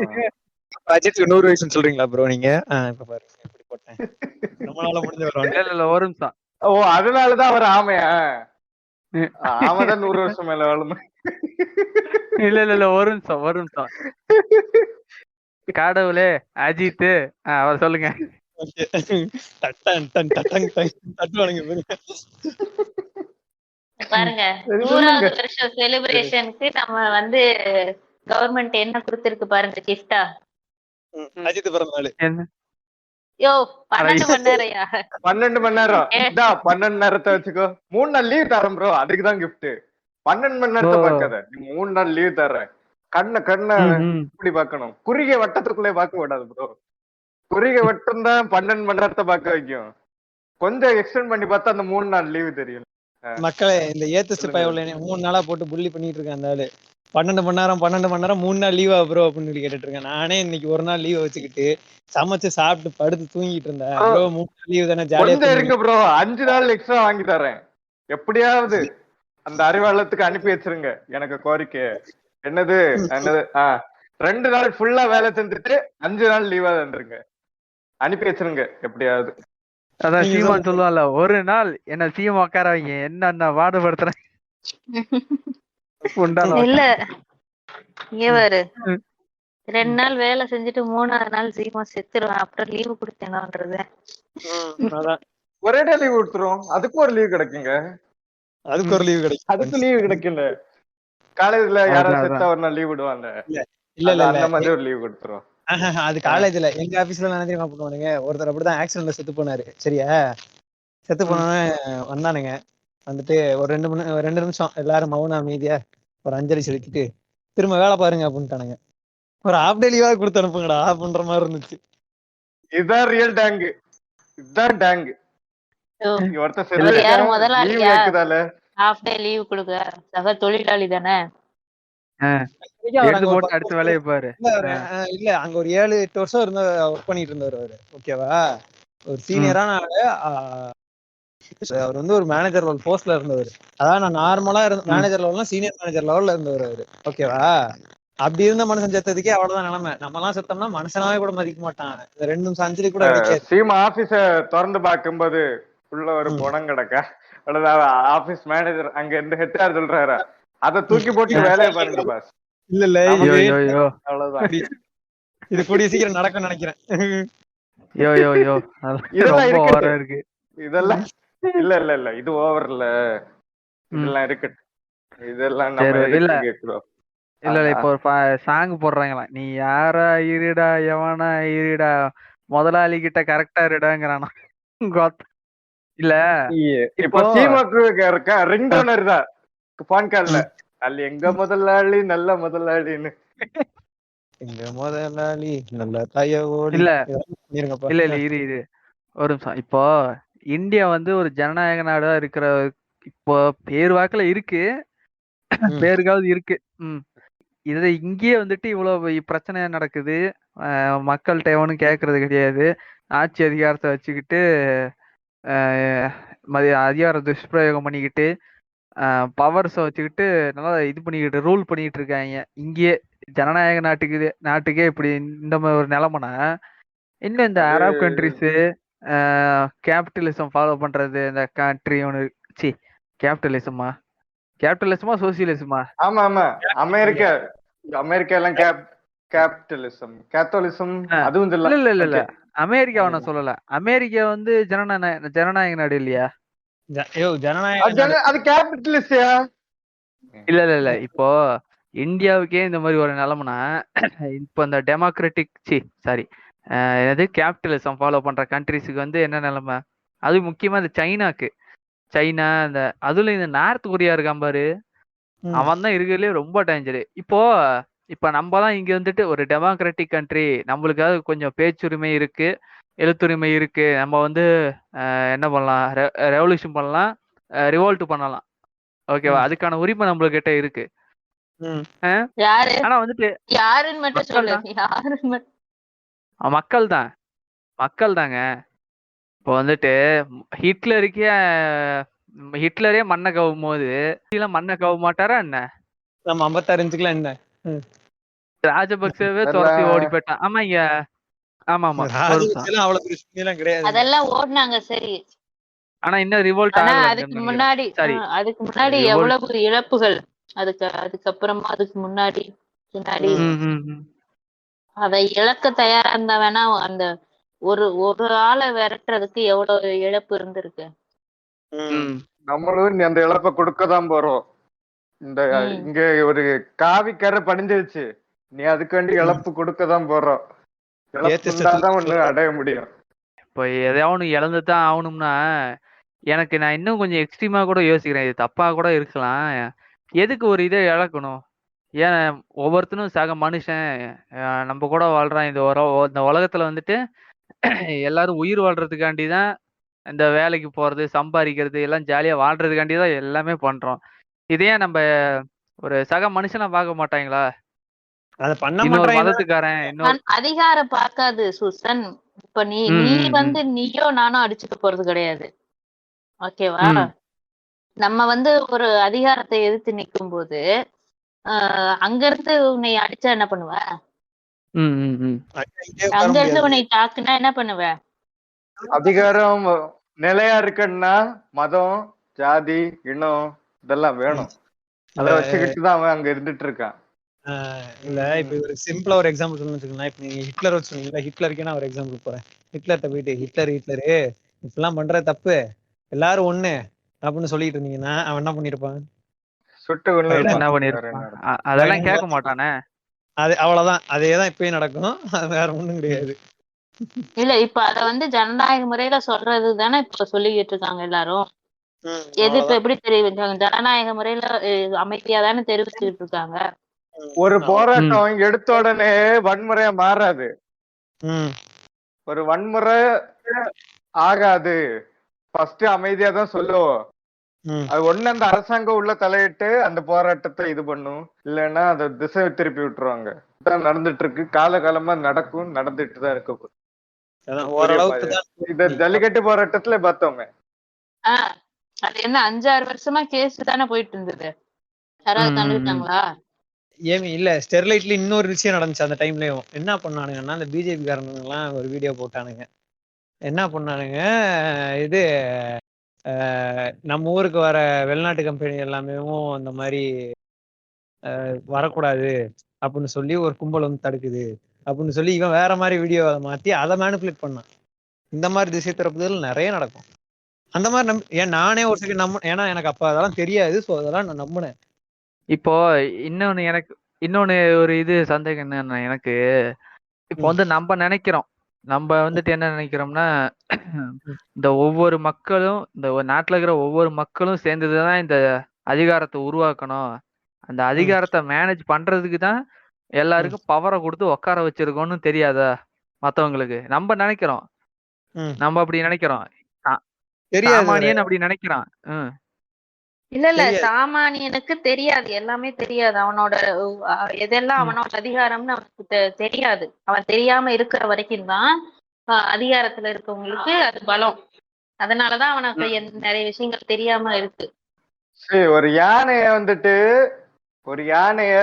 அஜித்துக்கு 100 வயசுன்னு சொல்றீங்களா ப்ரோ நீங்க? இப்ப பாருங்க எப்படி போட்டேன். நம்மளால முடிஞ்ச ஒரு இல்ல இல்ல ஒரு நிமிஷம். ஓ அதனாலதான் அவர் ஆமையா? ம். ஆமைதான் 100 வருஷம் மேல வாழும். இல்ல இல்ல இல்ல ஒரு நிமிஷம். கடவுளே அஜித் அவர் சொல்லுங்க. தட்டன் டன் டட்டங் டங் தட்டுவானுங்க பாருங்க. பாருங்க, சரி, 100வது சொல்லுங்க. வருஷம் செலிப்ரேஷனுக்கு நம்ம வந்து கவர்மெண்ட் என்ன கொடுத்திருக்கு பாருங்க கிஃப்டா. அஜித் பிறந்த நாள். என்ன? யோ 12 மணி நேரம்யா. 12 மணி நேரம். 12 நேரத்தை வச்சுக்கோ. 3 நாள் லீவ் தரேன் ப்ரோ, அதுக்குதான் கிஃப்ட். 12 மணி நேரத்தை பார்க்காத, நீ 3 நாள் லீவ் தர்றேன். கண்ணை இப்படி பார்க்கணும், குறுகிய வட்டத்துக்குள்ளே பார்க்க விடாது ப்ரோ. குறுகிய வட்டம் தான் 12 மணி நேரத்தை பார்க்க வைக்கும். கொஞ்சம் எக்ஸ்டெண்ட் பண்ணி பார்த்தா அந்த 3 நாள் லீவு தெரியும். மக்களே, இந்த ஏத்தஸ்ட் பயவுல 3 நாளா போட்டு புள்ளி பண்ணிட்டு இருக்கேன் அந்த ஆளு. 12 மணி நேரம் 3 நாள் லீவா ப்ரோ அப்படின்னு சொல்லி கேட்டுட்டு இருக்கேன். நானே இன்னைக்கு ஒரு நாள் லீவ் வச்சுக்கிட்டு சமைச்சு சாப்பிட்டு படுத்து தூங்கிட்டு இருந்தேன். ப்ரோ 3 நாள் லீவு தானே, ஜாலியா கொஞ்சம் இருங்க ப்ரோ, 5 நாள் எக்ஸ்ட்ரா வாங்கி தரேன். எப்படியாவது அந்த அறிவாளத்துக்கு அனுப்பி வச்சிருங்க. எனக்கு கோரிக்கை என்னது 2 நாள் ஃபுல்லா வேலை செஞ்சுட்டு 5 நாள் லீவா தந்துருங்க, அனுப்பி வச்சிருங்க எப்படியாவது. அதான் சீமான் சொல்லுவான்ல, ஒரு நாள் என்ன சீமா உட்கார வைங்க, என்ன பாடுபடுத்துறேன். இல்ல இங்க பாரு, 2 நாள் வேலை செஞ்சுட்டு 3ஆவது நாள் சீக்கிரமா செத்துருவேன், அப்புறம் லீவு கொடுத்தேனான்றது. ஒரே டே லீவ் கொடுத்துரும், அதுக்கு ஒரு லீவ் கிடைக்குங்க. அதுக்கு ஒரு லீவு கிடைக்கும். அதுக்கு லீவ் கிடைக்கல. காலேஜ்ல யாராவது செத்தா ஒரு நாள் லீவ் விடுவாங்க. இல்ல அந்த மாதிரி ஒரு லீவ் கொடுத்துரும். அது காலேஜ்ல எங்க ஆபீஸ்ல என்ன தெரியுமா பண்ணுவானுங்க, ஒருத்தர் அப்படிதான் ஆக்சிடென்ட்ல செத்து போனாரு. சரியா, செத்து போனோன்னு வந்தானுங்க. வந்துட்டு ஒரு 2 நிமிஷம் எல்லாரும் மௌன அமைதியா ஒரு அஞ்சலி செலுத்திட்டு திரும்ப வேலை பாருங்க அப்படின்ட்டானுங்க. ஒரு ஹாஃப் டே லீவா கொடுத்து அனுப்புங்கடா அப்படின்ற மாதிரி இருந்துச்சு. இதுதான் ரியல் டேங்க், இதுதான் டேங்க். யாரு முதலாளியா கேக்குதால ஹாஃப் டே லீவ் கொடுக்க? சக தொழிலாளி தானே. எடுத்து போட்டு அடுத்த வேலையை பாரு. இல்ல அங்க ஒரு 7-8 வருஷம் ஒர்க் பண்ணிட்டு இருந்தவர் அவரு. ஓகேவா, ஒரு சீனியரான ஆளு. அவர் வந்து ஒரு மேனேஜர் போஸ்ட்ல இருந்தவர். அதாவது நான் நார்மலா மேனேஜர் லெவல்ல சீனியர் மேனேஜர் லெவல்ல இருந்தவர் அவரு. ஓகேவா, அப்படி இருந்த மனுஷன் செத்ததுக்கே அவ்வளவுதான் நிலைமை. நம்ம எல்லாம் செத்தோம்னா மனுஷனாவே கூட மதிக்க மாட்டான். இந்த 2 நிமிஷம் அஞ்சலி கூட கிடைக்காது. சீமா ஆபீஸ திறந்து பார்க்கும்போது உள்ள ஒரு குணம் கிடக்க, ஆபீஸ் மேனேஜர் அங்க இருந்து ஹெச்ஆர் சொல்றாரு, அதை தூக்கி போட்டு வேலையை பாருங்க பாஸ். இல்ல அவ்வளவுதான். இது கூடிய சீக்கிரம் நடக்கும்னு நினைக்கிறேன். இதெல்லாம் இருக்கு, இதெல்லாம் இல்ல இது ஓவர்ல, இதெல்லாம் இருக்கு, இதெல்லாம் நம்ம கேக்குறோம். இல்ல இப்ப ஒரு சாங் போடுறாங்களா, நீ யாரா இருடா எவனா இருடா முதலாளி கிட்ட கரெக்டா இருடாங்கிறானா. இல்ல இப்ப சீமாக்கு ரிங் டோனர் தான் பான் கார்டுல, அல்ல எங்க முதலாளி நல்ல முதலாளின்னு, எங்க முதலாளி நல்ல தயவோடு. இல்ல இரு ஒரு நிமிஷம். இப்போ இந்தியா வந்து ஒரு ஜனநாயக நாடா இருக்கிற, இப்போ பேர் வாக்குல இருக்கு, பேருக்காவது இருக்கு. இது இங்கேயே வந்துட்டு இவ்வளவு பிரச்சனை நடக்குது, மக்கள்கிட்ட எவனும் கேட்கறது கிடையாது. ஆட்சி அதிகாரத்தை வச்சுக்கிட்டு அதிகார துஷ்பிரயோகம் பண்ணிக்கிட்டு பவர்ஸை வச்சுக்கிட்டு நல்லா இது பண்ணிக்கிட்டு ரூல் பண்ணிக்கிட்டு இருக்காங்க. இங்கேயே ஜனநாயக நாட்டுக்கே இப்படி இந்த மாதிரி ஒரு நிலைமைனா, இன்னும் இந்த அரப் கண்ட்ரிஸ் கேபிட்டலிசம் ஃபாலோ பண்றது, இந்த கண்ட்ரி ஒன்று கேபிட்டலிசமா சோசியலிசமா? ஆமா ஆமா, அமெரிக்கா எல்லாம் கேத்தலிசம் அதுவும் இல்ல அமெரிக்காவை நான் சொல்லல. அமெரிக்கா வந்து ஜனநாயக நாடு இல்லையா? அது கேபிட்டலிஸ்டா? இல்ல இப்போ இந்தியாவுக்கே இந்த மாதிரி ஒரு நிலைமைனா, இப்போ இந்த என்னது கேபிட்டலிசம் ஃபாலோ பண்ற கண்ட்ரிஸுக்கு வந்து என்ன நிலைமை? அது முக்கியமா இந்த சைனாக்கு. சைனா இந்த அதுல இந்த நார்த் கொரியா இருக்கான் பாரு, ம். அவன் தான் இருக்கிறதுலே ரொம்ப டேஞ்சரு. இப்ப நம்ம தான் இங்க வந்துட்டு ஒரு டெமோக்ராட்டிக் கண்ட்ரி, நம்மளுக்காவது கொஞ்சம் பேச்சுரிமை இருக்கு, எழுத்துரிமை இருக்கு. நம்ம வந்து என்ன பண்ணலாம், ரெவல்யூஷன் பண்ணலாம், ரிவோல்ட் பண்ணலாம். ஓகேவா? ம். அதுக்கான உரிமை நம்மளுக்கிட்ட இருக்கு. ம். யாரு ஆனா வந்துட்டு யாருன்னு மட்டும் மக்கள் சொல்லு. தான் யாருன்னு மட்டும் மக்கள் தான் மக்கள் தாங்க. இப்போ வந்துட்டு ஹிட்லருக்கே ஹிட்லரே மண்ணை கவ்வும் போது மண்ணை கவ மாட்டாரா என்ன? நம்ம 56 இன்ச்சுக்குலாம் என்ன? ம். ராஜபக்சேவே துரத்தி அதெல்லாம் ஓடி போயிட்டான். ஆமா இங்க ஆமா ஒரு நிமிஷம். ராஜபக்சேலாம் அவ்வளவு பெரிய சுத்தியெல்லாம் கிடையாது. அதெல்லாம் ஓடுனாங்க சரி. ஆனா இன்னும் ரிவோல்ட் ஆனா ஆகலன்னு அதுக்கு நினைக்கிறேன். முன்னாடி சரி, அதுக்கு முன்னாடி ரிவோல்ட். எவ்வளவு இழப்புகள். அதுக்கப்புறமா அதுக்கு முன்னாடி பின்னாடி ம். அதை இழக்க தயாரா இருந்தா வேணா அந்த ஒரு ஒரு ஆளை விரட்டுறதுக்கு எவ்வளவு இழப்பு இருந்திருக்கு. ம். நம்மளும் அந்த இழப்பை கொடுக்கதான் போறோம். இந்த இங்க ஒரு காவிக்கரை படிஞ்சிருச்சு, நீ அதுக்காண்டி இழப்பு கொடுக்கதான் போறோம். இழப்பு இருந்தாதான் ஒண்ணு அடைய முடியும். இப்போ எதையாவது ஒண்ணு இழந்துதான் ஆகணும்னா, எனக்கு நான் இன்னும் கொஞ்சம் எக்ஸ்ட்ரீமா கூட யோசிக்கிறேன். இது தப்பா கூட இருக்கலாம். எதுக்கு ஒரு இதை இழக்கணும்? ஏன் ஒவ்வொருத்தனும் சக மனுஷன், நம்ம கூட வாழ்றான். இந்த உலகத்துல வந்துட்டு எல்லாரும் உயிர் வாழ்றதுக்காண்டி தான் இந்த வேலைக்கு போறது, சம்பாதிக்கிறது எல்லாம் ஜாலியா வாழ்றதுக்காண்டி தான் எல்லாமே பண்றோம். இதையே நம்ம ஒரு சக மனுஷனா பார்க்க மாட்டாங்களா? அத பண்ண இன்னொரு மாட்டாங்க. மதத்துக்காரன் அதிகாரம் பார்க்காது சூசன். இப்ப நீ வந்து நீயோ நானோ அடிச்சுக்க போறது கிடையாது. ஓகேவா? நம்ம வந்து ஒரு அதிகாரத்தை எதிர்த்து நிற்கும் போது அங்க இருந்து உன்னை அடிச்சா என்ன பண்ணுவ? அங்க இருந்து உன்னை தாக்குனா என்ன பண்ணுவ? அதிகாரம் நிலையா இருக்குன்னா மதம், ஜாதி, இனம் இதெல்லாம் வேணும். அதை வச்சுக்கிட்டுதான் அவன் அங்க இருந்துட்டு இருக்கான். இல்ல இப்ப ஒரு சிம்பிளா ஒரு எக்ஸாம்பிள் சொல்லணும்னு வச்சுக்கோங்களேன். இப்ப நீங்க ஹிட்லர் வச்சுக்கோங்களா, ஹிட்லருக்கே நான் ஒரு எக்ஸாம்பிள் போறேன். ஹிட்லர்ட்ட போயிட்டு ஹிட்லரு இப்பெல்லாம் பண்ற தப்பு, எல்லாரும் ஒண்ணு அப்படின்னு சொல்லிட்டு இருந்தீங்கன்னா அவன் என்ன பண்ணிருப்பான்? சுட்டு என்ன பண்ணிருப்பான்? அதெல்லாம் கேட்க மாட்டானே. அது அவ்வளவுதான். அதேதான் இப்பயும் நடக்கும். அது வேற ஒண்ணும் கிடையாது. இல்ல இப்ப அத வந்து ஜனநாயக முறையில சொல்றது தானே இப்ப சொல்லிக்கிட்டு இருக்காங்க எல்லாரும். எதிர்ப்பு எப்படி தெரிவிச்சாங்க? ஜனநாயக முறையில அமைதியா தானே தெரிவிச்சுட்டு இருக்காங்க. ஒரு போராட்டம் எடுத்த உடனே வன்முறையா மாறாது. ஒரு வன்முறை ஆகாது. ஃபர்ஸ்ட் அமைதியா தான் சொல்லுவோம். அது ஒண்ணு அந்த அரசாங்கம் உள்ள தலையிட்டு அந்த போராட்டத்தை இது பண்ணும், இல்லைன்னா அதை திசை திருப்பி விட்டுருவாங்க. இதான் நடந்துட்டு இருக்கு, காலகாலமா நடக்கும், நடந்துட்டு தான் இருக்க. இத ஜல்லிக்கட்டு போராட்டத்துல பார்த்தோமே. அது என்ன 5-6 வருஷமா கேஸ் தானே போயிட்டு இருந்தது. யாராவது கண்டுட்டாங்களா? ஏமி இல்ல, ஸ்டெர்லைட்ல இன்னொரு விஷயம் நடந்துச்சு அந்த டைம்லயும். என்ன பண்ணானுங்கன்னா அந்த பிஜேபி காரனுங்க எல்லாம் ஒரு வீடியோ போட்டானுங்க. என்ன பண்ணானுங்க, இது நம்ம ஊருக்கு வர வெளிநாட்டு கம்பெனி எல்லாமே இந்த மாதிரி வரக்கூடாது அப்படின்னு சொல்லி ஒரு கும்பல் வந்து தடுக்குது அப்படின்னு சொல்லி இவன் வேற மாதிரி வீடியோ மாத்தி அதை மேனிபுலேட் பண்ணான். இந்த மாதிரி திசை திறப்புதல் நிறைய நடக்கும். அந்த மாதிரி ஏன் நானே ஒரு செகண்ட் ஏன்னா எனக்கு அப்ப அதெல்லாம் தெரியாது. ஸோ அதெல்லாம் நான் நம்பினேன். இப்போ இன்னொன்னு ஒரு இது சந்தேகம் என்னன்னா, எனக்கு இப்போ வந்து நம்ம வந்துட்டு என்ன நினைக்கிறோம்னா, இந்த ஒவ்வொரு மக்களும், இந்த நாட்டுல இருக்கிற ஒவ்வொரு மக்களும் சேர்ந்ததுதான் இந்த அதிகாரத்தை உருவாக்கணும், அந்த அதிகாரத்தை மேனேஜ் பண்றதுக்கு தான் எல்லாருக்கும் பவரை கொடுத்து உட்கார வச்சிருக்கோம்னு தெரியாதா மத்தவங்களுக்கு? நம்ம நினைக்கிறோம், நம்ம அப்படி நினைக்கிறோம், சாமானியன் அப்படி நினைக்கிறான். இல்ல சாமானியனுக்கு தெரியாது, எல்லாமே தெரியாது. அவனோட எதெல்லாம் அவனோட அதிகாரம்னு அவனுக்கு தெரியாது. அவன் தெரியாம இருக்கிற வரைக்கும் தான் அதிகாரத்துல இருக்கவங்களுக்கு அது பலம். அதனாலதான் அவனுக்கு நிறைய விஷயங்கள் தெரியாம இருக்கு. ஒரு யானைய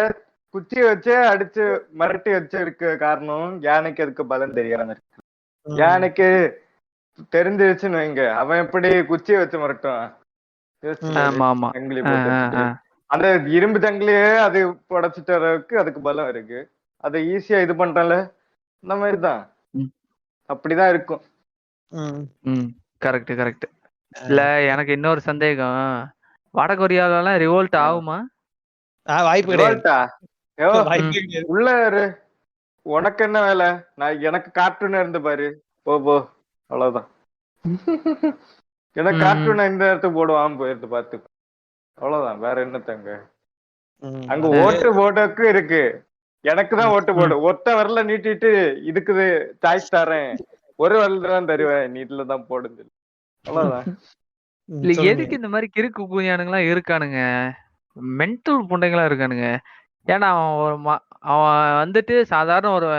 குச்சி வச்சு அடிச்சு மிரட்டி வச்சு இருக்க காரணம் யானைக்கு அதுக்கு பலம் தெரியாம இருக்கு. யானைக்கு தெரிஞ்சிருச்சுன்னு வைங்க, அவன் எப்படி குச்சியை வச்சு மிரட்டுவான்? அந்த இரும்பு தங்கிலேயே அது உடைச்சிட்டு அளவுக்கு அதுக்கு பலம் இருக்கு. அதை ஈஸியா இது பண்றல, இந்த மாதிரிதான் அப்படிதான் இருக்கும். கரெக்ட். இல்ல எனக்கு இன்னொரு சந்தேகம், வட கொரியால எல்லாம் ரிவோல்ட் ஆகுமா? வாய்ப்பு கிடையாது. உள்ள உனக்கு என்ன வேலை? எனக்கு கார்ட்டூன் இருந்து பாரு. போ அவ்வளவுதான். எனக்கு கார்ட்டூன் இந்த இடத்துக்கு போடுவான் போயிருந்து பாத்து. அவ்வளவுதான், வேற என்னத்தங்க. அங்க ஓட்டு போட்டக்கு இருக்கு. எனக்கு தான் ஓட்டு போடு. ஒத்த வரல நீட்டிட்டு இதுக்கு சாய்ஸ் தரேன், ஒரு வரல தான் தருவேன், நீட்ல தான் போடுது. அவ்வளவுதான். இல்ல எதுக்கு இந்த மாதிரி கிறுக்கு குயானுங்கெல்லாம் இருக்கானுங்க, மென்டல் புண்டைங்களா இருக்கானுங்க. ஏன்னா அவன் வந்துட்டு சாதாரண ஒரு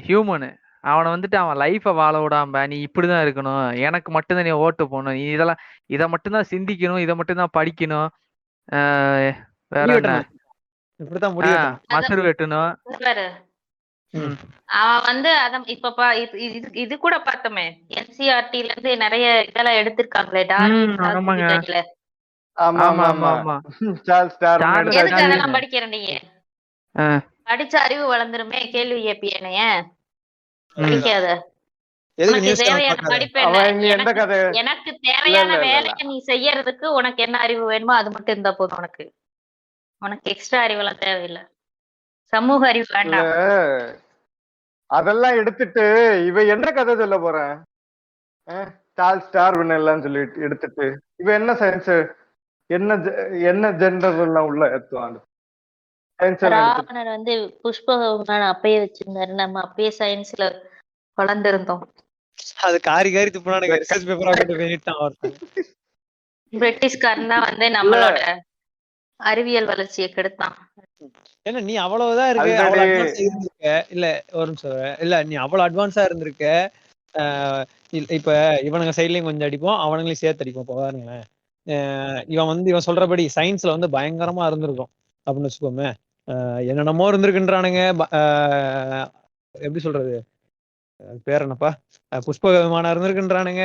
ஹியூமனு. அவனை வந்துட்டு அவன் லைஃபை வாழ விடாம நீ இப்படிதான் இருக்கணும், எனக்கு மட்டும்தான் நீ ஓட்டு போகணும், நீ இதை மட்டும்தான் சிந்திக்கணும், இதை மட்டும்தான் படிக்கணும், வேற என்ன மசரு வெட்டணும். அவன் வந்து அதான் இப்ப இது கூட பார்த்தோமே, என்சிஆர்டில இருந்து நிறைய இதெல்லாம் எடுத்திருக்காங்களே. எதுக்கு அதெல்லாம் படிக்கிறேன்? நீங்க படிச்ச அறிவு வளர்ந்துருமே, கேள்வி கேப்பியனைய படிக்காத. உனக்கு தேவையான படிப்பு என்ன? எனக்கு தேவையான வேலையை நீ செய்யறதுக்கு உனக்கு என்ன அறிவு வேணுமோ அது மட்டும் இருந்தா போதும். உனக்கு எக்ஸ்ட்ரா அறிவெல்லாம் தேவையில்லை. சமூக அறிவு வேண்டாம். அதெல்லாம் எடுத்துட்டு இவ என்ன கதை சொல்ல போறேன், சார்ல்ஸ் டார்வின் எல்லாம் சொல்லிட்டு எடுத்துட்டு இவ என்ன சயின்ஸ், என்ன ஜெண்டர் எல்லாம் உள்ள ஏத்துவாங்க. ராவணர் வந்து புஷ்பகமான அப்பயே வச்சிருந்தாரு. நம்ம அப்பயே சயின்ஸ்ல வளர்ந்திருந்தோம். அது காரி துப்புனானுங்க, ரிசர்ச் பேப்பரா கொண்டு போயிட்டான். பிரிட்டிஷ்காரன் தான் வந்து நம்மளோட அறிவியல் வளர்ச்சியை கெடுத்தான். ஏன்னா நீ அவ்வளவுதான் இருக்கு, அவ்வளவு அட்வான்ஸா இருந்திருக்க. இல்ல ஒரு நிமிஷம், இல்ல நீ அவ்வளவு அட்வான்ஸா இருந்திருக்க. இப்ப இவனுங்க சைட்லயும் கொஞ்சம் அடிப்போம், அவனுங்களையும் சேர்த்து அடிப்போம். இப்போ பாருங்களேன், இவன் சொல்றபடி சயின்ஸ்ல வந்து பயங்கரமா இருந்திருக்கும் அப்படின்னு வச்சுக்கோமே. என்னென்னமோ இருந்திருக்குன்றானுங்க. எப்படி சொல்றது, பேர் என்னப்பா, புஷ்ப விமானம் இருந்திருக்குன்றானுங்க.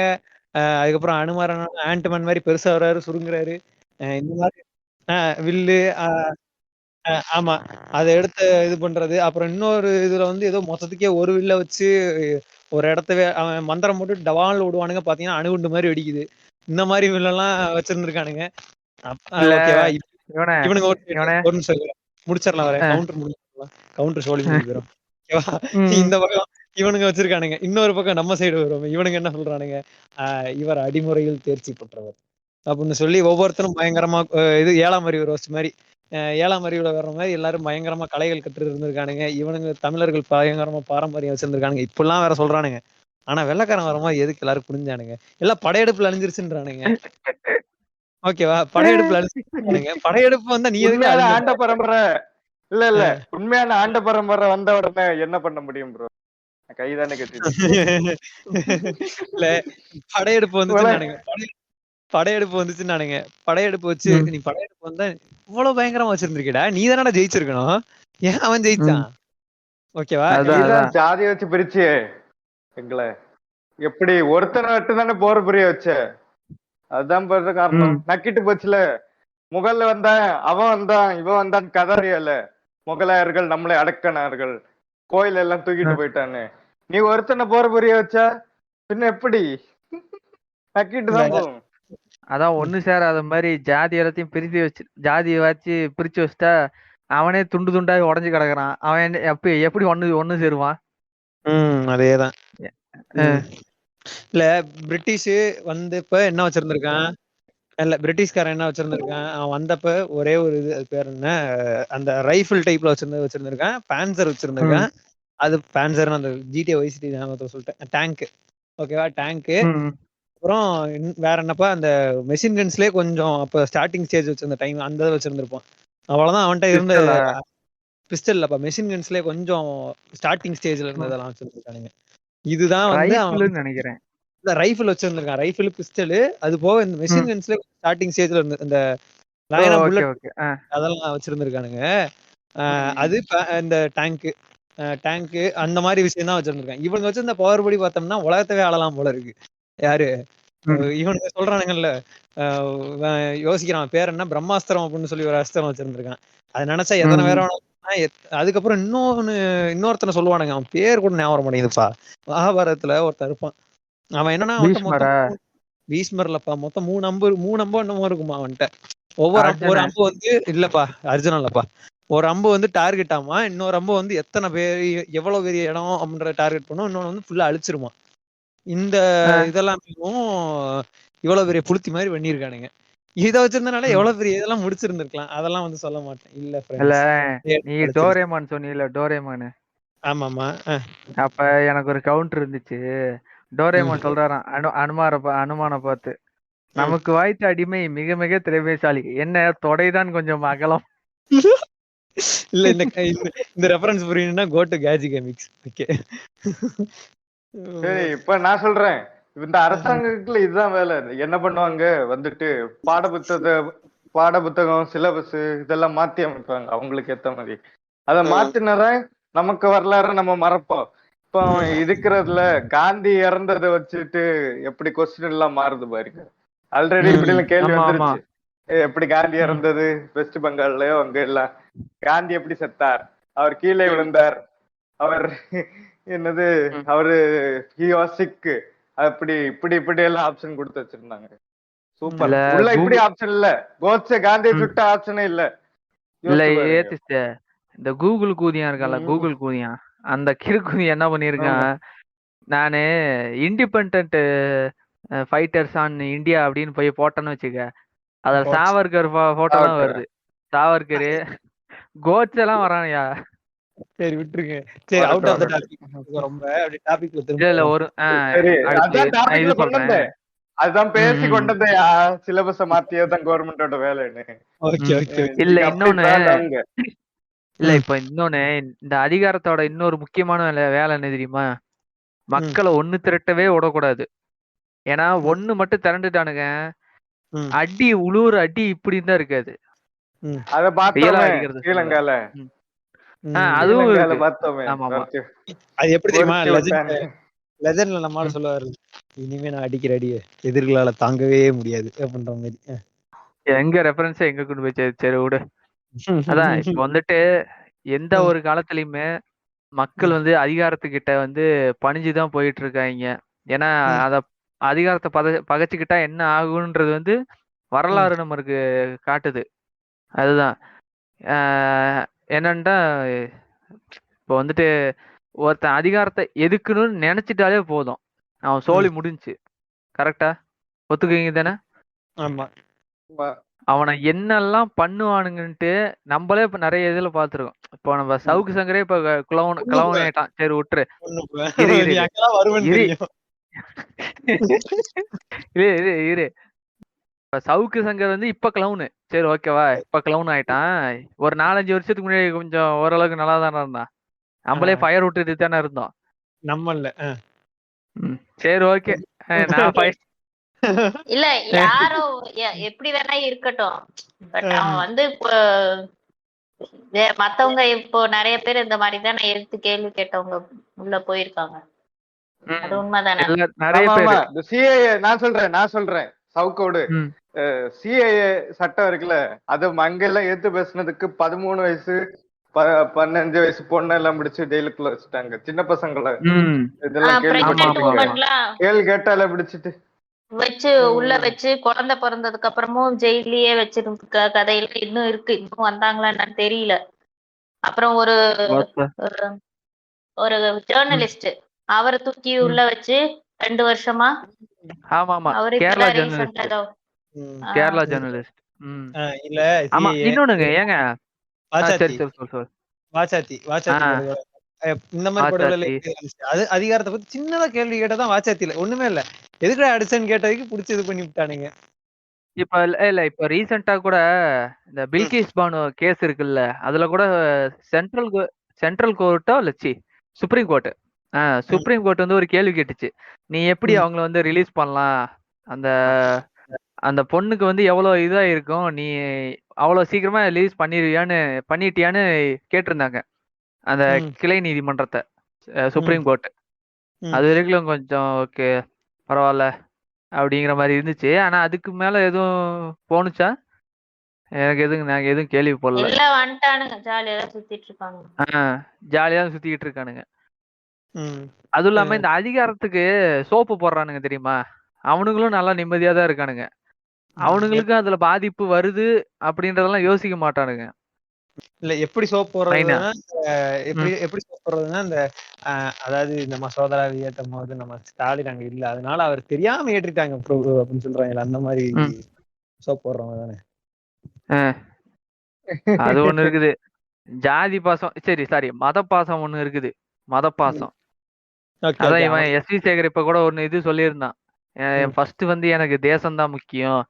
அதுக்கப்புறம் அனுமாரன் ஆன்ட்மேன் மாதிரி பெருசா வர்றாரு, சுருங்குறாரு, இந்த மாதிரி வில்லு. ஆமா, அதை எடுத்து இது பண்றது. அப்புறம் இன்னொரு இதுல வந்து ஏதோ மொத்தத்துக்கே ஒரு வில்ல வச்சு ஒரு இடத்தவே அவன் மந்திரம் போட்டு டவான்ல விடுவானுங்க, பாத்தீங்கன்னா அணுகுண்டு மாதிரி வெடிக்குது. இந்த மாதிரி வில்லெல்லாம் வச்சிருந்திருக்கானுங்க. இவனுங்க ஒரு நிமிஷம் முடிச்சிடலாம், வர கவுண்டர் சோழி போயிடும். இந்த பக்கம் இவனுங்க வச்சிருக்கானுங்க, இன்னொரு பக்கம் நம்ம சைடு வரும். இவனுங்க என்ன சொல்றானுங்க, இவர் அடிமுறையில் தேர்ச்சி பெற்றவர் அப்படின்னு சொல்லி ஒவ்வொருத்தரும் பயங்கரமா இது 7ஆம் அறிவு ரோஸ்ட் மாதிரி 7ஆம் அறிவுல வர்ற மாதிரி எல்லாரும் பயங்கரமா கலைகள் கற்று இருந்திருக்கானுங்க. இவனுங்க தமிழர்கள் பயங்கரமா பாரம்பரியம் வச்சிருந்திருக்கானுங்க, இப்பெல்லாம் வேற சொல்றானுங்க. ஆனா வெள்ளைக்காரன் வர மாதிரி எதுக்கு எல்லாரும் புரிஞ்சானுங்க, எல்லாம் படையெடுப்புல அழிஞ்சிருச்சுன்றானுங்க. ஓகேவா, படையெடுப்புல அழிஞ்சிருக்கானுங்க. படையெடுப்பு வந்தா நீ எதுக்கு ஆண்ட பரம்பரை இல்ல உண்மையான ஆண்ட பரம்பரை வந்த உடனே என்ன பண்ண முடியும் ப்ரோ, கைதானே கட்டி. இல்ல படையெடுப்பு வந்துச்சுன்னானுங்க, படையெடுப்பு வந்துச்சுன்னானுங்க. படையெடுப்பு வச்சு நீ படையெடுப்பு வந்தா இவ்வளவு பயங்கரமா வச்சிருந்திருக்கடா, நீ தானடா ஜெயிச்சிருக்கணும், ஏன் அவன் ஜெயிச்சான்? ஓகேவா, ஜாதியை வச்சு பிரிச்சு எங்களை எப்படி ஒருத்தனை விட்டு தானே போற புரிய வச்ச, அதுதான் போறது காரணம். நக்கிட்டு போச்சுல, முகல்ல வந்தான், அவன் வந்தான், இவன் வந்தான், கதறியல முகலாயர்கள் நம்மளை அடக்கினார்கள், கோயில் எல்லாம் தூக்கிட்டு போயிட்டான்னு. நீ ஒருத்தனை போற புரிய வச்சா பின்ன எப்படி, நக்கிட்டு தான் போகும். அதான் ஒண்ணு சேராத மாதிரி ஜாதி எல்லாத்தையும் ஜாதியை வச்சு பிரிச்சு வச்சுட்டா அவனே துண்டு துண்டாக உடஞ்சு கிடக்குறான். அவன் எப்படி ஒண்ணு சேருவான்? அதேதான். இல்ல பிரிட்டிஷ் வந்து இப்ப என்ன வச்சிருந்திருக்கான், இல்ல பிரிட்டிஷ்காரன் என்ன வச்சிருந்திருக்கான், அவன் வந்தப்ப ஒரே ஒரு இது, அது பேர் என்ன, அந்த ரைபிள் டைப்ல வச்சிருந்திருக்கான், பேன்சர் வச்சிருந்திருக்கான். அது பேன்சர் அந்த ஜிடிஏ வைசிடி சொல்லிட்டேன், டேங்க். ஓகேவா, டேங்க். அப்புறம் வேற என்னப்பா, அந்த மெஷின் கன்ஸ்லயே கொஞ்சம் அப்ப ஸ்டார்டிங் ஸ்டேஜ் வச்சிருந்த டைம் அந்த வச்சிருந்திருப்பான். அவ்வளவுதான் அவன்கிட்ட இருந்த பிஸ்டல் இல்லப்பா, மெஷின் கன்ஸ்லயே கொஞ்சம் ஸ்டார்டிங் ஸ்டேஜ்ல இருந்ததெல்லாம் வச்சிருந்திருக்கானுங்க. இதுதான் வந்து நினைக்கிறேன் ரைபிள் வச்சிருந்திருக்கான், ரைபிள் பிஸ்டல். அது போக இந்த மெஷின் கன்ஸ்ல ஸ்டார்டிங் ஸ்டேஜ்ல இருந்த இந்த அதெல்லாம் வச்சிருந்திருக்கானுங்க. அது இந்த டேங்க் அந்த மாதிரி விஷயம் தான் வச்சிருந்திருக்காங்க. இவங்க வச்சிருந்த பவர் படி பார்த்தோம்னா உலகத்தவே ஆளலாம் போல இருக்கு. யாரு இவனுக்கு சொல்றானுங்கல்ல, யோசிக்கிறான் பேர் என்ன, பிரம்மாஸ்திரம் அப்படின்னு சொல்லி ஒரு அஸ்திரம் வச்சிருந்திருக்கான். அது நினைச்சா எத்தனை பேரும். அதுக்கப்புறம் இன்னொருத்தனை சொல்லுவானுங்க, அவன் பேர் கூட ஞாபகம் பண்ணிடுதுப்பா. மகாபாரதத்துல ஒருத்தன் இருப்பான், அவன் என்னன்னா பீஷ்மர்லப்பா, மொத்தம் 3 அம்போ என்னமோ இருக்குமா அவன்கிட்ட. ஒரு அம்பு வந்து இல்லப்பா, அர்ஜுனன் இல்லப்பா, ஒரு அம்பு வந்து டார்கெட் ஆமா, இன்னொரு அம்பு வந்து எத்தனை பேர் எவ்வளவு பெரிய இடம் அப்படின்ற டார்கெட் பண்ணும், இன்னொன்னு வந்து ஃபுல்லா அழிச்சிருமா. இந்த இதெல்லாமேவும் இவ்வளவு பெரிய புளுத்தி மாதிரி பண்ணியிருக்கானுங்க. இதை வச்சிருந்தனால எவ்வளவு பெரிய இதெல்லாம் முடிச்சிருந்திருக்கலாம். அதெல்லாம் வந்து சொல்ல மாட்டேன். இல்ல இல்ல ஃப்ரெண்ட்ஸ். நீ டோரேமான் சொன்னீல, டோரேமான். ஆமாமா. அப்ப எனக்கு ஒரு கவுண்டர் இருந்துச்சு. டோரேமான் சொல்றாராம் அனுமான பார்த்து, நமக்கு வாய்த்த அடிமை மிக மிக திறமைசாலி, என்ன தொடைதான் கொஞ்சம் அகலம். இல்ல இந்த ரெஃபரன்ஸ் புரியணும்னா go to KG chemics. Okay. சரி, இப்ப நான் சொல்றேன், இந்த அரசாங்கத்துல இதுதான் வேலை. என்ன பண்ணுவாங்க, வந்துட்டு பாடப்புத்தகம் சிலபஸ் இதெல்லாம் மாத்தி அமைப்பாங்க அவங்களுக்கு ஏத்த மாதிரி. அத மாத்தினத நமக்கு வரலாறு நம்ம மறப்போம். இப்போ இருக்கிறதுல காந்தி இறந்ததை வச்சுட்டு எப்படி கொஸ்டின் எல்லாம் மாறுது பாருங்க. ஆல்ரெடி இப்படி எல்லாம் கேள்வி வந்துருச்சு. எப்படி காந்தி இறந்தது வெஸ்ட் பெங்கால்லயோ அங்க எல்லாம், காந்தி எப்படி செத்தார், அவர் கீழே விழுந்தார், அவர் என்னது அவரு சிக்கு, அப்படி இப்படி எல்லாம் ஆப்ஷன் கொடுத்து வச்சிருந்தாங்க. சூப்பர். உள்ள இப்படி ஆப்ஷன் இல்ல, கோட்சே காந்தியை சுட்ட ஆப்ஷனே இல்ல. இல்ல ஏத்திச்ச இந்த கூகுள் கூதியா இருக்கல, கூகுள் கூதியா, அந்த கிறுக்குதி என்ன பண்ணிருக்கான், நானு இண்டிபெண்டன்ட் ஃபைட்டர்ஸ் ஆன் இந்தியா அப்படின்னு போய் போட்டேன்னு வச்சுக்க, அதுல சாவர்கர் போட்டோ தான் வருது. சாவர்கரு கோட்ஸ் எல்லாம் வரானுயா. சரி விட்டுருங்க. சரி, அவுட் ஆஃப் தி டாபிக். ரொம்ப அப்படி டாபிக்ல திரும்ப இல்ல ஒரு சரி, அதான் டாபிக்ல கொண்டு வந்தேன். அதுதான் பேசி கொண்டு வந்தேன். சிலபஸ மாத்தியதான் கவர்மெண்டோட வேலைன்னு. Okay okay. இல்ல இன்னொன்னு இல்ல இப்ப இன்னொன்னு, இந்த அதிகாரத்தோட இன்னொரு முக்கியமான வேலை என்ன தெரியுமா, மக்களை ஒண்ணு திரட்டவே விடக்கூடாது. ஏன்னா ஒண்ணு மட்டும் திரண்டுட்டானுங்க, அடி உழுவுற அடி இப்படி தான் இருக்காது. அத பார்த்தோம் ஸ்ரீலங்கால. அதுவும் பார்த்தோமே. அது எப்படி தெரியுமா, லெஜெண்ட்ல நம்மால சொல்லுவாரு, இனிமே நான் அடிக்கிற அடிய எதிர்களால தாங்கவே முடியாது அப்படின்ற மாதிரி. எங்க ரெஃபரன்ஸ் எங்க கொண்டு போய் சரி விடு. அதான் இப்ப வந்துட்டு எந்த ஒரு காலத்திலயுமே மக்கள் வந்து அதிகாரத்துக்கிட்ட வந்து பணிஞ்சுதான் போயிட்டு இருக்காங்க. ஏன்னா அத அதிகாரத்தை பகைச்சுக்கிட்டா என்ன ஆகுன்றது வந்து வரலாறு நமக்கு காட்டுது. அதுதான் என்னன்னா, இப்போ வந்துட்டு ஒருத்தன் அதிகாரத்தை எதுக்குன்னு நினைச்சிட்டாலே போதும், அவன் சோழி முடிஞ்சு. கரெக்டா ஒத்துக்குவீங்க தானே? ஆமா. அவனை என்னெல்லாம் பண்ணுவானுங்கன்ட்டு நம்மளே இப்ப நிறைய இதுல பாத்துருக்கோம். இப்போ நம்ம சவுக்கு சங்கரே இப்ப கிளவுன் ஆயிட்டான். சரி விட்டுரு. இரு இப்ப சவுக்கு சங்கர் வந்து இப்ப கிளவுனு, சரி ஓகேவா, இப்ப கிளவுன் ஆயிட்டான். ஒரு 4-5 வருஷத்துக்கு முன்னாடி கொஞ்சம் ஓரளவுக்கு நல்லா தானே இருந்தான். நம்மளே ஃபயர் விட்டுட்டு தானே இருந்தோம். நம்மள சரி ஓகே. நான் இல்ல யாரோ எப்படி வேணா இருக்கட்டும், பட் அவன் வந்து மத்தவங்க இப்போ நிறைய பேர் இந்த மாதிரி தானே எடுத்து கேள்வி கேட்டவங்க உள்ள போயிருக்காங்க. அது உண்மைதானே? நிறைய பேர் சிஏஏ நான் சொல்றேன் சவுக்கோடு சிஏஏ சட்டம் இருக்குல்ல, அது அங்கெல்லாம் ஏத்து பேசுனதுக்கு 13 வயசு 15 வயசு பொண்ணு எல்லாம் பிடிச்சு ஜெயிலுக்குள்ள வச்சுட்டாங்க. சின்ன பசங்களை இதெல்லாம் கேள்வி கேட்டால பிடிச்சிட்டு வச்சு உள்ள வச்சு குழந்தை பிறந்ததுக்கு அப்புறமும் ஜெயிலேயே வச்சிருக்க கதையில இன்னும் இருக்கு. இன்னும் வந்தாங்களா என்னன்னு தெரியல. அப்புறம் ஒரு ஜேர்னலிஸ்ட், அவரை தூக்கி உள்ள வச்சு 2 வருஷமா. அவரு கேரளா ஜேர்னலிஸ்ட். இல்ல ஆமா இன்னொன்னுங்க, ஏங்க இந்த மாதிரி அது அதிகாரத்தை பத்தி சின்னதா கேள்வி கேட்டதான் வாச்சாத்தில ஒண்ணுமே இல்ல, எதுக்குடா அடிச்சன்னு கேட்டதுக்கு புடிச்சு இது பண்ணி விட்டானுங்க. இப்ப இல்ல இப்ப ரீசெண்டா கூட இந்த பில்கிஸ் பானு கேஸ் இருக்குல்ல, அதுல கூட சென்ட்ரல் கோர்ட்டோ இல்ல சுப்ரீம் கோர்ட் சுப்ரீம் கோர்ட் வந்து ஒரு கேள்வி கேட்டுச்சு, நீ எப்படி அவங்கள வந்து ரிலீஸ் பண்ணலாம், அந்த பொண்ணுக்கு வந்து எவ்வளவு இதா இருக்கும், நீ அவ்வளவு சீக்கிரமா ரிலீஸ் பண்ணிட்டியான்னு கேட்டிருந்தாங்க அந்த கிளை நீதிமன்றத்தை, சுப்ரீம் கோர்ட். அது வரைக்கும் கொஞ்சம் ஓகே பரவாயில்ல அப்படிங்கிற மாதிரி இருந்துச்சு. ஆனா அதுக்கு மேல எதுவும் போனுச்சா எனக்கு நாங்க எதுவும் கேள்வி போடல. ஜாலியா சுத்திட்டு இருக்கானுங்க. அதுவும் இல்லாம இந்த அதிகாரத்துக்கு சோப்பு போடுறானுங்க தெரியுமா, அவனுங்களும் நல்லா நிம்மதியா தான் இருக்கானுங்க. அவனுங்களுக்கும் அதுல பாதிப்பு வருது அப்படின்றதெல்லாம் யோசிக்க மாட்டானுங்க. இல்ல எப்படி சோப் மைனா போடுறதுன்னா எப்படி எப்படி சோப் போடுறதுன்னா இந்த அதாவது இந்த மசோதா ஏற்றும் போது நம்ம ஸ்டாலின் அங்க இல்ல, அதனால அவர் தெரியாம ஏற்றிட்டாங்க பிரபு அப்படின்னு சொல்றாங்க. அந்த மாதிரி சோப் போடுறவங்க தானே. அது ஒண்ணு இருக்குது. ஜாதி பாசம், சரி சாரி, மத பாசம் ஒண்ணு இருக்குது. மத பாசம். ஓகே அதான் ஓகே. இவன் எஸ்வி சேகர் இப்ப கூட ஒண்ணு இது சொல்லியிருந்தான். ஃபர்ஸ்ட் வந்து எனக்கு தேசம் தான் முக்கியம்,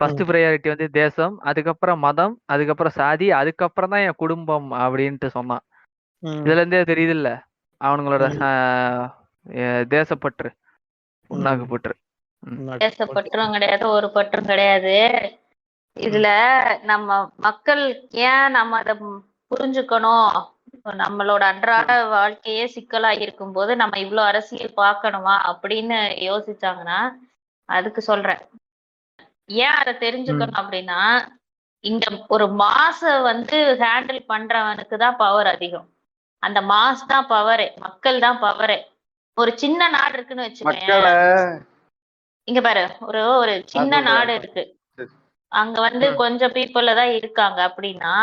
ஃபர்ஸ்ட் ப்ரையாரிட்டி வந்து தேசம், அதுக்கப்புறம் மதம், அதுக்கப்புறம் சாதி, அதுக்கப்புறம் தான் என் குடும்பம் அப்படின்ட்டு சொன்னான். இதுல இருந்தே தெரியுது இல்ல அவனுங்களோட தேசப்பற்று, உண்ணாக்கு பற்று. தேசப்பற்றும் கிடையாது, ஒரு பற்றும் கிடையாது. இதுல நம்ம மக்கள் ஏன் நம்ம அதை புரிஞ்சுக்கணும், நம்மளோட அன்றாட வாழ்க்கையே சிக்கலா இருக்கும் போது நம்ம இவ்வளவு அரசியல் பார்க்கணுமா அப்படின்னு யோசிச்சாங்கன்னா அதுக்கு சொல்றேன். ஏன் அதை தெரிஞ்சுக்கணும் அப்படின்னா, இங்க ஒரு மாச வந்து ஹேண்டில் பண்றவனுக்கு தான் பவர் அதிகம். அந்த மாஸ் தான் பவரே, மக்கள் தான் பவரே. ஒரு சின்ன நாடு இருக்குன்னு வச்சுக்கோங்க, இங்க பாரு, ஒரு ஒரு சின்ன நாடு இருக்கு, அங்க வந்து கொஞ்சம் பீப்புள்ல தான் இருக்காங்க அப்படின்னா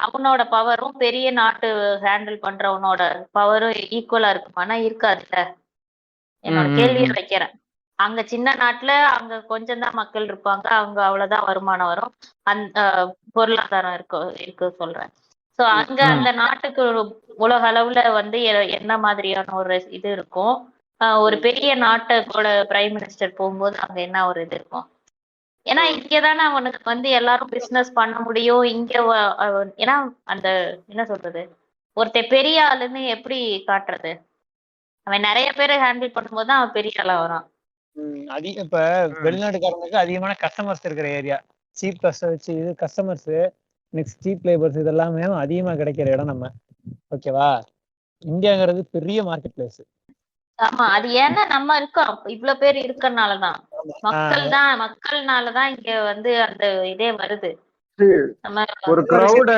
அவனோட பவரும் பெரிய நாட்டு ஹேண்டில் பண்றவனோட பவரும் ஈக்குவலா இருக்குமானா இருக்காதுல்ல. என்னோட கேள்வியை வைக்கிறேன். அங்க சின்ன நாட்டுல அங்க கொஞ்சம் தான் மக்கள் இருப்பாங்க, அங்க அவ்வளவுதான் வருமானம் வரும், அந்த பொருளாதாரம் இருக்கு சொல்றேன். சோ அங்க அந்த நாட்டுக்கு உலக அளவுல வந்து என்ன மாதிரியான ஒரு இது இருக்கும், ஒரு பெரிய நாட்டோட பிரைம் மினிஸ்டர் போகும்போது அங்க என்ன ஒரு இது இருக்கும். ஏன்னா இங்கதானே அவனுக்கு வந்து எல்லாரும் பிசினஸ் பண்ண முடியும் இங்க. ஏன்னா அந்த என்ன சொல்றது, ஒருத்தர் பெரிய ஆளுன்னு எப்படி காட்டுறது, அவன் நிறைய பேரை ஹேண்டில் பண்ணும்போது தான் அவன் பெரிய ஆளா வரான். இப்ப வெளிநாட்டுக்காரங்களுக்கு அதிகமான கஸ்டமர்ஸ் இருக்கிற area, cheap customers, next cheap labours, இதெல்லாமே அதிகமா கிடைக்கிற இடம் நம்ம. ஓகேவா, இந்தியாங்கிறது பெரிய மார்க்கெட் பிளேஸ். ஆமா, அது ஏன்னா நம்ம இருக்கோம், இவ்வளவு பேர் இருக்கறனாலதான், மக்கள்னாலதான் இங்க வந்து அந்த இதே வருது. ஒரு கிரௌட,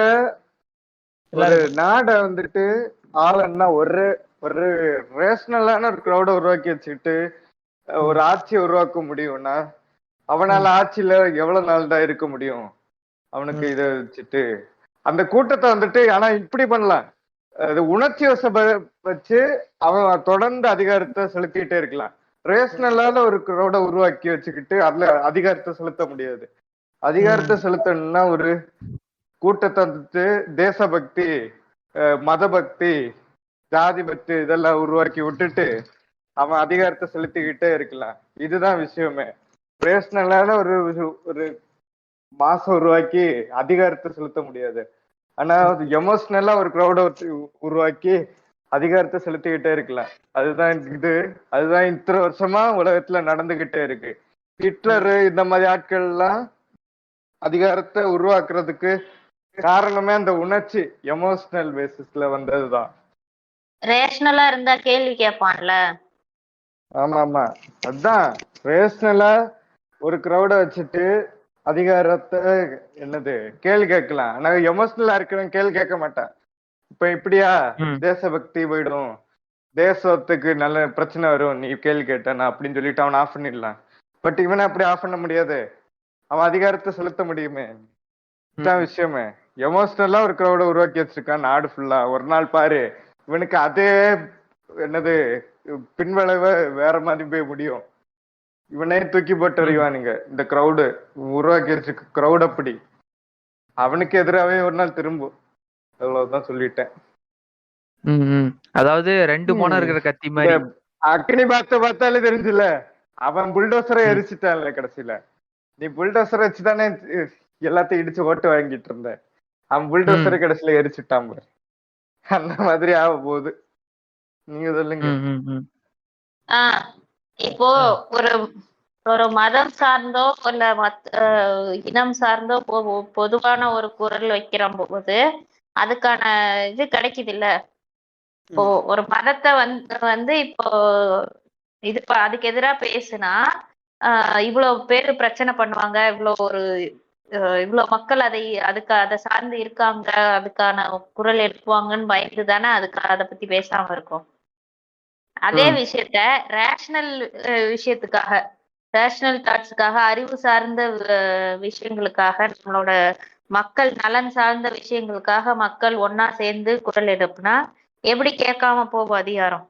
ஒரு நாட வந்துட்டு ஆளுன்னா ஒரு ஒரு ரேஷனலான ஒரு கிரௌட உருவாக்கி வச்சுக்கிட்டு ஒரு ஆட்சியை உருவாக்க முடியும்னா அவனால ஆட்சியில எவ்வளவு நாள் தான் இருக்க முடியும்? அவனுக்கு இதை வச்சுட்டு அந்த கூட்டத்தை வந்துட்டு, ஆனா இப்படி பண்ணலாம், அது உணர்ச்சி வச்சு அவன் தொடர்ந்து அதிகாரத்தை செலுத்திட்டே இருக்கலாம். ரேஷனலான ஒரு கிரௌட உருவாக்கி வச்சுக்கிட்டு அதுல அதிகாரத்தை செலுத்த முடியாது. அதிகாரத்தை செலுத்தணும்னா ஒரு கூட்டத்தை வந்துட்டு தேசபக்தி, மத பக்தி, ஜாதி பக்தி இதெல்லாம் உருவாக்கி விட்டுட்டு அவன் அதிகாரத்தை செலுத்திக்கிட்டே இருக்கலாம். இதுதான் விஷயமே. ரேஷனலான ஒரு ஒரு மாசம் உருவாக்கி அதிகாரத்தை செலுத்த முடியாது. ஆனா எமோஷனலா ஒரு கிரௌட உருவாக்கி அதிகாரத்தை செலுத்திக்கிட்டே இருக்கலாம். அதுதான் இத்தனை வருஷமா உலகத்துல நடந்துகிட்டே இருக்கு. ஹிட்லரு இந்த மாதிரி ஆட்கள் எல்லாம் அதிகாரத்தை உருவாக்குறதுக்கு காரணமே அந்த உணர்ச்சி, எமோஷனல் பேசிஸ்ல வந்ததுதான். ரேஷனலா இருந்தா கேள்வி கேட்பான்ல. ஆமா ஆமா, அதுதான் ரேஷனலா ஒரு கிரௌட வச்சுட்டு அதிகாரத்தை என்னது கேள்வி கேட்கலாம். ஆனா எமோஷனலா இருக்கிறவன் கேள்வி கேட்க மாட்டான். இப்ப இப்படியா தேசபக்தி போயிடும், தேசத்துக்கு நல்ல பிரச்சனை வரும் நீ கேள்வி கேட்டானா அப்படின்னு சொல்லிட்டு அவன் ஆஃப் பண்ணிடலாம். பட் இவனை அப்படி ஆஃப் பண்ண முடியாது, அவன் அதிகாரத்தை செலுத்த முடியுமே. இதுதான் விஷயமே. எமோஷனலா ஒரு கிரௌட உருவாக்கி வச்சிருக்கான் நாடு ஃபுல்லா. ஒரு நாள் பாரு, இவனுக்கு அதே என்னது பின்விளைவை வேற மாதிரி போய் முடியும். இவனே தூக்கி போட்டு அறிவானுங்க இந்த கிரௌடு உருவாக்கி வச்சிருக்க கிரௌட். அப்படி அவனுக்கு எதிராகவே ஒரு நாள் திரும்பும். அவ்வளவுதான் சொல்லிட்டேன். அதாவது ரெண்டு மோனம் இருக்கிற கத்தி மாதிரி. அக்னி பார்த்தாலே தெரிஞ்சுல, அவன் புல்டோசரை எரிச்சுட்டான்ல கடைசியில. நீ புல்டோசரை வச்சுதானே எல்லாத்தையும் இடிச்சு ஓட்டு வாங்கிட்டு இருந்த, அவன் புல்டோசரை கடைசியில எரிச்சுட்டான். அந்த மாதிரி ஆக போகுது. நீங்க சொல்லுங்க. இப்போ ஒரு ஒரு மதம் சார்ந்தோ இல்ல இனம் சார்ந்தோ பொதுவான ஒரு குரல் வைக்கிற போது அதுக்கான இது கிடைக்குது இல்ல. இப்போ ஒரு மதத்தை வந்து இப்போ இது அதுக்கு எதிரா பேசுனா இவ்வளவு பேரு பிரச்சனை பண்ணுவாங்க, இவ்வளவு மக்கள் அதை சார்ந்து இருக்காங்க, அதுக்கான குரல் எழுப்புவாங்கன்னு பயந்து தானே அதை பத்தி பேசாம இருக்கும். அதே விஷயத்த ரேஷனல் விஷயத்துக்காக, ரேஷனல் தாட்ஸுக்காக, அறிவு சார்ந்த விஷயங்களுக்காக, நம்மளோட மக்கள் நலன் சார்ந்த விஷயங்களுக்காக மக்கள் ஒன்னா சேர்ந்து குரல் எழுப்புனா எப்படி கேட்காம போகும் அதிகாரம்?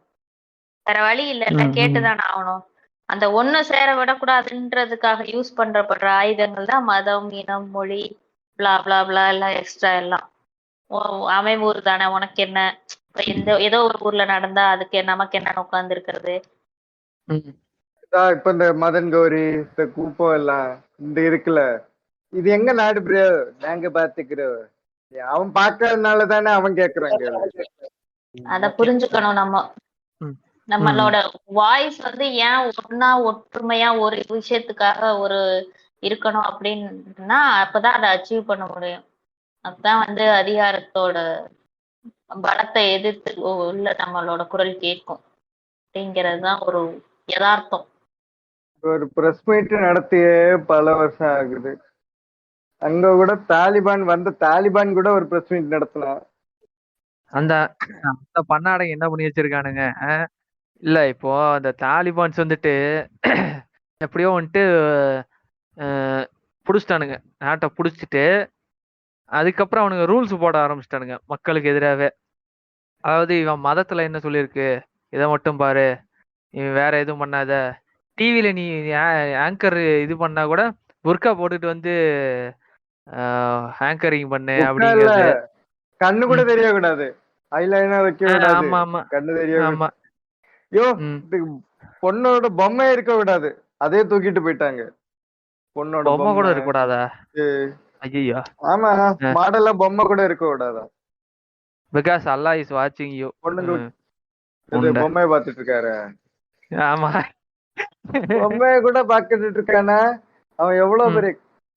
வேற வழி இல்லைல்ல, கேட்டுதானே ஆகணும். அந்த ஒண்ணு சேர விடக்கூடாதுன்றதுக்காக யூஸ் பண்றப்படுற ஆயுதங்கள் தான் மதம், இனம், மொழி, பிளா பிளா பிளா எல்லாம் எக்ஸ்ட்ரா எல்லாம். அவன் ஊர் தானே, உனக்கு என்ன? இப்ப ஏதோ ஒரு ஊர்ல நடந்தா அதுக்கு நமக்கு என்ன உட்கார்ந்து இருக்கிறது? இப்ப இந்த மதன் கௌரி, இந்த கூப்பம் எல்லாம் இந்த இருக்குல்ல, இது எங்க நாடு ப்ரோ, நாங்க பாத்துக்கிறோம். அவன் பாக்காதனால தானே அவன் கேக்குறான் கேள்வி. அத புரிஞ்சுக்கணும் நம்ம. நம்மளோட வாய்ஸ் வந்து ஏன் ஒன்னா ஒற்றுமையா ஒரு விஷயத்துக்காக ஒரு இருக்கணும் அப்படின்னா அப்பதான் அதை அச்சீவ் பண்ண முடியும். அப்பதான் வந்து அதிகாரத்தோட பலத்தை எதிர்த்து உள்ள நம்மளோட குரல் கேட்கும் அப்படிங்கிறது தான் ஒரு யதார்த்தம். ஒரு பிரஸ் மீட் நடத்தியே பல வருஷம் ஆகுது. அங்க கூட தாலிபான் கூட ஒரு பிரஸ் மீட் நடத்தினான். அந்த பன்னாடை என்ன பண்ணி வச்சிருக்கானுங்க? இல்ல இப்போ அந்த தாலிபான்ஸ் வந்துட்டு எப்படியோ வந்துட்டு புடிச்சிட்டானுங்க, நாட்டை புடிச்சிட்டு அதுக்கப்புறம் அவனுங்க ரூல்ஸ் போட ஆரம்பிச்சிட்டானுங்க மக்களுக்கு எதிராகவே. அதாவது இவன் மதத்துல என்ன சொல்லியிருக்கு இதை மட்டும் பாரு, இவன் வேற எதுவும் பண்ணாத, டிவில நீ ஆங்கர் இது பண்ணா கூட புர்கா போட்டுட்டு வந்து ஆங்கரிங் பண்ணு அப்படிங்கிறது. கண்ணு கூட தெரிய கூடாது, ஐலைனர் வைக்க கூடாது, ஆமா ஆமா கண்ணு தெரிய. ஆமா. பொண்ணோட பொம்மை இருக்க கூடாது, அதே தூக்கிட்டு போயிட்டாங்க. பொண்ணோட பொம்மை கூட இருக்க கூடாதா? ஐயோ. ஆமா, மாடல்ல பொம்மை கூட இருக்க கூடாதா? பிகாஸ் அல்லாஹ் இஸ் வாட்சிங் யூ. பொம்மையை பாத்துட்டு இருக்காரு. ஆமா, பொம்மைய கூட பாத்துட்டு இருக்கானா? அவன் எவ்வளவு பெரிய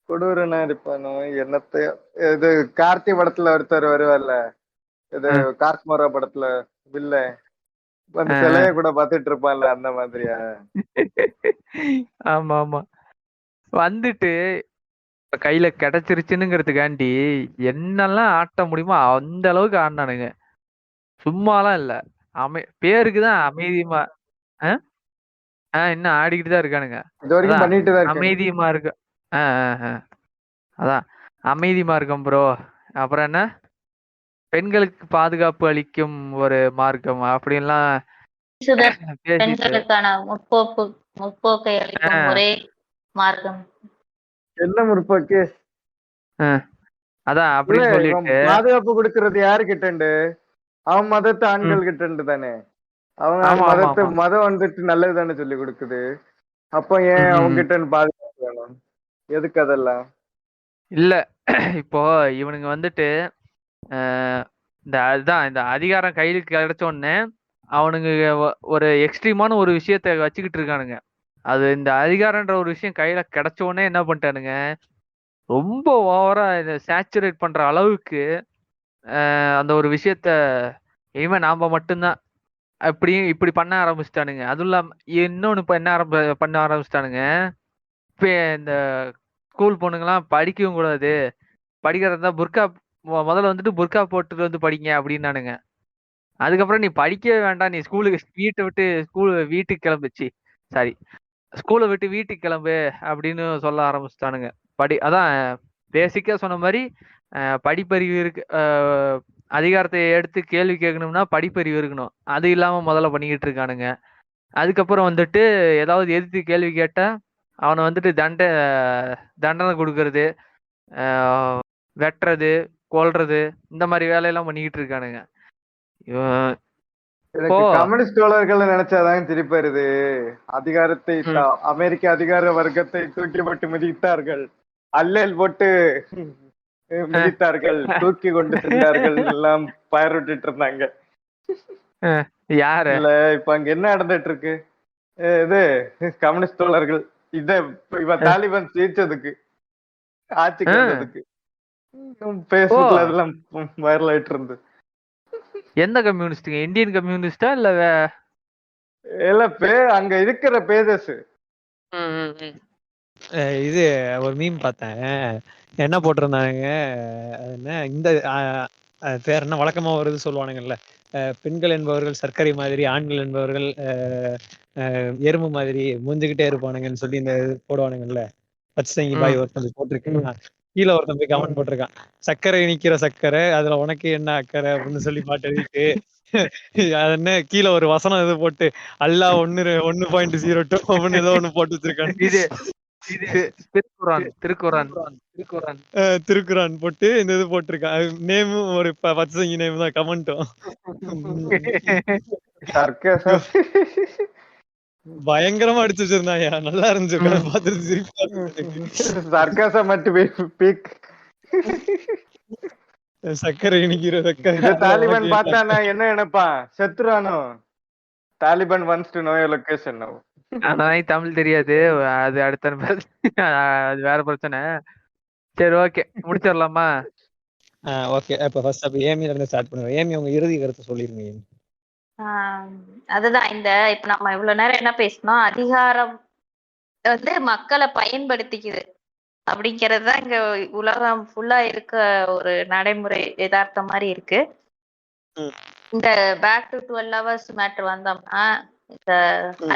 கொடூரனா இருப்பானோ என்னத்தைய. இது கார்த்தி படத்துல ஒருத்தர் வருவார்ல, இது காஸ்மோரா படத்துல வில்ல, அந்த சிலைய கூட பாத்துட்டு இருப்பான்ல, அந்த மாதிரியா? ஆமா ஆமா. வந்துட்டு கையில கிடைச்சிருச்சுங்கிறதுக்காண்டி என்னெல்லாம் ஆட்ட முடியுமோ அந்த அளவுக்கு ஆடினானுங்க. சும்மாலாம் இல்ல, பேருக்குதான் அமைதியுமா. இன்னும் ஆடிக்கிட்டு தான் இருக்கானுங்க. அமைதி மார்க்கம். அதான் அமைதி மார்க்கம் ப்ரோ. அப்புறம் என்ன, பெண்களுக்கு பாதுகாப்பு அளிக்கும் ஒரு மார்க்கம் அப்படின்லாம் பெண்களுக்கான முற்போக்கை அளிக்கும் ஒரே மார்க்கம். என்ன முற்போக்கு? அதான் அப்படின்னு சொல்லிட்டு பாதுகாப்பு கொடுக்கறது யாரு கிட்ட? அவன் மதத்தை ஆண்கள் கிட்ட தானே. அவங்க மதம் வந்துட்டு நல்லது தானே சொல்லி கொடுக்குது. அப்ப ஏன் அவங்க கிட்ட பாதுகாப்பு வேணும்? எதுக்கு அதெல்லாம்? இல்ல இப்போ இவனுங்க வந்துட்டு இந்த அதிகாரம் கையில கிடைச்ச உடனே அவனுங்க ஒரு எக்ஸ்ட்ரீமான ஒரு விஷயத்த வச்சுக்கிட்டு இருக்கானுங்க. அது இந்த அதிகாரன்ற ஒரு விஷயம் கையில கிடைச்ச உடனே என்ன பண்ணிட்டானுங்க, ரொம்ப ஓவரா இதை சேச்சுரேட் பண்ற அளவுக்கு அந்த ஒரு விஷயத்த இனிமே நாம மட்டும்தான் இப்படி பண்ண ஆரம்பிச்சிட்டானுங்க. அதுவும் இல்லாம இன்னொன்னு இப்ப என்ன பண்ண ஆரம்பிச்சிட்டானுங்க, இப்ப இந்த ஸ்கூல் பொண்ணுங்கெல்லாம் படிக்கவும் கூடாது, படிக்கிறதா புர்கா முதல்ல வந்துட்டு புர்கா போட்டுட்டு வந்து படிங்க அப்படின்னானுங்க. அதுக்கப்புறம் நீ படிக்கவே வேண்டாம், நீ வீட்டுக்கு கிளம்புச்சு, சாரி ஸ்கூலை விட்டு வீட்டுக்கு கிளம்பு அப்படின்னு சொல்ல ஆரம்பிச்சிட்டானுங்க. அதான் பேசிக்கா சொன்ன மாதிரி படிப்பறிவு இருக்கு, அதிகாரத்தை எடுத்து கேள்வி கேட்கணும்னா படிப்பறிவு இருக்கணும், அது இல்லாம முதல்ல பண்ணிக்கிட்டு இருக்கானுங்க. அதுக்கப்புறம் வந்துட்டு ஏதாவது எதிர்த்து கேள்வி கேட்டா அவனை வந்துட்டு தண்டனை கொடுக்கறது, வெட்டுறது, கொல்றது, இந்த மாதிரி வேலையெல்லாம் பண்ணிக்கிட்டு இருக்கானுங்க. கம்யூனிஸ்ட் தோழர்கள் நினைச்சாதான் திருப்பி வருது. அதிகாரத்தை அமெரிக்க அதிகார வர்க்கத்தை தூக்கி போட்டு மிதித்தார்கள், அல்லல் போட்டு மிதித்தார்கள், தூக்கி கொண்டு சென்றார்கள் எல்லாம் பயிரிட்டு இருந்தாங்க. யாரு இல்ல இப்ப அங்க என்ன நடந்துட்டு இருக்கு? இது கம்யூனிஸ்ட் தோழர்கள் இவன் தாலிபான் ஜெயிச்சதுக்கு, ஆட்சிக்கு வந்ததுக்கு பேஸ்புக்ல அதெல்லாம் வைரல் ஆயிட்டு இருந்து. எந்த கம்யூனிஸ்டுங்க? இந்தியன் கம்யூனிஸ்டா இல்ல அங்க இருக்கிற பேஜஸ்? இது ஒரு மீம் பார்த்தேன், என்ன போட்டிருந்தாங்க, என்ன இந்த பேர் என்ன வழக்கமா வருது சொல்லுவானுங்கல்ல, பெண்கள் என்பவர்கள் சர்க்கரை மாதிரி, ஆண்கள் என்பவர்கள் எறும்பு மாதிரி மூஞ்சுக்கிட்டே இருப்பானுங்கன்னு சொல்லி இந்த போடுவானுங்கல்ல. பச்சை பாய் ஒருத்தர் போட்டிருக்கேன், கீழே ஒருத்தன் போய் கமெண்ட் போட்டிருக்கான், சக்கரை இனிக்கிற சக்கரை அதுல உனக்கு என்ன அக்கறை அப்படின்னு சொல்லி பாட்டு எழுதிட்டு அது என்ன கீழே ஒரு வசனம் இது போட்டு அல்லாஹ் 1.02 அப்படின்னு ஏதோ ஒண்ணு போட்டு வச்சிருக்கான். இது திருக்குறான் திருக்குறான் திருக்குறான் திருக்குறான் போட்டு இந்த இது போட்டிருக்கான். நேமும் ஒரு பச்சைங்க நேம் தான், கமெண்ட்டும் சர்க்கசம் பயங்கரமா அடிச்சு வச்சிருந்தாங்க. நல்லா இருந்துச்சு பார்த்துட்டு சிரிப்பு. சர்க்கசம் மட்டும் பீக். சக்கரை இனிக்கிற இது சக்கரை தாலிபான் பார்த்தானா என்ன நினைப்பான், செத்துறானோ. Taliban wants to know your location now. அதான் தமிழ் தெரியாது, அது அடுத்த அது வேற பிரச்சனை. சரி ஓகே முடிச்சிடலாமா? ஓகே. இப்ப ஃபர்ஸ்ட் அப்ப ஏமில இருந்து ஸ்டார்ட் பண்ணுவோம். ஏமி உங்க இறுதி கருத்தை சொல்லிருங்க. ஏமி. அதுதான் இப்ப நம்ம இவ்வளவு நேரம் என்ன பேசணும், அதிகாரம் வந்து மக்களை பயன்படுத்திக்குது அப்படிங்கிறது தான் இங்க உலகம் ஃபுல்லா இருக்க ஒரு நடைமுறை யதார்த்தம் மாதிரி இருக்கு. இந்த பேக் டு 12 hours மேட்டர் வந்தோம்னா, இந்த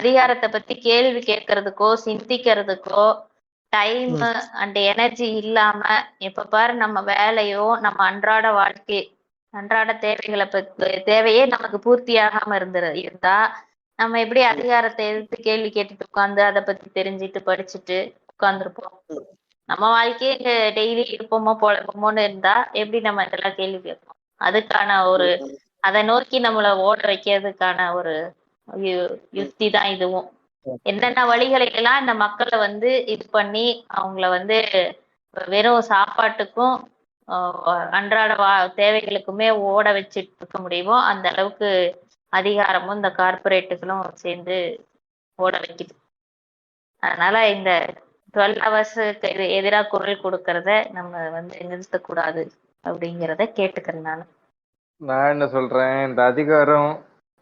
அதிகாரத்தை பத்தி கேள்வி கேட்கறதுக்கோ சிந்திக்கிறதுக்கோ டைம் அண்ட் எனர்ஜி இல்லாம எப்ப பாரு நம்ம வேலையோ நம்ம அன்றாட வாழ்க்கை அன்றாட தேவைகளை தேவையே நமக்கு பூர்த்தியாகாம இருந்தா நம்ம எப்படி அதிகாரத்தை எதிர்த்து கேள்வி கேட்டுட்டு உட்காந்து அதை பத்தி தெரிஞ்சுட்டு படிச்சுட்டு உட்காந்துருப்போம். நம்ம வாழ்க்கையே இங்க டெய்லி இருப்போமோ போலமோன்னு இருந்தா எப்படி நம்ம இதெல்லாம் கேள்வி கேட்போம்? அதுக்கான ஒரு அதை நோக்கி நம்மள ஓட வைக்கிறதுக்கான ஒரு யுக்தி தான் இதுவும். என்னென்ன வழிகளை எல்லாம் இந்த மக்களை வந்து இது பண்ணி அவங்கள வந்து வெறும் சாப்பாட்டுக்கும் அன்றாட தேவைகளுக்குமே ஓட வச்சுட்டு இருக்க முடியுமோ அந்த அளவுக்கு அதிகாரமும் இந்த கார்பரேட்டுகளும் சேர்ந்து ஓட வைக்குது. அதனால இந்த 12 hours எதிராக குரல் கொடுக்கறத நம்ம வந்து நிறுத்தக்கூடாது அப்படிங்கிறத கேட்டுக்கிறேன். நான் என்ன சொல்றேன், இந்த அதிகாரம்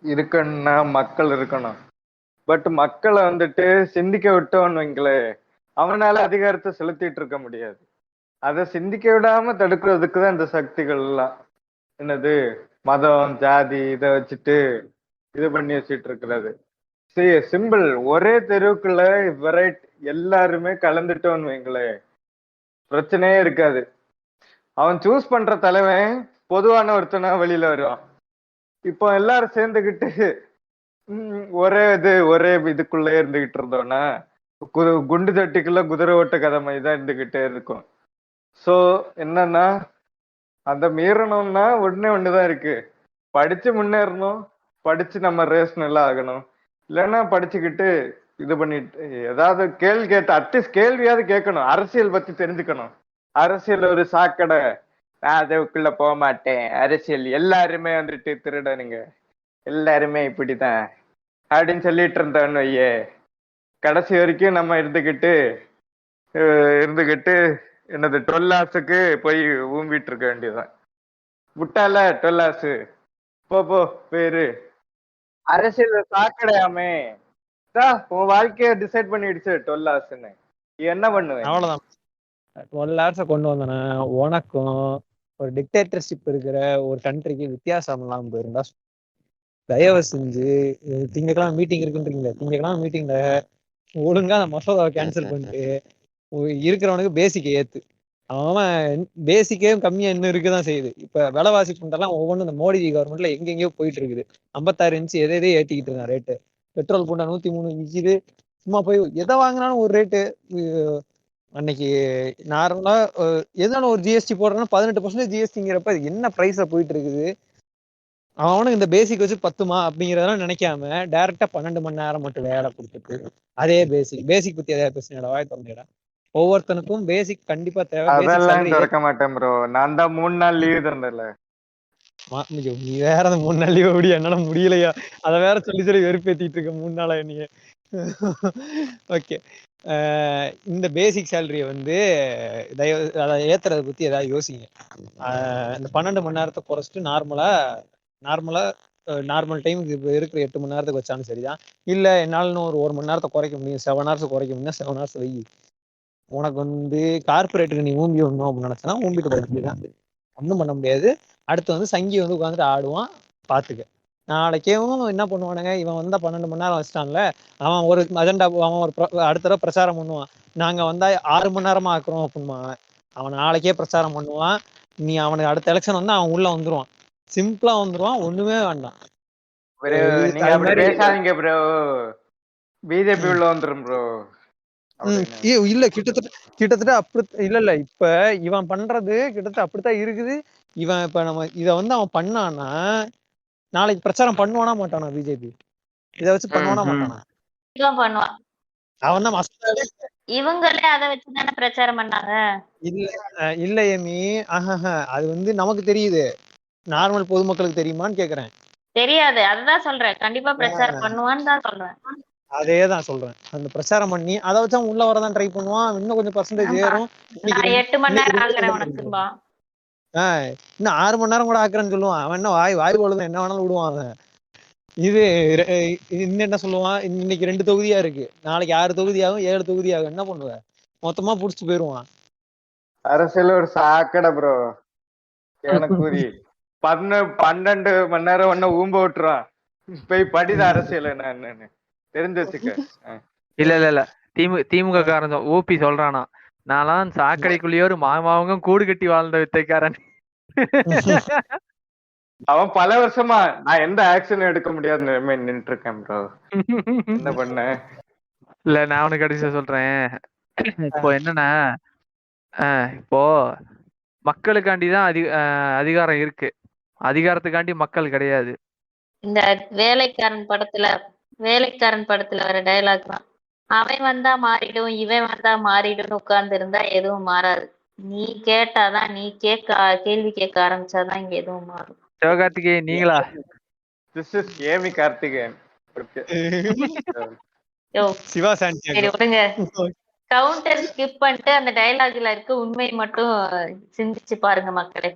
இருக்கணும்னா மக்கள் இருக்கணும். பட் மக்களை வந்துட்டு சிந்திக்க விட்டோன்னு வைங்களே, அவனால அதிகாரத்தை செலுத்திட்டு இருக்க முடியாது. அதை சிந்திக்க விடாம தடுக்கிறதுக்கு தான் இந்த சக்திகள் எல்லாம். என்னது மதம் ஜாதி இதை வச்சுட்டு இது பண்ணி வச்சுட்டு இருக்கிறது. சிம்பிள், ஒரே தெருவுக்குள்ள வெரைட்டி எல்லாருமே கலந்துட்டோன்னு வைங்களே, பிரச்சனையே இருக்காது. அவன் சூஸ் பண்ற தலைவன் பொதுவான ஒருத்தனா வெளியில வருவான். இப்போ எல்லாரும் சேர்ந்துகிட்டு ஒரே இதுக்குள்ளே இருந்துகிட்டு இருந்தோம்னா குண்டு தட்டிக்குள்ள குதிரை ஓட்ட கதை மாதிரிதான் இருந்துகிட்டே இருக்கும். சோ என்னன்னா, அந்த மீறணும்னா ஒண்ணுதான் இருக்கு, படிச்சு முன்னேறணும், படிச்சு நம்ம ரேஸ் நல்லா ஆகணும். இல்லைன்னா படிச்சுக்கிட்டு இது பண்ணிட்டு ஏதாவது கேள்வி கேட்ட அட்லீஸ்ட் கேள்வியாவது கேட்கணும், அரசியல் பத்தி தெரிஞ்சுக்கணும். அரசியல் ஒரு சாக்கடை, நான் அதுக்குள்ள போக மாட்டேன், அரசியல் எல்லாருமே வந்துட்டு திருடனுங்க, எல்லாருமே இப்படிதான் அப்படின்னு சொல்லிட்டு இருந்தோன்னு வையே, கடைசி வரைக்கும் நம்ம இருந்துகிட்டு என்னது 12 hours போய் ஊம்பிட்டு இருக்க வேண்டியதுதான். விட்டால 12 hours போ பேரு அரசியல் சாக்கடையாமே, உன் வாழ்க்கைய டிசைட் பண்ணிடுச்சு 12 hours. என்ன பண்ணுவேன்? அவ்வளவுதான். 12 hours கொண்டு வந்தனா உனக்கும் ஒரு டிக்டேட்டர்ஷிப் இருக்கிற ஒரு கண்ட்ரிக்கு வித்தியாசம் இல்லாம போயிருந்தா, தயவு செஞ்சு திங்கக்கிழமை மீட்டிங் இருக்குன்றீங்களே, திங்கக்கிழமை மீட்டிங்ல ஒழுங்கா அந்த மசோதாவை கேன்சல் பண்ணிட்டு இருக்கிறவனுக்கு பேசிக் ஏத்து. அவன் பேசிக்கே கம்மியா இன்னும் இருக்குதான் செய்யுது. இப்ப விலைவாசி பண்றலாம் ஒவ்வொன்றும் இந்த மோடிஜி கவர்மெண்ட்ல எங்கெங்கயோ போயிட்டு இருக்குது. 56 inch எதையே ஏத்திக்கிட்டு இருக்கான் ரேட்டு. பெட்ரோல் பூண்டா 103 விற்கிது. சும்மா போய் எதை வாங்கினாலும் ஒரு ரேட்டு. அன்னைக்கு நார்மலா எதான ஒரு ஜிஎஸ்டி போடுறோம்னா 18% ஜிஎஸ்டிங்கிறப்ப என்ன பிரைஸா போயிட்டு இருக்குது. அவனுக்கு இந்த பேசிக் வச்சு பத்துமா அப்படிங்கறதெல்லாம் நினைக்காம டைரக்டா 12 மணி நேரம் மட்டும் வேலை கொடுத்துட்டு அதே பேசிக் பத்தி எதாவது பேசுனீங்களா? வாய் திறந்துடா. ஒவ்வொருத்தனுக்கும் பேசிக் கண்டிப்பா தேவை. அதெல்லாம் திறக்க மாட்டேன் ப்ரோ, நான் தான் 3 நாள் லீவ் தந்தேன்ல. நீ வேற அந்த 3 நாள் லீவ் எப்படி என்னால முடியலையா, அதை வேற சொல்லி வெறுப்பேத்திட்டு இருக்க 3 நாளா நீங்க. ஓகே, இந்த பேசிக் சேலரிய வந்து அதை ஏத்துறதை பத்தி ஏதாவது யோசிங்க. இந்த 12 மணி நேரத்தை குறைச்சிட்டு நார்மல் டைமுக்கு இப்போ இருக்கிற 8 மணி நேரத்துக்கு வச்சாலும் சரிதான். இல்ல என்னால ஒரு மணி நேரத்தை குறைக்க முடியும், 7 hours குறைக்க முடியும், 7 hours வை. உனக்கு வந்து கார்பரேட்டுக்கு நீ ஊம்பி விடணும் அப்படின்னு நினைச்சனா ஊம்பிட்டு போயிதான், ஒன்றும் பண்ண முடியாது. அடுத்து வந்து சங்கி வந்து உட்காந்துட்டு ஆடுவான், பாத்துக்க. நாளைக்கேவும் என்ன பண்ணுவானுங்க, இவன் வந்தா 12 மணி நேரம் வச்சுட்டான்ல, அவன் ஒரு அஜெண்டா, அவன் ஒரு அடுத்த தடவை பிரச்சாரம் பண்ணுவான், நாங்க வந்தா 6 மணி நேரமா ஆக்குறோம் அப்படின்பான். அவன் நாளைக்கே பிரச்சாரம் பண்ணுவான். நீ அவனுக்கு அடுத்த எலெக்ஷன் வந்து அவன் உள்ள வந்துருவான். சிம்பிளா வந்துருவான். ஒண்ணுமே வேண்டாம். ப்ரோ நீங்க அது அப்படி மாதிரி பேசாதீங்க ப்ரோ. பிஜேபி உள்ள வந்துரும் ப்ரோ. இல்ல கிட்டத்தட்ட அப்படி இல்ல. இப்ப இவன் பண்றது கிட்டத்தட்ட அப்படித்தான் இருக்குது. இவன் இப்ப நம்ம இத வந்து அவன் பண்ணானா நாளைக்கு பிரச்சாரம் பண்ணுவானா மாட்டானா? பிஜேபி இத வச்சு பண்ணுவானா மாட்டானா? இவன் பண்ணுவான். அவன் தான் மசாலே. இவங்களே அதை வச்சுதானே பிரச்சாரம் பண்ணாங்க. இல்ல ஏமி. அது வந்து நமக்கு தெரியுது. நார்மல் பொதுமக்களுக்கு தெரியுமான்னு கேக்குறேன். தெரியாது, அதுதான் சொல்றேன். கண்டிப்பா பிரச்சாரம் பண்ணுவான்னு தான் சொல்றேன். அதேதான் சொல்றேன். அந்த பிரச்சாரம் பண்ணி அதை வச்சு அவன் உள்ள வரதான் ட்ரை பண்ணுவான். இன்னும் கொஞ்சம் பர்சன்டேஜ் ஏறும். நான் 8 மணி நேரம் ஆக்குறேன் உனக்கும்பா. இன்னும் 6 மணி நேரம் கூட ஆக்குறேன்னு சொல்லுவான். அவன் என்ன வாய் பொழுது என்ன வேணாலும் விடுவான் அவன். இது இன்னும் என்ன சொல்லுவான், இன்னைக்கு 2 தொகுதியா இருக்கு, நாளைக்கு 6 தொகுதி ஆகும், 7 தொகுதி ஆகும். என்ன பண்ணுவ? மொத்தமா புடிச்சு போயிருவான். அரசியல் ஒரு சாக்கடை ப்ரோ. எனக்கு கூறி 12 மணி நேரம் ஒன்ன ஊம்ப விட்டுறான். போய் படித அரசியல் என்னன்னு தெரிஞ்சு வச்சுக்க. இல்ல திமுக காரன் ஊபி சொல்றானா, நான்லாம் சாக்கடைக்குள்ளேயே ஒரு மாமாவங்க கூடு கட்டி வாழ்ந்த வித்தைக்காரன். அவன் பல வருஷமா நான் எந்த ஆக்ஷனும் எடுக்க முடியாத நிலைமை நின்று இருக்கேன் ப்ரோ. என்ன பண்ண? இல்ல நான் உனக்கு கடைசியா சொல்றேன். இப்போ என்னன்னா, இப்போ மக்களுக்காண்டிதான் அதிகாரம் இருக்கு, அதிகாரத்துக்காண்டி மக்கள் கிடையாது. இந்த வேலைக்காரன் படத்துல வர டயலாக் தான். அவன் வந்தா மாறிடும், இவன் வந்தா மாறிடும் உட்கார்ந்து இருந்தா எதுவும் மாறாது. நீ கேட்டாதான், நீ கேள்வி கேட்க ஆரம்பிச்சாதான் இங்க எதுவும் மாறும். சிவகார்த்திகேயன் நீங்களா? This is Amy Karthikeyan. Siva Sandy. சரி விடுங்க. கவுண்டர் ஸ்கிப் பண்ணிட்டு அந்த டயலாக்ல இருக்க உண்மை மட்டும் சிந்திச்சு பாருங்க மக்களே.